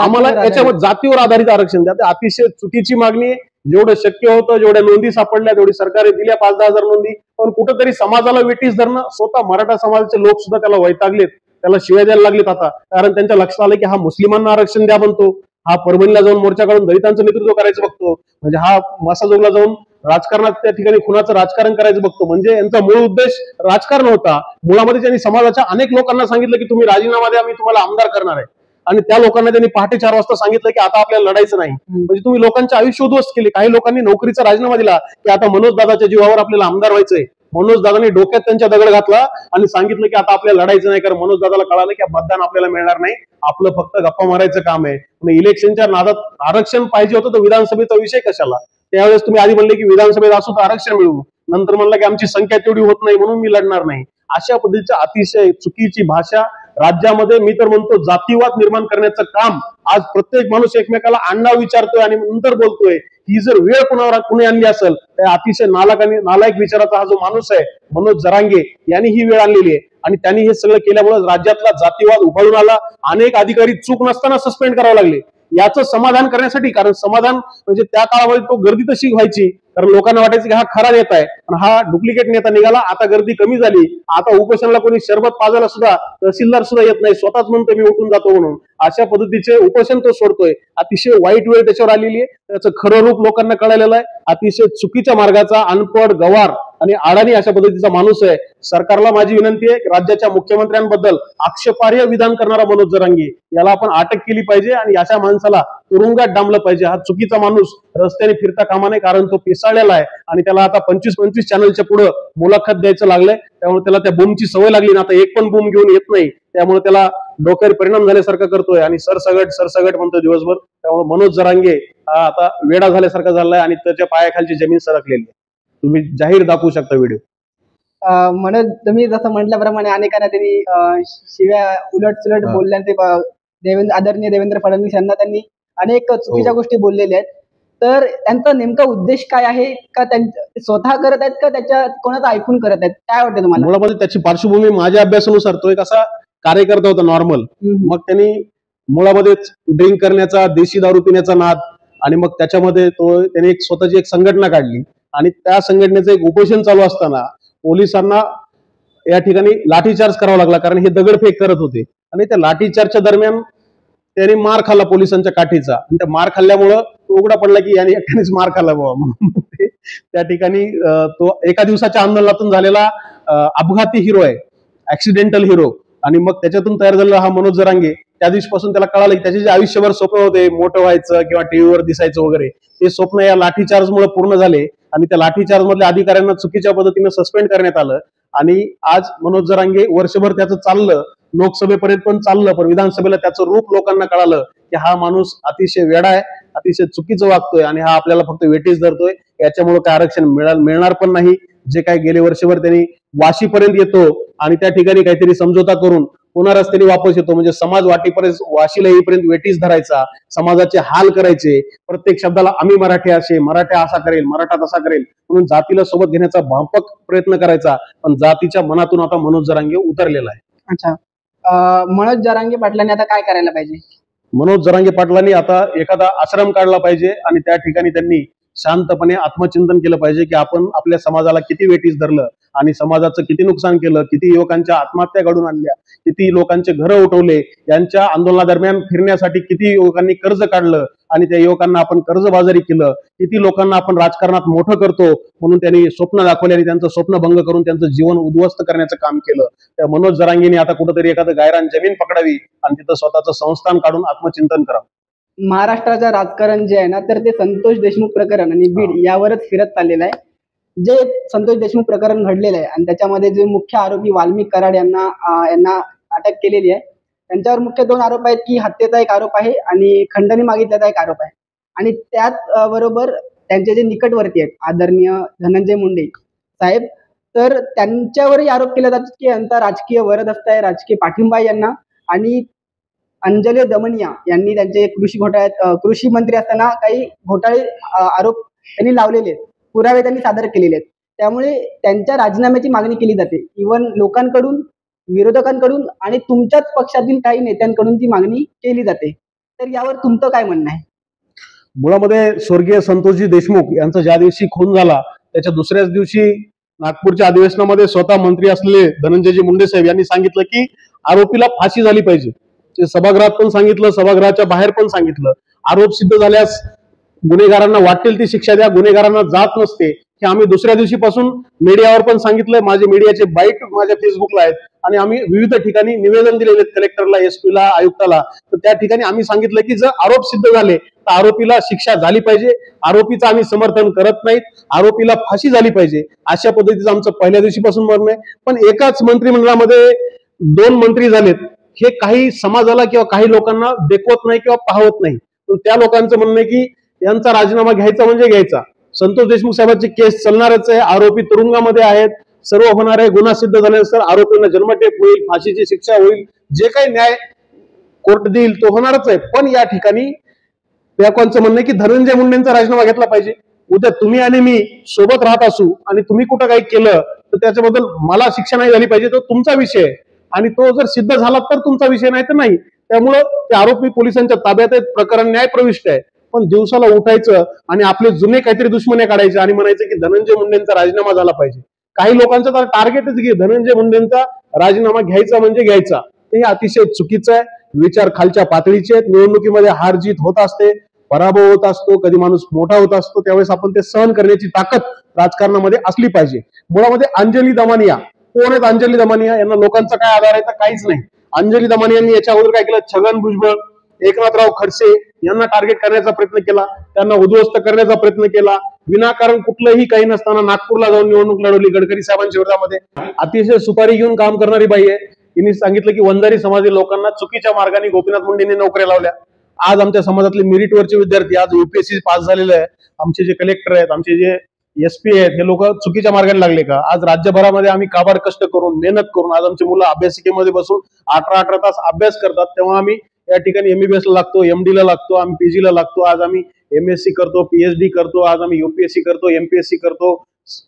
आम्हाला याच्यावर जातीवर आधारित आरक्षण द्या. अतिशय चुकीची मागणी. जेवढं शक्य होतं, जेवढ्या नोंदी सापडल्या तेवढी सरकारने दिल्या, 5-10 हजार नोंदी. पण कुठंतरी समाजाला वेठीस धरणं, स्वतः मराठा समाजाचे लोक सुद्धा त्याला वैतागलेत, त्याला शिव्या द्यायला लागलेत आता. कारण त्यांच्या लक्षात आलं की हा मुस्लिमांना आरक्षण द्या म्हणतो, हा परभणीला जाऊन मोर्चा काढून दलितांचं नेतृत्व करायचं बघतो, म्हणजे हा मासाजोगला जाऊन राजकारणात त्या ठिकाणी खुनाचं राजकारण करायचं बघतो. म्हणजे यांचा मूळ उद्देश राजकारण होता. मुळामध्ये त्यांनी समाजाच्या अनेक लोकांना सांगितलं की तुम्ही राजीनामा द्या, मी तुम्हाला आमदार करणार आहे. आणि त्या लोकांना त्यांनी पहाटे 4 वाजता सांगितलं की आता आपल्याला लढायचं नाही. म्हणजे तुम्ही लोकांचे आयुष्य उद्ध्वस्त केले. काही लोकांनी नोकरीचा राजीनामा दिला की आता मनोज दादाच्या जीवावर आपल्याला आमदार व्हायचंय. मनोज दादांनी डोक्यात त्यांच्या दगड घातला आणि सांगितलं की आता आपल्याला लढायचं नाही, कारण मनोज दादाला कळालं की मतदान आपल्याला मिळणार नाही, आपलं फक्त गप्पा मारायचं काम आहे. इलेक्शनच्या नादात आरक्षण पाहिजे होतं तर विधानसभेचा विषय कशाला? त्यावेळेस तुम्ही आधी म्हणले की विधानसभेत असू तर आरक्षण मिळवू, नंतर म्हणलं की आमची संख्या तेवढी होत नाही म्हणून मी लढणार नाही. अशा पद्धतीच्या अतिशय चुकीची भाषा राज्यामध्ये, मी तर म्हणतो जातीवाद निर्माण करण्याचं काम आज प्रत्येक माणूस एकमेकाला अण्णा विचारतोय आणि नंतर बोलतोय. ही जर वेळ कुणी आणली असेल तर अतिशय नालायक विचाराचा हा जो माणूस आहे मनोज जरांगे यांनी ही वेळ आणलेली आहे. आणि त्यांनी हे सगळं केल्यामुळे राज्यातला जातीवाद उफाळून आला. अनेक अधिकारी चूक नसताना सस्पेंड करावे लागले. याचं समाधान करण्यासाठी, कारण समाधान म्हणजे त्या काळामध्ये तो गर्दी तशी व्हायची, कारण लोकांना वाटायचं की हा खरा नेता आहे पण हा डुप्लिकेट नेता निघाला. आता गर्दी कमी झाली. आता उपोषणाला कोणी शरबत पाजायला सुद्धा तहसीलदार सुद्धा येत नाही, स्वतःच म्हणतो मी उठून जातो म्हणून. अशा पद्धतीचे उपोषण तो सोडतोय. अतिशय वाईट वेळ त्याच्यावर आलेली आहे. त्याचं खरं रूप लोकांना कळालेलं आहे. अतिशय चुकीच्या मार्गाचा अनपढ, गवार आणि अडाणी अशा पद्धतीचा माणूस आहे. सरकारला माझी विनंती आहे, राज्याच्या मुख्यमंत्र्यांबद्दल आक्षेपार्ह विधान करणारा मनोज जरांगे याला आपण अटक केली पाहिजे आणि अशा माणसाला तुरुंगात डांबलं पाहिजे. हा चुकीचा माणूस रस्त्याने फिरता कामा नये, कारण तो पिसाळलेला आहे आणि त्याला आता 25-25 चॅनलच्या पुढे मुलाखत द्यायचं लागलंय. त्यामुळे त्याला त्या बूमची सवय लागली ना, आता एक पण बूम घेऊन येत नाही. त्यामुळे त्याला डोक्यावर परिणाम झाल्यासारखं करतोय आणि सरसगट म्हणतो दिवसभर. त्यामुळे मनोज जरांगे हा आता वेडा झाल्यासारखा झालाय आणि त्याच्या पायाखालची जमीन सरकलेली आहे. तुम्ही जाहीर दाखवू शकता व्हिडिओ. म्हणून तुम्ही जसं म्हटल्याप्रमाणे अनेकांना त्यांनी शिव्या उलट बोलल्या. ते आदरणीय देवेंद्र फडणवीस यांना त्यांनी अनेक चुकीच्या गोष्टी बोललेल्या आहेत. तर त्यांचा नेमका उद्देश काय आहे? का स्वतः करत आहेत का त्याच्या कोणाचं ऐकून करत आहेत? काय वाटतं तुम्हाला? मुळामध्ये त्याची पार्श्वभूमी माझ्या अभ्यासानुसार तो एक असा कार्यकर्ता होता नॉर्मल. मग त्यांनी मुळामध्ये ड्रिंक करण्याचा, देशी दारू पिण्याचा नाद, आणि मग त्याच्यामध्ये त्याने एक स्वतःची एक संघटना काढली आणि त्या संघटनेचं एक उपोषण चालू असताना पोलिसांना या ठिकाणी लाठीचार्ज करावा लागला, कारण हे दगडफेक करत होते. आणि त्या लाठीचार्जच्या दरम्यान त्याने मार खाल्ला पोलिसांच्या काठीचा. आणि त्या मार खाल्ल्यामुळं तो उघडा पडला की याने एकट्यानेच मार खाल्ला बाबा म्हणून त्या ठिकाणी तो एका दिवसाच्या आंदोलनातून झालेला अपघाती हिरो आहे, ऍक्सिडेंटल हिरो. आणि मग त्याच्यातून तयार झालेला हा मनोज जरांगे. त्या दिवशीपासून त्याला कळालं की त्याचे जे आयुष्यभर स्वप्न होते, मोठं व्हायचं किंवा टीव्हीवर दिसायचं वगैरे, ते स्वप्न या लाठीचार्जमुळे पूर्ण झाले. आणि त्या लाठीचार्ज मधल्या अधिकाऱ्यांना चुकीच्या पद्धतीने सस्पेंड करण्यात आलं. आणि आज मनोज जरांगे वर्षभर त्याचं चाललं, लोकसभेपर्यंत पण चाललं, पण विधानसभेला त्याचं रूप लोकांना कळालं की हा माणूस अतिशय वेडा आहे, अतिशय चुकीचं वागतोय आणि हा आपल्याला फक्त वेठीस धरतोय. याच्यामुळे काय आरक्षण मिळणार पण नाही. जे काय गेले वर्षभर त्यांनी वाशीपर्यंत येतो आणि त्या ठिकाणी काहीतरी समझोता करून पुन्हा रस्त्याने वापस येतो. म्हणजे समाज वाशीला येईपर्यंत वेठीस धरायचा, समाजाचे हाल करायचे, प्रत्येक शब्दाला आम्ही मराठी मराठा असा करेल, मराठा तसा करेल म्हणून जातीला सोबत घेण्याचा भापक प्रयत्न करायचा. पण जातीच्या मनातून आता मनोज जरांगे उतरलेला आहे. अच्छा, मनोज जरांगे पाटलांनी आता काय करायला पाहिजे? मनोज जरांगे पाटलांनी आता एखादा आश्रम काढला पाहिजे आणि त्या ठिकाणी त्यांनी शांतपणे आत्मचिंतन केलं पाहिजे की आपण आपल्या समाजाला किती वेठीस धरलं आणि समाजाचं किती नुकसान केलं, किती युवकांच्या आत्महत्या घडून आणल्या, किती लोकांचे घरं उठवले, यांच्या आंदोलनादरम्यान फिरण्यासाठी किती युवकांनी कर्ज काढलं आणि त्या युवकांना आपण कर्जबाजारी केलं, किती लोकांना आपण राजकारणात मोठं करतो म्हणून त्यांनी स्वप्न दाखवले आणि त्यांचं स्वप्न भंग करून त्यांचं जीवन उद्ध्वस्त करण्याचं काम केलं. त्या मनोज जरांगेने आता कुठेतरी एखादं गायरान जमीन पकडावी आणि तिथं स्वतःचं संस्थान काढून आत्मचिंतन करावं. महाराष्ट्राचं राजकारण जे आहे ना, तर ते संतोष देशमुख प्रकरण आणि बीड यावरच फिरत चाललेलं आहे. जे संतोष देशमुख प्रकरण घडलेलं आहे आणि त्याच्यामध्ये जे मुख्य आरोपी वाल्मिक कराड यांना अटक केलेली आहे. त्यांच्यावर मुख्य 2 आरोप आहेत की हत्येचा एक आरोप आहे आणि खंडणी मागितल्याचा एक आरोप आहे. आणि त्याच बरोबर त्यांचे जे निकटवर्ती आहेत आदरणीय धनंजय मुंडे साहेब, तर त्यांच्यावरही आरोप केला जातो की यांचा राजकीय वरदहस्त आहे, राजकीय पाठिंबा आहे यांना. आणि अंजली दमनिया यांनी त्यांचे कृषी घोटाळ्यात कृषी मंत्री असताना काही घोटाळे आरोप त्यांनी लावलेले आहेत, पुरावे त्यांनी सादर केलेले आहेत. त्यामुळे त्यांच्या राजीनाम्याची मागणी केली जाते. इव्हन लोकांकडून, विरोधकांकडून आणि तुमच्याच पक्षातील काही नेत्यांकडून ती मागणी केली जाते. तर यावर तुमचं काय म्हणणं आहे? मुळामध्ये स्वर्गीय संतोषजी देशमुख यांचा ज्या दिवशी खून झाला त्याच्या दुसऱ्याच दिवशी नागपूरच्या अधिवेशनामध्ये स्वतः मंत्री असलेले धनंजयजी मुंडे साहेब यांनी सांगितलं की आरोपीला फाशी झाली पाहिजे. ते सभागृहात पण सांगितलं, सभागृहाच्या बाहेर पण सांगितलं. आरोप सिद्ध झाल्यास गुन्हेगारांना वाटेल ती शिक्षा द्या, गुन्हेगारांना जात नसते हे आम्ही दुसऱ्या दिवशीपासून मीडियावर पण सांगितलंय. माझे मीडियाचे बाईट माझ्या फेसबुकला आहेत आणि आम्ही विविध ठिकाणी निवेदन दिलेले कलेक्टरला, एसपीला, आयुक्ताला. तर त्या ठिकाणी आम्ही सांगितलं की जर आरोप सिद्ध झाले तर आरोपीला शिक्षा झाली पाहिजे. आरोपीचं आम्ही समर्थन करत नाहीत, आरोपीला फाशी झाली पाहिजे अशा पद्धतीचं आमचं पहिल्या दिवशीपासून म्हणणं आहे. पण एकाच मंत्रिमंडळामध्ये 2 मंत्री झालेत हे काही समाजाला किंवा काही लोकांना देखवत नाही किंवा पाहवत नाही. त्या लोकांचं म्हणणं आहे की यांचा राजीनामा घ्यायचा म्हणजे घ्यायचा. संतोष देशमुख साहेबांची केस चालणारच आहे, आरोपी तुरुंगामध्ये आहेत. सर्व होणारे गुन्हा सिद्ध झाल्यानंतर आरोपींना जन्मठेप होईल, फाशीची शिक्षा होईल, जे काही न्याय कोर्ट देईल तो होणारच आहे. पण या ठिकाणी लोकांचं म्हणणं आहे की धनंजय मुंडेंचा राजीनामा घेतला पाहिजे. उद्या तुम्ही आणि मी सोबत राहत असू आणि तुम्ही कुठं काही केलं तर त्याच्याबद्दल मला शिक्षा नाही झाली पाहिजे, तो तुमचा विषय आहे. आणि तो जर सिद्ध झाला तर तुमचा विषय, नाही तर नाही. त्यामुळं ते आरोपी पोलिसांच्या ताब्यात आहेत, प्रकरण न्यायप्रविष्ट आहे. पण दिवसाला उठायचं आणि आपले जुने काहीतरी दुश्मने काढायचे आणि म्हणायचं की धनंजय मुंडेंचा राजीनामा झाला पाहिजे. काही लोकांचं तर टार्गेटच की धनंजय मुंडेंचा राजीनामा घ्यायचा म्हणजे घ्यायचा. हे अतिशय चुकीचं आहे. विचार खालच्या पातळीचे आहेत. निवडणुकीमध्ये हार जीत होत असते, पराभव होत असतो, कधी माणूस मोठा होत असतो, त्यावेळेस आपण ते सहन करण्याची ताकद राजकारणामध्ये असली पाहिजे. मुळामध्ये अंजली दमानिया कोण आहेत? अंजली दमानिया यांना लोकांचा काय आधार आहे तर काहीच नाही. अंजली दमानियांनी याच्या अगोदर काय केलं? छगन भुजबळ, एकनाथराव खडसे यांना टार्गेट करण्याचा प्रयत्न केला, त्यांना उद्ध्वस्त करण्याचा प्रयत्न केला. विनाकारण कुठलंही काही नसताना नागपूरला जाऊन निवडणूक लढवली गडकरी साहेबांच्या विरोधामध्ये. अतिशय सुपारी घेऊन काम करणारी बाई आहे. तिने सांगितलं की वंजारी समाजातील लोकांना चुकीच्या मार्गाने गोपीनाथ मुंडेंनी नोकऱ्या लावल्या. आज आमच्या समाजातले मेरिटवरचे विद्यार्थी आज UPSC पास झालेले आहे. आमचे जे कलेक्टर आहेत, आमचे जे SP आहेत, हे लोक चुकीच्या मार्गाने लागले का? आज राज्यभरामध्ये आम्ही काबाड कष्ट करून, मेहनत करून आज आमची मुलं अभ्यासिकेमध्ये बसून 18 तास अभ्यास करतात. तेव्हा आम्ही या ठिकाणी MBBS ला लागतो, MD ला लागतो, आम्ही PG ला लागतो. आज आम्ही MSc करतो, PhD करतो, आज आम्ही UPSC करतो, MPSC करतो.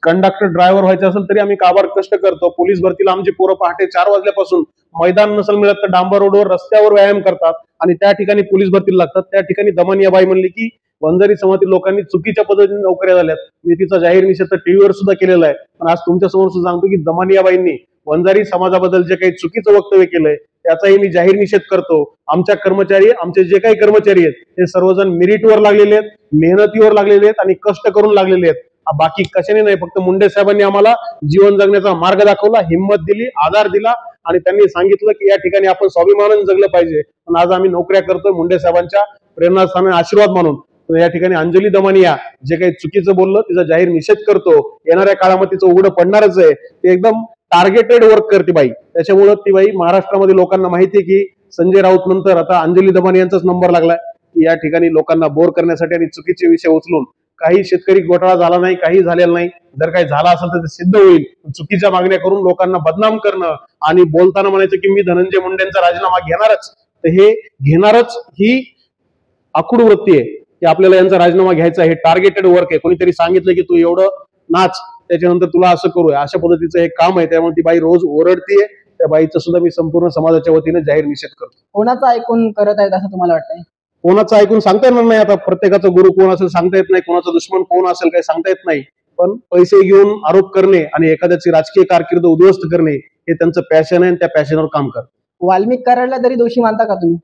कंडक्टर, ड्रायव्हर व्हायचं असेल तरी आम्ही काबाड कष्ट करतो. पोलीस भरतीला आमची पोरं पहाटे 4 वाजल्यापासून मैदान नसेल मिळत तर डांबर रोडवर रस्त्यावर व्यायाम करतात आणि त्या ठिकाणी पोलीस भरतीला लागतात. त्या ठिकाणी दमनियाबाई म्हणली की वंजारी समाजातील लोकांनी चुकीच्या पद्धतीने नोकऱ्या झाल्यात. मी तिचा जाहीर निषेध तर टीव्हीवर सुद्धा केलेला आहे. पण आज तुमच्या समोर सुद्धा सांगतो की दमनियाबाईंनी वंजारी समाजाबद्दल जे काही चुकीचं वक्तव्य केलंय त्याचाही मी जाहीर निषेध करतो. आमच्या कर्मचारी, आमचे जे काही कर्मचारी आहेत ते सर्वजण मेरिटवर लागलेले आहेत, मेहनतीवर लागलेले आहेत आणि कष्ट करून लागलेले आहेत. बाकी कशाने नाही, फक्त मुंडे साहेबांनी आम्हाला जीवन जगण्याचा मार्ग दाखवला, हिंमत दिली, आधार दिला आणि त्यांनी सांगितलं की या ठिकाणी आपण स्वाभिमानाने जगलं पाहिजे. पण आज आम्ही नोकऱ्या करतोय मुंडे साहेबांच्या प्रेरणास्थान, आशीर्वाद म्हणून. या ठिकाणी अंजली दमानिया जे काही चुकीचं बोललं तिचा जाहीर निषेध करतो. येणाऱ्या काळामध्ये तिचं उघडं पडणारच आहे. ते एकदम टार्गेटेड वर्क करते बाई. त्याच्यामुळे ती बाई महाराष्ट्रामध्ये लोकांना माहिती आहे की संजय राऊत नंतर आता अंजली दमानियांचाच नंबर लागलाय की या ठिकाणी लोकांना बोर करण्यासाठी आणि चुकीचे विषय उचलून. काही शेतकरी घोटाळा झाला नाही, काही झालेला नाही. जर काही झाला असेल तर ते सिद्ध होईल. चुकीच्या मागण्या करून लोकांना बदनाम करणं आणि बोलताना म्हणायचं की मी धनंजय मुंडेंचा राजीनामा घेणारच, तर हे घेणारच ही आखूड वृत्ती आहे की आपल्याला यांचा राजीनामा घ्यायचा. हे टार्गेटेड वर्क आहे. कोणीतरी सांगितलं की तू एवढं नाच, त्याच्यानंतर तुला असं करूया, अशा पद्धतीचं हे काम आहे. त्यामुळे ती बाई रोज ओरडतीये. त्या बाईचा सुद्धा मी संपूर्ण समाजाच्या वतीने जाहीर निषेध करतो. कोणाचं ऐकून करत आहेत असं तुम्हाला वाटतंय? कोणाचं ऐकून सांगता येणार नाही. आता प्रत्येकाचा गुरु कोण असेल सांगता येत नाही, कोणाचा दुश्मन कोण असेल काही सांगता येत नाही. पण पैसे घेऊन आरोप करणे आणि एखाद्याची राजकीय कारकीर्द उद्ध्वस्त करणे हे त्यांचं पॅशन आहे आणि त्या पॅशनवर काम करतात. वाल्मिक कराडला तरी दोषी मानता का तुम्ही?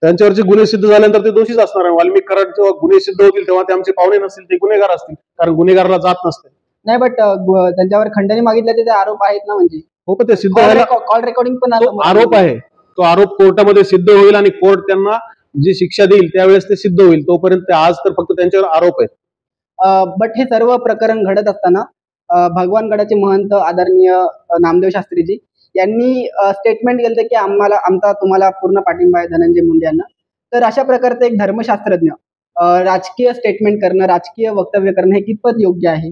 त्यांच्यावरचे गुन्हे सिद्ध झाल्यानंतर ते दोषीच असणार आहे. वाल्मिक कराड जेव्हा गुन्हे सिद्ध होतील तेव्हा ते आमचे पाहुणे नसतील, ते गुन्हेगार असतील, कारण गुन्हेगाराला जात नसते. नाही, बट त्यांच्यावर खंडणी मागितल्याचे ते आरोप आहेत ना, म्हणजे हो, पण ते सिद्ध व्हायला कॉल रेकॉर्डिंग पण आरोप आहे. तो आरोप कोर्टामध्ये सिद्ध होईल आणि कोर्ट त्यांना जी शिक्षा देईल त्यावेळेस ते सिद्ध होईल. तोपर्यंत आज तर फक्त त्यांच्यावर आरोप आहेत. बट हे सर्व प्रकरण घडत असताना भगवानगडाचे महंत आदरणीय नामदेव शास्त्रीजी यांनी स्टेटमेंट केलं की आम्हाला, आमचा तुम्हाला पूर्ण पाठिंबा आहे धनंजय मुंडे यांना. तर अशा प्रकारचे एक धर्मशास्त्रज्ञ राजकीय स्टेटमेंट करणं, राजकीय वक्तव्य करणं हे कितपत योग्य आहे?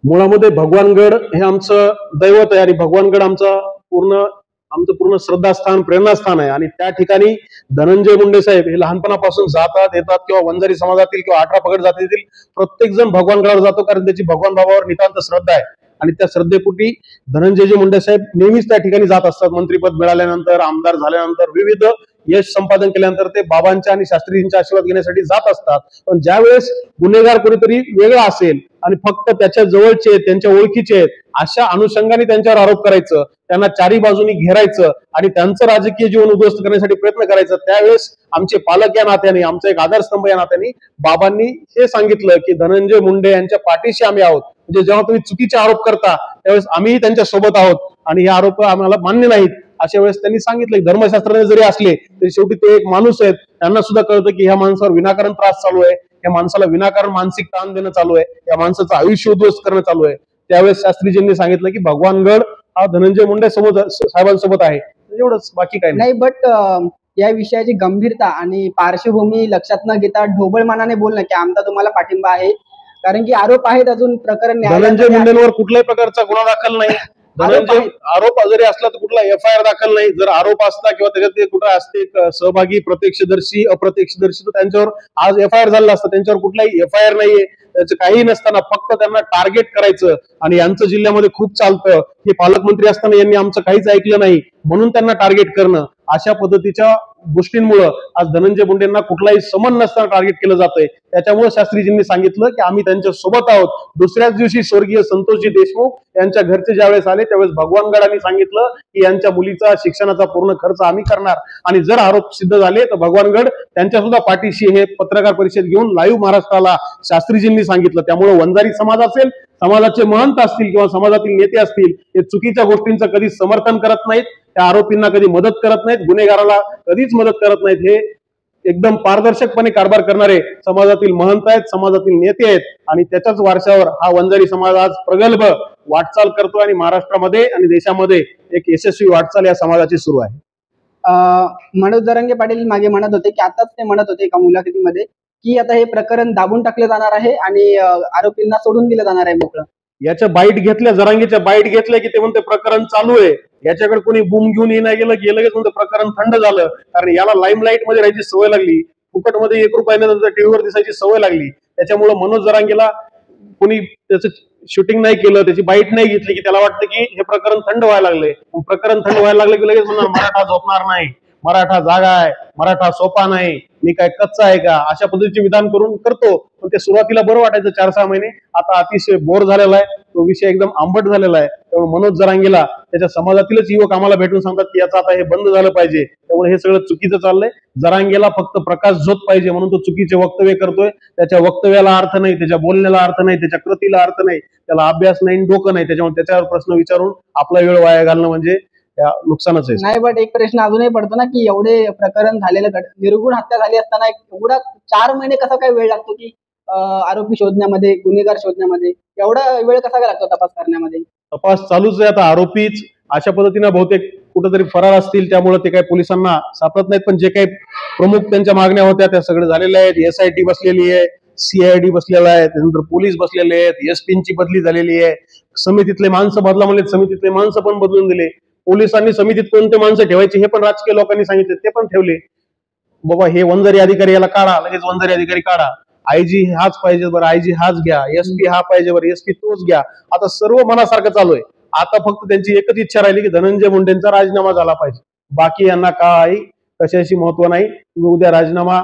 मुळामध्ये भगवानगड हे आमचं दैवत आहे आणि भगवानगड आमचं पूर्ण श्रद्धास्थान, प्रेरणास्थान आहे. आणि त्या ठिकाणी धनंजय मुंडे साहेब हे लहानपणापासून जातात येतात, किंवा वंजारी समाजातील किंवा 18 पगड जातीतील प्रत्येक जण भगवानगडावर जातो, कारण त्याची भगवान बाबावर नितांत श्रद्धा आहे. आणि त्या श्रद्धेपोटी धनंजयजी मुंडे साहेब नेहमीच त्या ठिकाणी जात असतात. मंत्रीपद मिळाल्यानंतर, आमदार झाल्यानंतर, विविध यश संपादन केल्यानंतर ते बाबांच्या आणि शास्त्रीजींचा आशीर्वाद घेण्यासाठी जात असतात. पण ज्या वेळेस गुन्हेगार कोणीतरी वेगळा असेल आणि फक्त त्याच्या जवळचे, त्यांच्या ओळखीचे आहेत, अशा अनुषंगाने त्यांच्यावर आरोप करायचं, त्यांना चारी बाजूनी घेरायचं आणि त्यांचं राजकीय जीवन उद्ध्वस्त करण्यासाठी प्रयत्न करायचं, त्यावेळेस आमचे पालक या नात्याने, आमचा एक आधारस्तंभ या नात्याने बाबांनी हे सांगितलं की धनंजय मुंडे यांच्या पाठीशी आम्ही आहोत. म्हणजे जेव्हा तुम्ही चुकीचे आरोप करता त्यावेळेस आम्हीही त्यांच्या सोबत आहोत आणि हे आरोप आम्हाला मान्य नाहीत. अशा वेळेस त्यांनी सांगितलं की धर्मशास्त्राने जरी असले तरी शेवटी ते एक माणूस आहेत, त्यांना सुद्धा कळतं की ह्या माणसावर विनाकारण त्रास चालू आहे, या माणसाला विनाकारण मानसिक ताण देणं चालू आहे, या माणसाचं आयुष्य उद्ध्वस्त करणं चालू आहे. त्यावेळेस शास्त्रीजींनी सांगितलं की भगवानगड हा धनंजय मुंडे साहेबांसोबत आहे. एवढंच, बाकी काही नाही. बट या विषयाची गंभीरता आणि पार्श्वभूमी लक्षात न घेता ढोबळमानाने बोलणं की आमचा तुम्हाला पाठिंबा आहे, कारण की आरोप आहेत, अजून प्रकरण धनंजय मुंडेंवर कुठल्याही प्रकारचा गुन्हा दाखल नाही. धनंजय आरोप जरी असला तर कुठला FIR दाखल नाही. जर आरोप असला किंवा त्याच्यात कुठं असते सहभागी, प्रत्यक्षदर्शी, अप्रत्यक्षदर्शी, तर त्यांच्यावर आज FIR झाला असता. त्यांच्यावर कुठलाही FIR नाहीये. त्याचं काही नसताना फक्त त्यांना टार्गेट करायचं आणि यांचं जिल्ह्यामध्ये खूप चालतं, हे पालकमंत्री असताना यांनी आमचं काहीच ऐकलं नाही म्हणून त्यांना टार्गेट करणं, अशा पद्धतीच्या गोष्टींमुळे आज धनंजय मुंडेंना कुठलाही समन नसताना टार्गेट केलं जातंय. त्याच्यामुळे शास्त्रीजींनी सांगितलं की आम्ही त्यांच्या सोबत आहोत. दुसऱ्याच दिवशी स्वर्गीय संतोषजी देशमुख यांच्या घरचे ज्यावेळेस आले त्यावेळेस भगवानगडांनी सांगितलं की यांच्या मुलीचा शिक्षणाचा पूर्ण खर्च आम्ही करणार, आणि जर आरोप सिद्ध झाले तर भगवानगड त्यांच्या सुद्धा पाठीशी, हे पत्रकार परिषद घेऊन लाईव्ह महाराष्ट्राला शास्त्रीजींनी सांगितलं. त्यामुळे वंजारी समाज असेल, समाजाचे महंत असतील किंवा समाजातील नेते असतील, हे चुकीच्या गोष्टींचं कधी समर्थन करत नाहीत, त्या आरोपींना कधी मदत करत नाहीत, गुन्हेगाराला कधीच मदत करत नाहीत. हे एकदम पारदर्शकपणे कारभार करणारे समाजातील महंत आहेत, समाजातील नेते आहेत आणि त्याच्याच वारशावर हा वंजारी समाज आज प्रगल्भ वाटचाल करतो आणि महाराष्ट्रामध्ये आणि देशामध्ये एक यशस्वी वाटचाल या समाजाची सुरू आहे. मनोज जरांगे पाटील मागे म्हणत होते की आताच ते म्हणत होते एका मुलाखतीमध्ये की आता हे प्रकरण दाबून टाकलं जाणार आहे आणि आरोपींना सोडून दिलं जाणार आहे मोकळं. याच्या बाईट घेतल्या, जरांगेच्या बाईट घेतल्या की ते म्हणते प्रकरण चालू आहे. याच्याकडे कोणी बूम घेऊन नाही गेलं की लगेच म्हणते प्रकरण थंड झालं, कारण याला लाईमलाईट मध्ये राहायची सवय लागली, फुकटमध्ये 1 रुपयाने टीव्हीवर दिसायची सवय लागली. त्याच्यामुळे मनोज जरांगेला कोणी त्याचं शूटिंग नाही केलं, त्याची बाईट नाही घेतली की त्याला वाटतं की हे प्रकरण थंड व्हायला लागले. प्रकरण थंड व्हायला लागले की लगेच म्हणणार मराठा झोपणार नाही, मराठा जागा आहे, मराठा सोपा नाही, मी काय कच्चा आहे का, अशा पद्धतीचे विधान करून करतो. पण ते सुरुवातीला बरं वाटायचं 4-6 महिने, आता अतिशय बोर झालेला आहे, तो विषय एकदम आंबट झालेला आहे. त्यामुळे मनोज जरांगेला त्याच्या समाजातीलच युवक आम्हाला भेटून सांगतात की याचं आता हे बंद झालं पाहिजे. त्यामुळे हे सगळं चुकीचं चाललंय. जरांगेला फक्त प्रकाश झोत पाहिजे म्हणून तो चुकीचे वक्तव्य करतोय. त्याच्या वक्तव्याला अर्थ नाही, त्याच्या बोलण्याला अर्थ नाही, त्याच्या कृतीला अर्थ नाही, त्याला अभ्यास नाही, डोकं नाही. त्याच्यामुळे त्याच्यावर प्रश्न विचारून आपला वेळ वाया घालणं म्हणजे नुकसानच आहे. नाही, बट एक प्रश्न अजूनही पडतो ना की एवढे प्रकरण झालेलं, निर्गुण हत्या झाली असताना एवढा 4 महिने कसा काय वेळ लागतो की आरोपी शोधण्यामध्ये, गुन्हेगार शोधण्यामध्ये एवढा वेळ कसा काय लागतो तपास करण्यामध्ये? तपास चालूच आहे. आता आरोपीच अशा पद्धतीने बहुतेक कुठेतरी फरार असतील, त्यामुळे ते काही पोलिसांना सापडत नाहीत. पण जे काही प्रमुख त्यांच्या मागण्या होत्या त्या सगळे झालेल्या आहेत. SIT बसलेली आहे, CID बसलेला आहे, त्यानंतर पोलीस बसलेले आहेत, SP ची बदली झालेली आहे, समितीतले माणसं बदला म्हणले, समितीतले माणसं पण बदलून दिले. पोलिसांनी समितीत कोणते माणसं ठेवायचे हे पण राजकीय लोकांनी सांगितले, ते पण ठेवले. बाबा हे वंजारी अधिकारी याला काढा, लगेच वंजारी अधिकारी काढा. IG हाच पाहिजे बरं, IG हाच घ्या, SP हा पाहिजे बरं, SP तोच घ्या. आता सर्व मनासारखं चालू आहे. आता फक्त त्यांची एकच इच्छा राहिली की धनंजय मुंडेंचा राजीनामा झाला पाहिजे. बाकी यांना काही कशाशी महत्व नाही. तुम्ही उद्या राजीनामा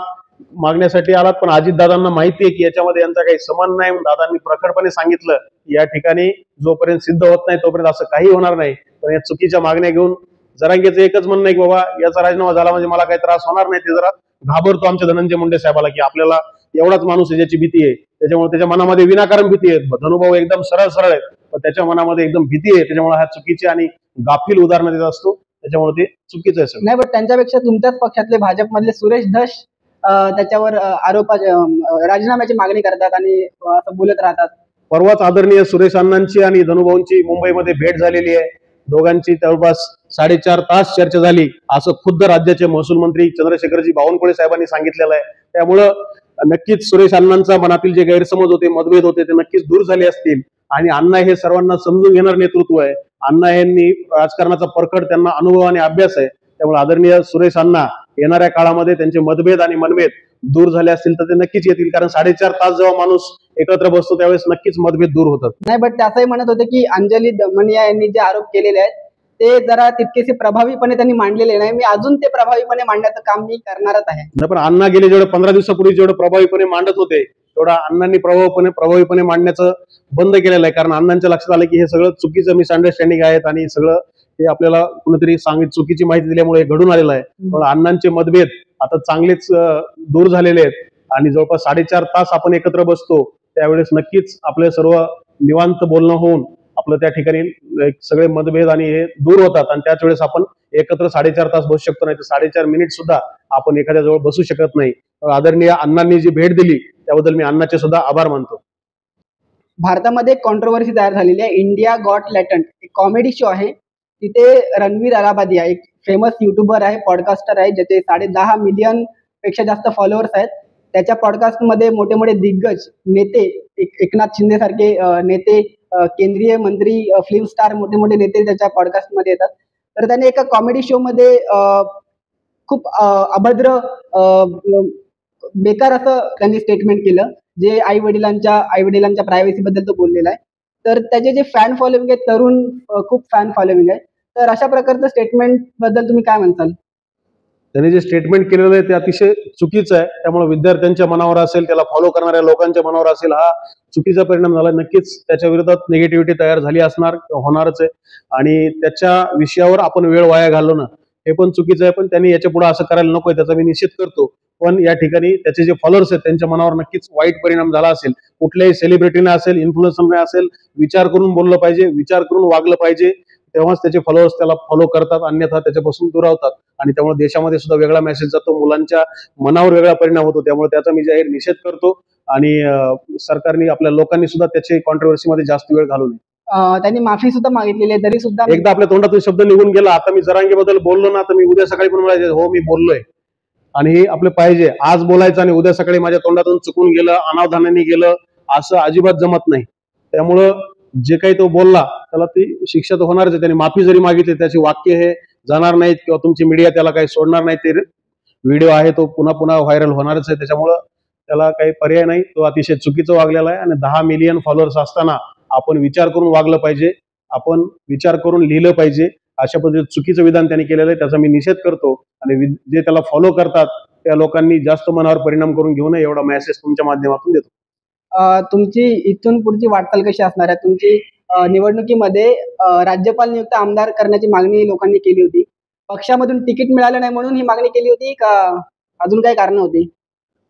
मागण्यासाठी आलात, पण अजितदादांना माहिती आहे की याच्यामध्ये यांचा काही संबंध नाही. दादांनी प्रखरपणे सांगितलं या ठिकाणी जोपर्यंत सिद्ध होत नाही तोपर्यंत असं काही होणार नाही. पण या चुकीच्या मागण्या घेऊन जरांगेचं एकच म्हणणं आहे की बाबा याचा राजीनामा झाला म्हणजे मला काही त्रास होणार नाही. ते जरा घाबरतो आमच्या धनंजय मुंडे साहेबाला की आपल्याला एवढाच माणूस आहे ज्याची भीती आहे, त्याच्यामुळे त्याच्या मनामध्ये विनाकारण भीती आहे. धनुभाऊ एकदम सरळ सरळ आहेत, पण त्याच्या मनामध्ये एकदम भीती आहे. त्याच्यामुळे हा चुकीची आणि गाफील उदाहरणं देत असतो, त्याच्यामुळे ते चुकीचं आहे. नाही, बट त्यांच्यापेक्षा तुमच्याच पक्षातले भाजपमधले सुरेश धस त्याच्यावर राजीनाम्याची मागणी करतात आणि असं बोलत राहतात. परवाच आदरणीय सुरेश अण्णांची आणि धनुभाऊंची मुंबईमध्ये भेट झालेली आहे. दोघांची जवळपास 4.5 तास चर्चा झाली, असं खुद्द राज्याचे महसूल मंत्री चंद्रशेखरजी बावनकुळे साहेबांनी सांगितलेलं आहे. त्यामुळं नक्कीच सुरेश अण्णांचा मनातील जे गैरसमज होते, मतभेद होते, ते नक्कीच दूर झाले असतील. आणि अण्णा हे सर्वांना समजून घेणार नेतृत्व आहे. अण्णा यांनी राजकारणाचा परखड त्यांना अनुभव आणि अभ्यास आहे. त्यामुळे आदरणीय सुरेश अण्णा येणाऱ्या काळामध्ये त्यांचे मतभेद आणि मनभेद दूर झाले असतील तर ते नक्कीच येतील. कारण 4.5 तास जेव्हा माणूस एकत्र बसतो त्यावेळेस नक्कीच मतभेद दूर होतात. नाही, बट त्याचंही म्हणत होते की अंजली दमनिया यांनी जे आरोप केलेले आहेत ते जरा तितकेसे प्रभावीपणे त्यांनी मांडलेले नाही. मी अजून ते प्रभावीपणे मांडण्याचं काम मी करणारच आहे. पण अण्णा गेले जेवढे 15 दिवसापूर्वी जेवढे प्रभावीपणे मांडत होते तेवढा अण्णांनी प्रभावीपणे मांडण्याचं बंद केलेलं आहे. कारण अण्णांच्या लक्षात आलं की हे सगळं चुकीचं मिसअंडरस्टँडिंग आहेत आणि सगळं हे आपल्याला कुणीतरी चुकीची माहिती दिल्यामुळे घडून आलेलं आहे. पण अण्णांचे मतभेद आता चांगलेच दूर झालेले आहेत आणि जवळपास 4.5 तास आपण एकत्र बसतो त्यावेळेस नक्कीच आपले सर्व निवांत बोलणं होऊन आपलं त्या ठिकाणी सगळे मतभेद आणि हे दूर होतात आणि त्याच वेळेस आपण एकत्र 4.5 तास बसू शकतो. नाही तर 4.5 मिनिट सुद्धा आपण एखाद्या जवळ बसू शकत नाही. आदरणीय अण्णांनी जी भेट दिली त्याबद्दल मी अण्णाचे सुद्धा आभार मानतो. भारतामध्ये एक कॉन्ट्रोवर्सी तयार झालेली आहे. इंडिया गॉट टॅलेंट एक कॉमेडी शो आहे. तिथे रणवीर अलाहाबादिया एक फेमस युट्यूबर आहे, पॉडकास्टर आहे, ज्याचे 10.5 मिलियन पेक्षा जास्त फॉलोअर्स आहेत. त्याच्या पॉडकास्टमध्ये मोठे मोठे दिग्गज नेते, एकनाथ शिंदे सारखे नेते, केंद्रीय मंत्री, फिल्म स्टार, मोठे मोठे नेते त्याच्या पॉडकास्टमध्ये येतात. तर त्याने एका कॉमेडी शो मध्ये खूप अभद्र, बेकार असं त्यांनी स्टेटमेंट केलं, जे आई वडिलांच्या प्रायव्हसी बद्दल तो बोललेला आहे. तर त्याचे जे फॅन फॉलोविंग आहे, तरुण खूप फॅन फॉलोविंग आहे. तर अशा प्रकारचं स्टेटमेंट बद्दल तुम्ही काय म्हणताल? त्यांनी जे स्टेटमेंट केलेलं आहे ते अतिशय चुकीचं आहे. त्यामुळे विद्यार्थ्यांच्या मनावर असेल, त्याला फॉलो करणाऱ्या लोकांच्या मनावर असेल, हा चुकीचा परिणाम झाला. नक्कीच त्याच्या विरोधात निगेटिव्हिटी तयार झाली असणार, होणारच आहे. आणि त्याच्या विषयावर आपण वेळ वाया घालवणं हे पण चुकीचं आहे. पण त्यांनी याच्या पुढे असं करायला नकोय, त्याचा मी निषेध करतो. पण या ठिकाणी त्याचे जे फॉलोअर्स आहेत त्यांच्या मनावर नक्कीच वाईट परिणाम झाला असेल. कुठल्याही सेलिब्रिटीने असेल, इन्फ्लुएन्सरने असेल, विचार करून बोललं पाहिजे, विचार करून वागलं पाहिजे, तेव्हाच त्याचे फॉलोअर्स त्याला फॉलो करतात, अन्यथा त्याच्यापासून दुरावतात. आणि त्यामुळे देशामध्ये सुद्धा वेगळा मेसेज जातो, मुलांच्या मनावर वेगळा परिणाम होतो. त्यामुळे त्याचा मी जाहीर निषेध करतो आणि सरकारने, आपल्या लोकांनी सुद्धा त्याची कॉन्ट्रोवर्सीमध्ये जास्त वेळ घालू नये. त्यांनी माफी सुद्धा मागितलेली आहे, तरी सुद्धा एकदा आपल्या तोंडातून शब्द निघून गेला. आता मी जरांगेबद्दल बोललो ना, तर मी उद्या सकाळी पण म्हणायचे हो मी बोललोय. आणि हे आपलं पाहिजे, आज बोलायचं आणि उद्या सकाळी माझ्या तोंडातून चुकून गेलं, अनावधानाने गेलं, असं अजिबात जमत नाही. त्यामुळं जे काही तो बोलला त्याला ती शिक्षा तर होणारच आहे. त्याने माफी जरी मागितली त्याची वाक्य हे जाणार नाहीत किंवा तुमची मीडिया त्याला काही सोडणार नाही. ते व्हिडिओ आहे तो पुन्हा पुन्हा व्हायरल होणारच आहे. त्याच्यामुळं त्याला काही पर्याय नाही. तो अतिशय चुकीचं वागलेला आहे. आणि 10 मिलियन फॉलोअर्स असताना आपण विचार करून वागलं पाहिजे, आपण विचार करून लिहिलं पाहिजे. अशा पद्धतीचं चुकीचं विधान त्यांनी केलेलं आहे, त्याचा मी निषेध करतो. आणि जे त्याला फॉलो करतात त्या लोकांनी जास्त मनावर परिणाम करून घेऊ नये एवढा मेसेज तुमच्या माध्यमातून देतो. तुमची इथून पुढची वाटचाल कशी असणार आहे? तुमची निवडणुकीमध्ये राज्यपाल नियुक्त आमदार करण्याची मागणी लोकांनी केली होती. पक्षामधून तिकीट मिळालं नाही म्हणून ही मागणी केली होती का अजून काही कारण होती?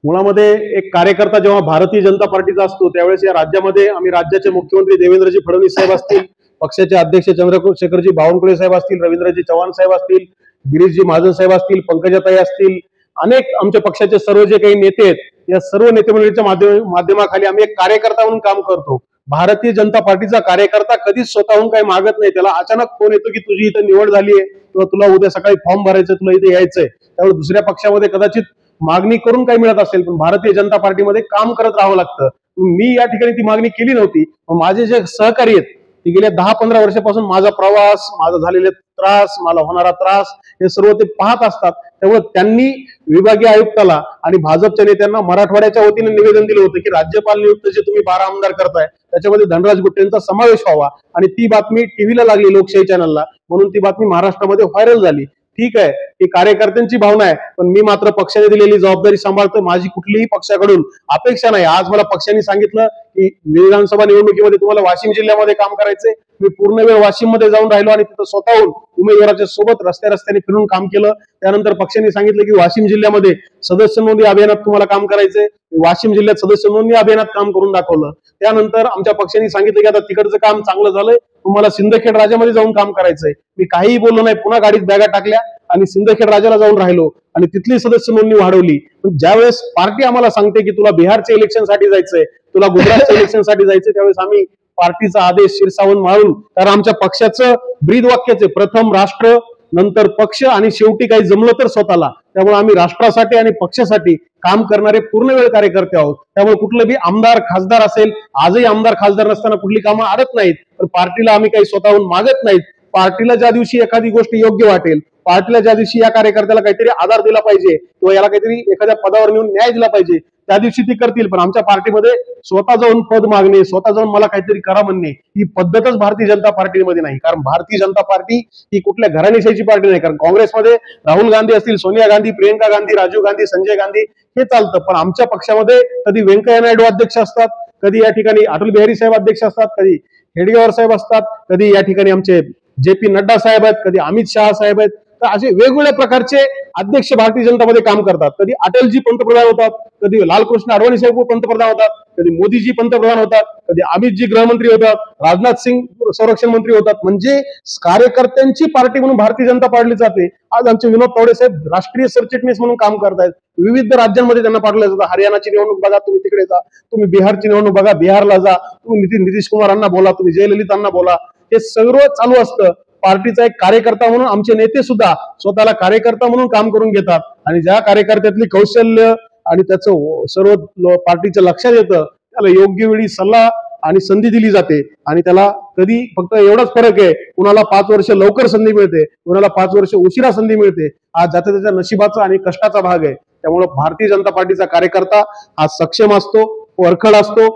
मुळामध्ये एक कार्यकर्ता जेव्हा भारतीय जनता पार्टीचा असतो त्यावेळेस या राज्यामध्ये आम्ही राज्याचे मुख्यमंत्री देवेंद्रजी फडणवीस साहेब असतील, पक्षाचे अध्यक्ष चंद्रशेखरजी बावनकुळे साहेब असतील, रवींद्रजी चव्हाण साहेब असतील, गिरीशजी महाजन साहेब असतील, पंकजाताई असतील, अनेक आमच्या पक्षाचे सर्व जे काही नेते आहेत या सर्व नेते मंडळीच्या माध्यमाखाली आम्ही एक कार्यकर्ता म्हणून काम करतो. भारतीय जनता पार्टीचा कार्यकर्ता कधीच स्वतःहून काही मागत नाही. त्याला अचानक फोन येतो की तुझी इथं निवड झाली आहे किंवा तुला उद्या सकाळी फॉर्म भरायचं, तुला इथे यायचंय. त्यामुळे दुसऱ्या पक्षामध्ये कदाचित मागणी करून काही मिळत असेल, पण भारतीय जनता पार्टीमध्ये काम करत राहावं लागतं. मी या ठिकाणी ती मागणी केली नव्हती. माझे जे सहकारी आहेत ते गेल्या 10-15 वर्षापासून माझा प्रवास, माझा झालेले त्रास, मला होणारा त्रास हे सर्व ते पाहत असतात. त्यामुळे त्यांनी विभागीय आयुक्ताला आणि भाजपच्या नेत्यांना मराठवाड्याच्या वतीने निवेदन दिलं होतं की राज्यपाल नियुक्त जे तुम्ही 12 आमदार करताय त्याच्यामध्ये धनराज गुट्टेंचा समावेश व्हावा. आणि ती बातमी टीव्हीला लागली, लोकशाही चॅनलला, म्हणून ती बातमी महाराष्ट्रामध्ये व्हायरल झाली. ठीक आहे, ही कार्यकर्त्यांची भावना आहे, पण मी मात्र पक्षाने दिलेली जबाबदारी सांभाळतो. माझी कुठलीही पक्षाकडून अपेक्षा नाही. आज मला पक्षाने सांगितलं की विधानसभा निवडणुकीमध्ये तुम्हाला वाशिम जिल्ह्यामध्ये काम करायचंय. मी पूर्ण वेळ वाशिम मध्ये जाऊन राहिलो आणि तिथं स्वतःहून उमेदवाराच्या सोबत रस्त्याने फिरून काम केलं. त्यानंतर पक्षाने सांगितलं की वाशिम जिल्ह्यामध्ये सदस्य नोंदणी अभियानात तुम्हाला काम करायचंय. वाशिम जिल्ह्यात सदस्य नोंदणी अभियानात काम करून दाखवलं. त्यानंतर आमच्या पक्षाने सांगितलं की आता तिकडचं काम चांगलं झालंय, तुम्हाला सिंदखेड राजामध्ये जाऊन काम करायचंय. मी काहीही बोललो नाही, पुन्हा गाडीत बॅगा टाकल्या आणि सिंदखेड राजाला जाऊन राहिलो आणि तिथली सदस्य नोंदणी वाढवली. पण ज्यावेळेस पार्टी आम्हाला सांगते की तुला बिहारच्या इलेक्शनसाठी जायचंय, तुला गुजरातच्या इलेक्शनसाठी जायचंय, त्यावेळेस आम्ही पार्टीचा आदेश शिरसावून मारून, कारण आमच्या पक्षाचं ब्रीद वाक्याचे प्रथम राष्ट्र, नंतर पक्ष आणि शेवटी काही जमलं तर स्वतःला. त्यामुळे आम्ही राष्ट्रासाठी आणि पक्षासाठी काम करणारे पूर्ण वेळ कार्यकर्ते आहोत. त्यामुळे कुठलं बी आमदार खासदार असेल, आजही आमदार खासदार नसताना कुठली कामं अडत नाहीत, तर पार्टीला आम्ही काही स्वतःहून मागत नाहीत. पार्टीला ज्या दिवशी एखादी गोष्ट योग्य वाटेल, पार्टीला ज्या दिवशी या कार्यकर्त्याला काहीतरी आधार दिला पाहिजे किंवा याला काहीतरी एखाद्या पदावर नेऊन न्याय दिला पाहिजे, त्या दिवशी ती करतील. पण आमच्या पार्टीमध्ये स्वतः जाऊन पद मागणे, स्वतः जाऊन मला काहीतरी करा म्हणणे, ही पद्धतच भारतीय जनता पार्टीमध्ये नाही. कारण भारतीय जनता पार्टी ही कुठल्या घराणेशाहीची पार्टी नाही. कारण काँग्रेसमध्ये राहुल गांधी असतील, सोनिया गांधी, प्रियंका गांधी, राजीव गांधी, संजय गांधी हे चालतं. पण आमच्या पक्षामध्ये कधी व्यंकय्या नायडू अध्यक्ष असतात, कधी या ठिकाणी अटल बिहारी साहेब अध्यक्ष असतात, कधी हेडगेवार साहेब असतात, कधी या ठिकाणी आमचे JP नड्डा साहेब आहेत, कधी अमित शहा साहेब आहेत. तर असे वेगवेगळ्या प्रकारचे अध्यक्ष भारतीय जनतामध्ये काम करतात. कधी अटलजी पंतप्रधान होतात, कधी लालकृष्ण अडवाणी साहेब पंतप्रधान होतात, कधी मोदीजी पंतप्रधान होतात, कधी अमितजी गृहमंत्री होतात, राजनाथ सिंग संरक्षण मंत्री होतात. म्हणजे कार्यकर्त्यांची पार्टी म्हणून भारतीय जनता पाडली जाते. आज आमचे विनोद तावडे साहेब राष्ट्रीय सरचिटणीस म्हणून काम करतायत. विविध राज्यांमध्ये त्यांना पाठवलं जातं. हरियाणाची निवडणूक बघा, तुम्ही तिकडे जा. तुम्ही बिहारची निवडणूक बघा, बिहारला जा. तुम्ही नितीश कुमारांना बोला, तुम्ही जयललितांना बोला. हे सर्व चालू असतं. पार्टीचा एक कार्यकर्ता म्हणून आमचे नेते सुद्धा स्वतःला कार्यकर्ता म्हणून काम करून घेतात. आणि ज्या कार्यकर्त्यातली कौशल्य आणि त्याचं सर्व पार्टीच्या लक्षात येतं, त्याला योग्य वेळी सल्ला आणि संधी दिली जाते. आणि त्याला कधी फक्त एवढाच फरक आहे, कुणाला 5 वर्ष लवकर संधी मिळते, कुणाला 5 वर्ष उशिरा संधी मिळते. आज ज्याचा त्याच्या नशिबाचा आणि कष्टाचा भाग आहे. त्यामुळे भारतीय जनता पार्टीचा कार्यकर्ता हा सक्षम असतो, वरखड असतो,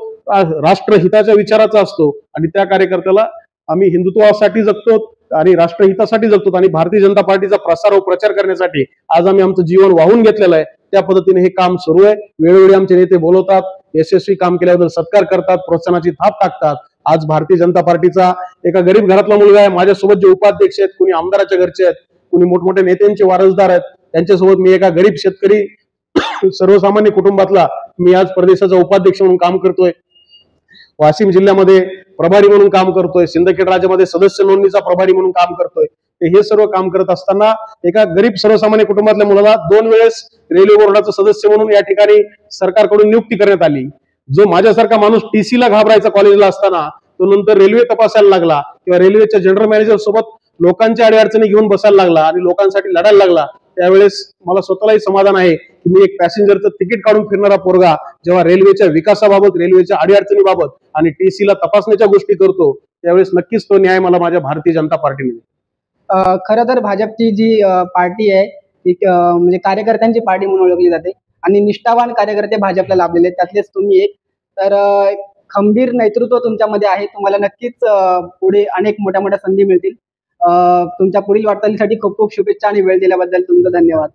राष्ट्रहिताच्या विचाराचा असतो. आणि त्या कार्यकर्त्याला आम्ही हिंदुत्वासाठी जगतो आणि राष्ट्रहितासाठी जगतो. आणि भारतीय जनता पार्टीचा प्रसार व प्रचार करण्यासाठी आज आम्ही आमचं जीवन वाहून घेतलेलं आहे. त्या पद्धतीने हे काम सुरू आहे. वेळोवेळी आमचे नेते बोलवतात, यशस्वी काम केल्याबद्दल सत्कार करतात, प्रोत्साहनाची थाप टाकतात. आज भारतीय जनता पार्टीचा एका गरीब घरातला मुलगा आहे. माझ्यासोबत जे उपाध्यक्ष आहेत, कुणी आमदाराच्या घरचे आहेत, कुणी मोठमोठ्या नेत्यांचे वारसदार आहेत, त्यांच्यासोबत मी एका गरीब शेतकरी सर्वसामान्य कुटुंबातला मी आज प्रदेशाचा उपाध्यक्ष म्हणून काम करतोय. वाशिम जिल्ह्यामध्ये प्रभारी म्हणून काम करतोय. सिंदखेड राज्यामध्ये सदस्य नोंदणीचा प्रभारी म्हणून काम करतोय. हे सर्व काम करत असताना एका गरीब सर्वसामान्य कुटुंबातल्या मुलाला 2 वेळेस रेल्वे बोर्डाचं सदस्य म्हणून या ठिकाणी सरकारकडून नियुक्ती करण्यात आली. जो माझ्यासारखा माणूस TC ला घाबरायचा कॉलेजला असताना, तो नंतर रेल्वे तपासायला लागला किंवा रेल्वेच्या जनरल मॅनेजर सोबत लोकांच्या अडीअडचणी घेऊन बसायला लागला आणि लोकांसाठी लढायला लागला. त्यावेळेस मला स्वतःलाही समाधान आहे की मी एक पॅसेंजरचं तिकीट काढून फिरणारा पोरगा जेव्हा रेल्वेच्या विकासाबाबत, रेल्वेच्या अडीअडचणीबाबत आणि TC ला तपासण्याच्या गोष्टी करतो, त्यावेळेस नक्कीच तो न्याय मला माझ्या भारतीय जनता पार्टीने. खरं तर भाजपची जी पार्टी आहे ती म्हणजे कार्यकर्त्यांची पार्टी म्हणून ओळखली जाते आणि निष्ठावान कार्यकर्ते भाजपला लाभलेले आहेत. त्यातलेच तुम्ही एक. तर खंबीर नेतृत्व तुमच्यामध्ये आहे. तुम्हाला नक्कीच पुढे अनेक मोठ्या मोठ्या संधी मिळतील. तुमच्या पुढील वाटचालीसाठी खूप खूप शुभेच्छा आणि वेळ दिल्याबद्दल तुमचं धन्यवाद.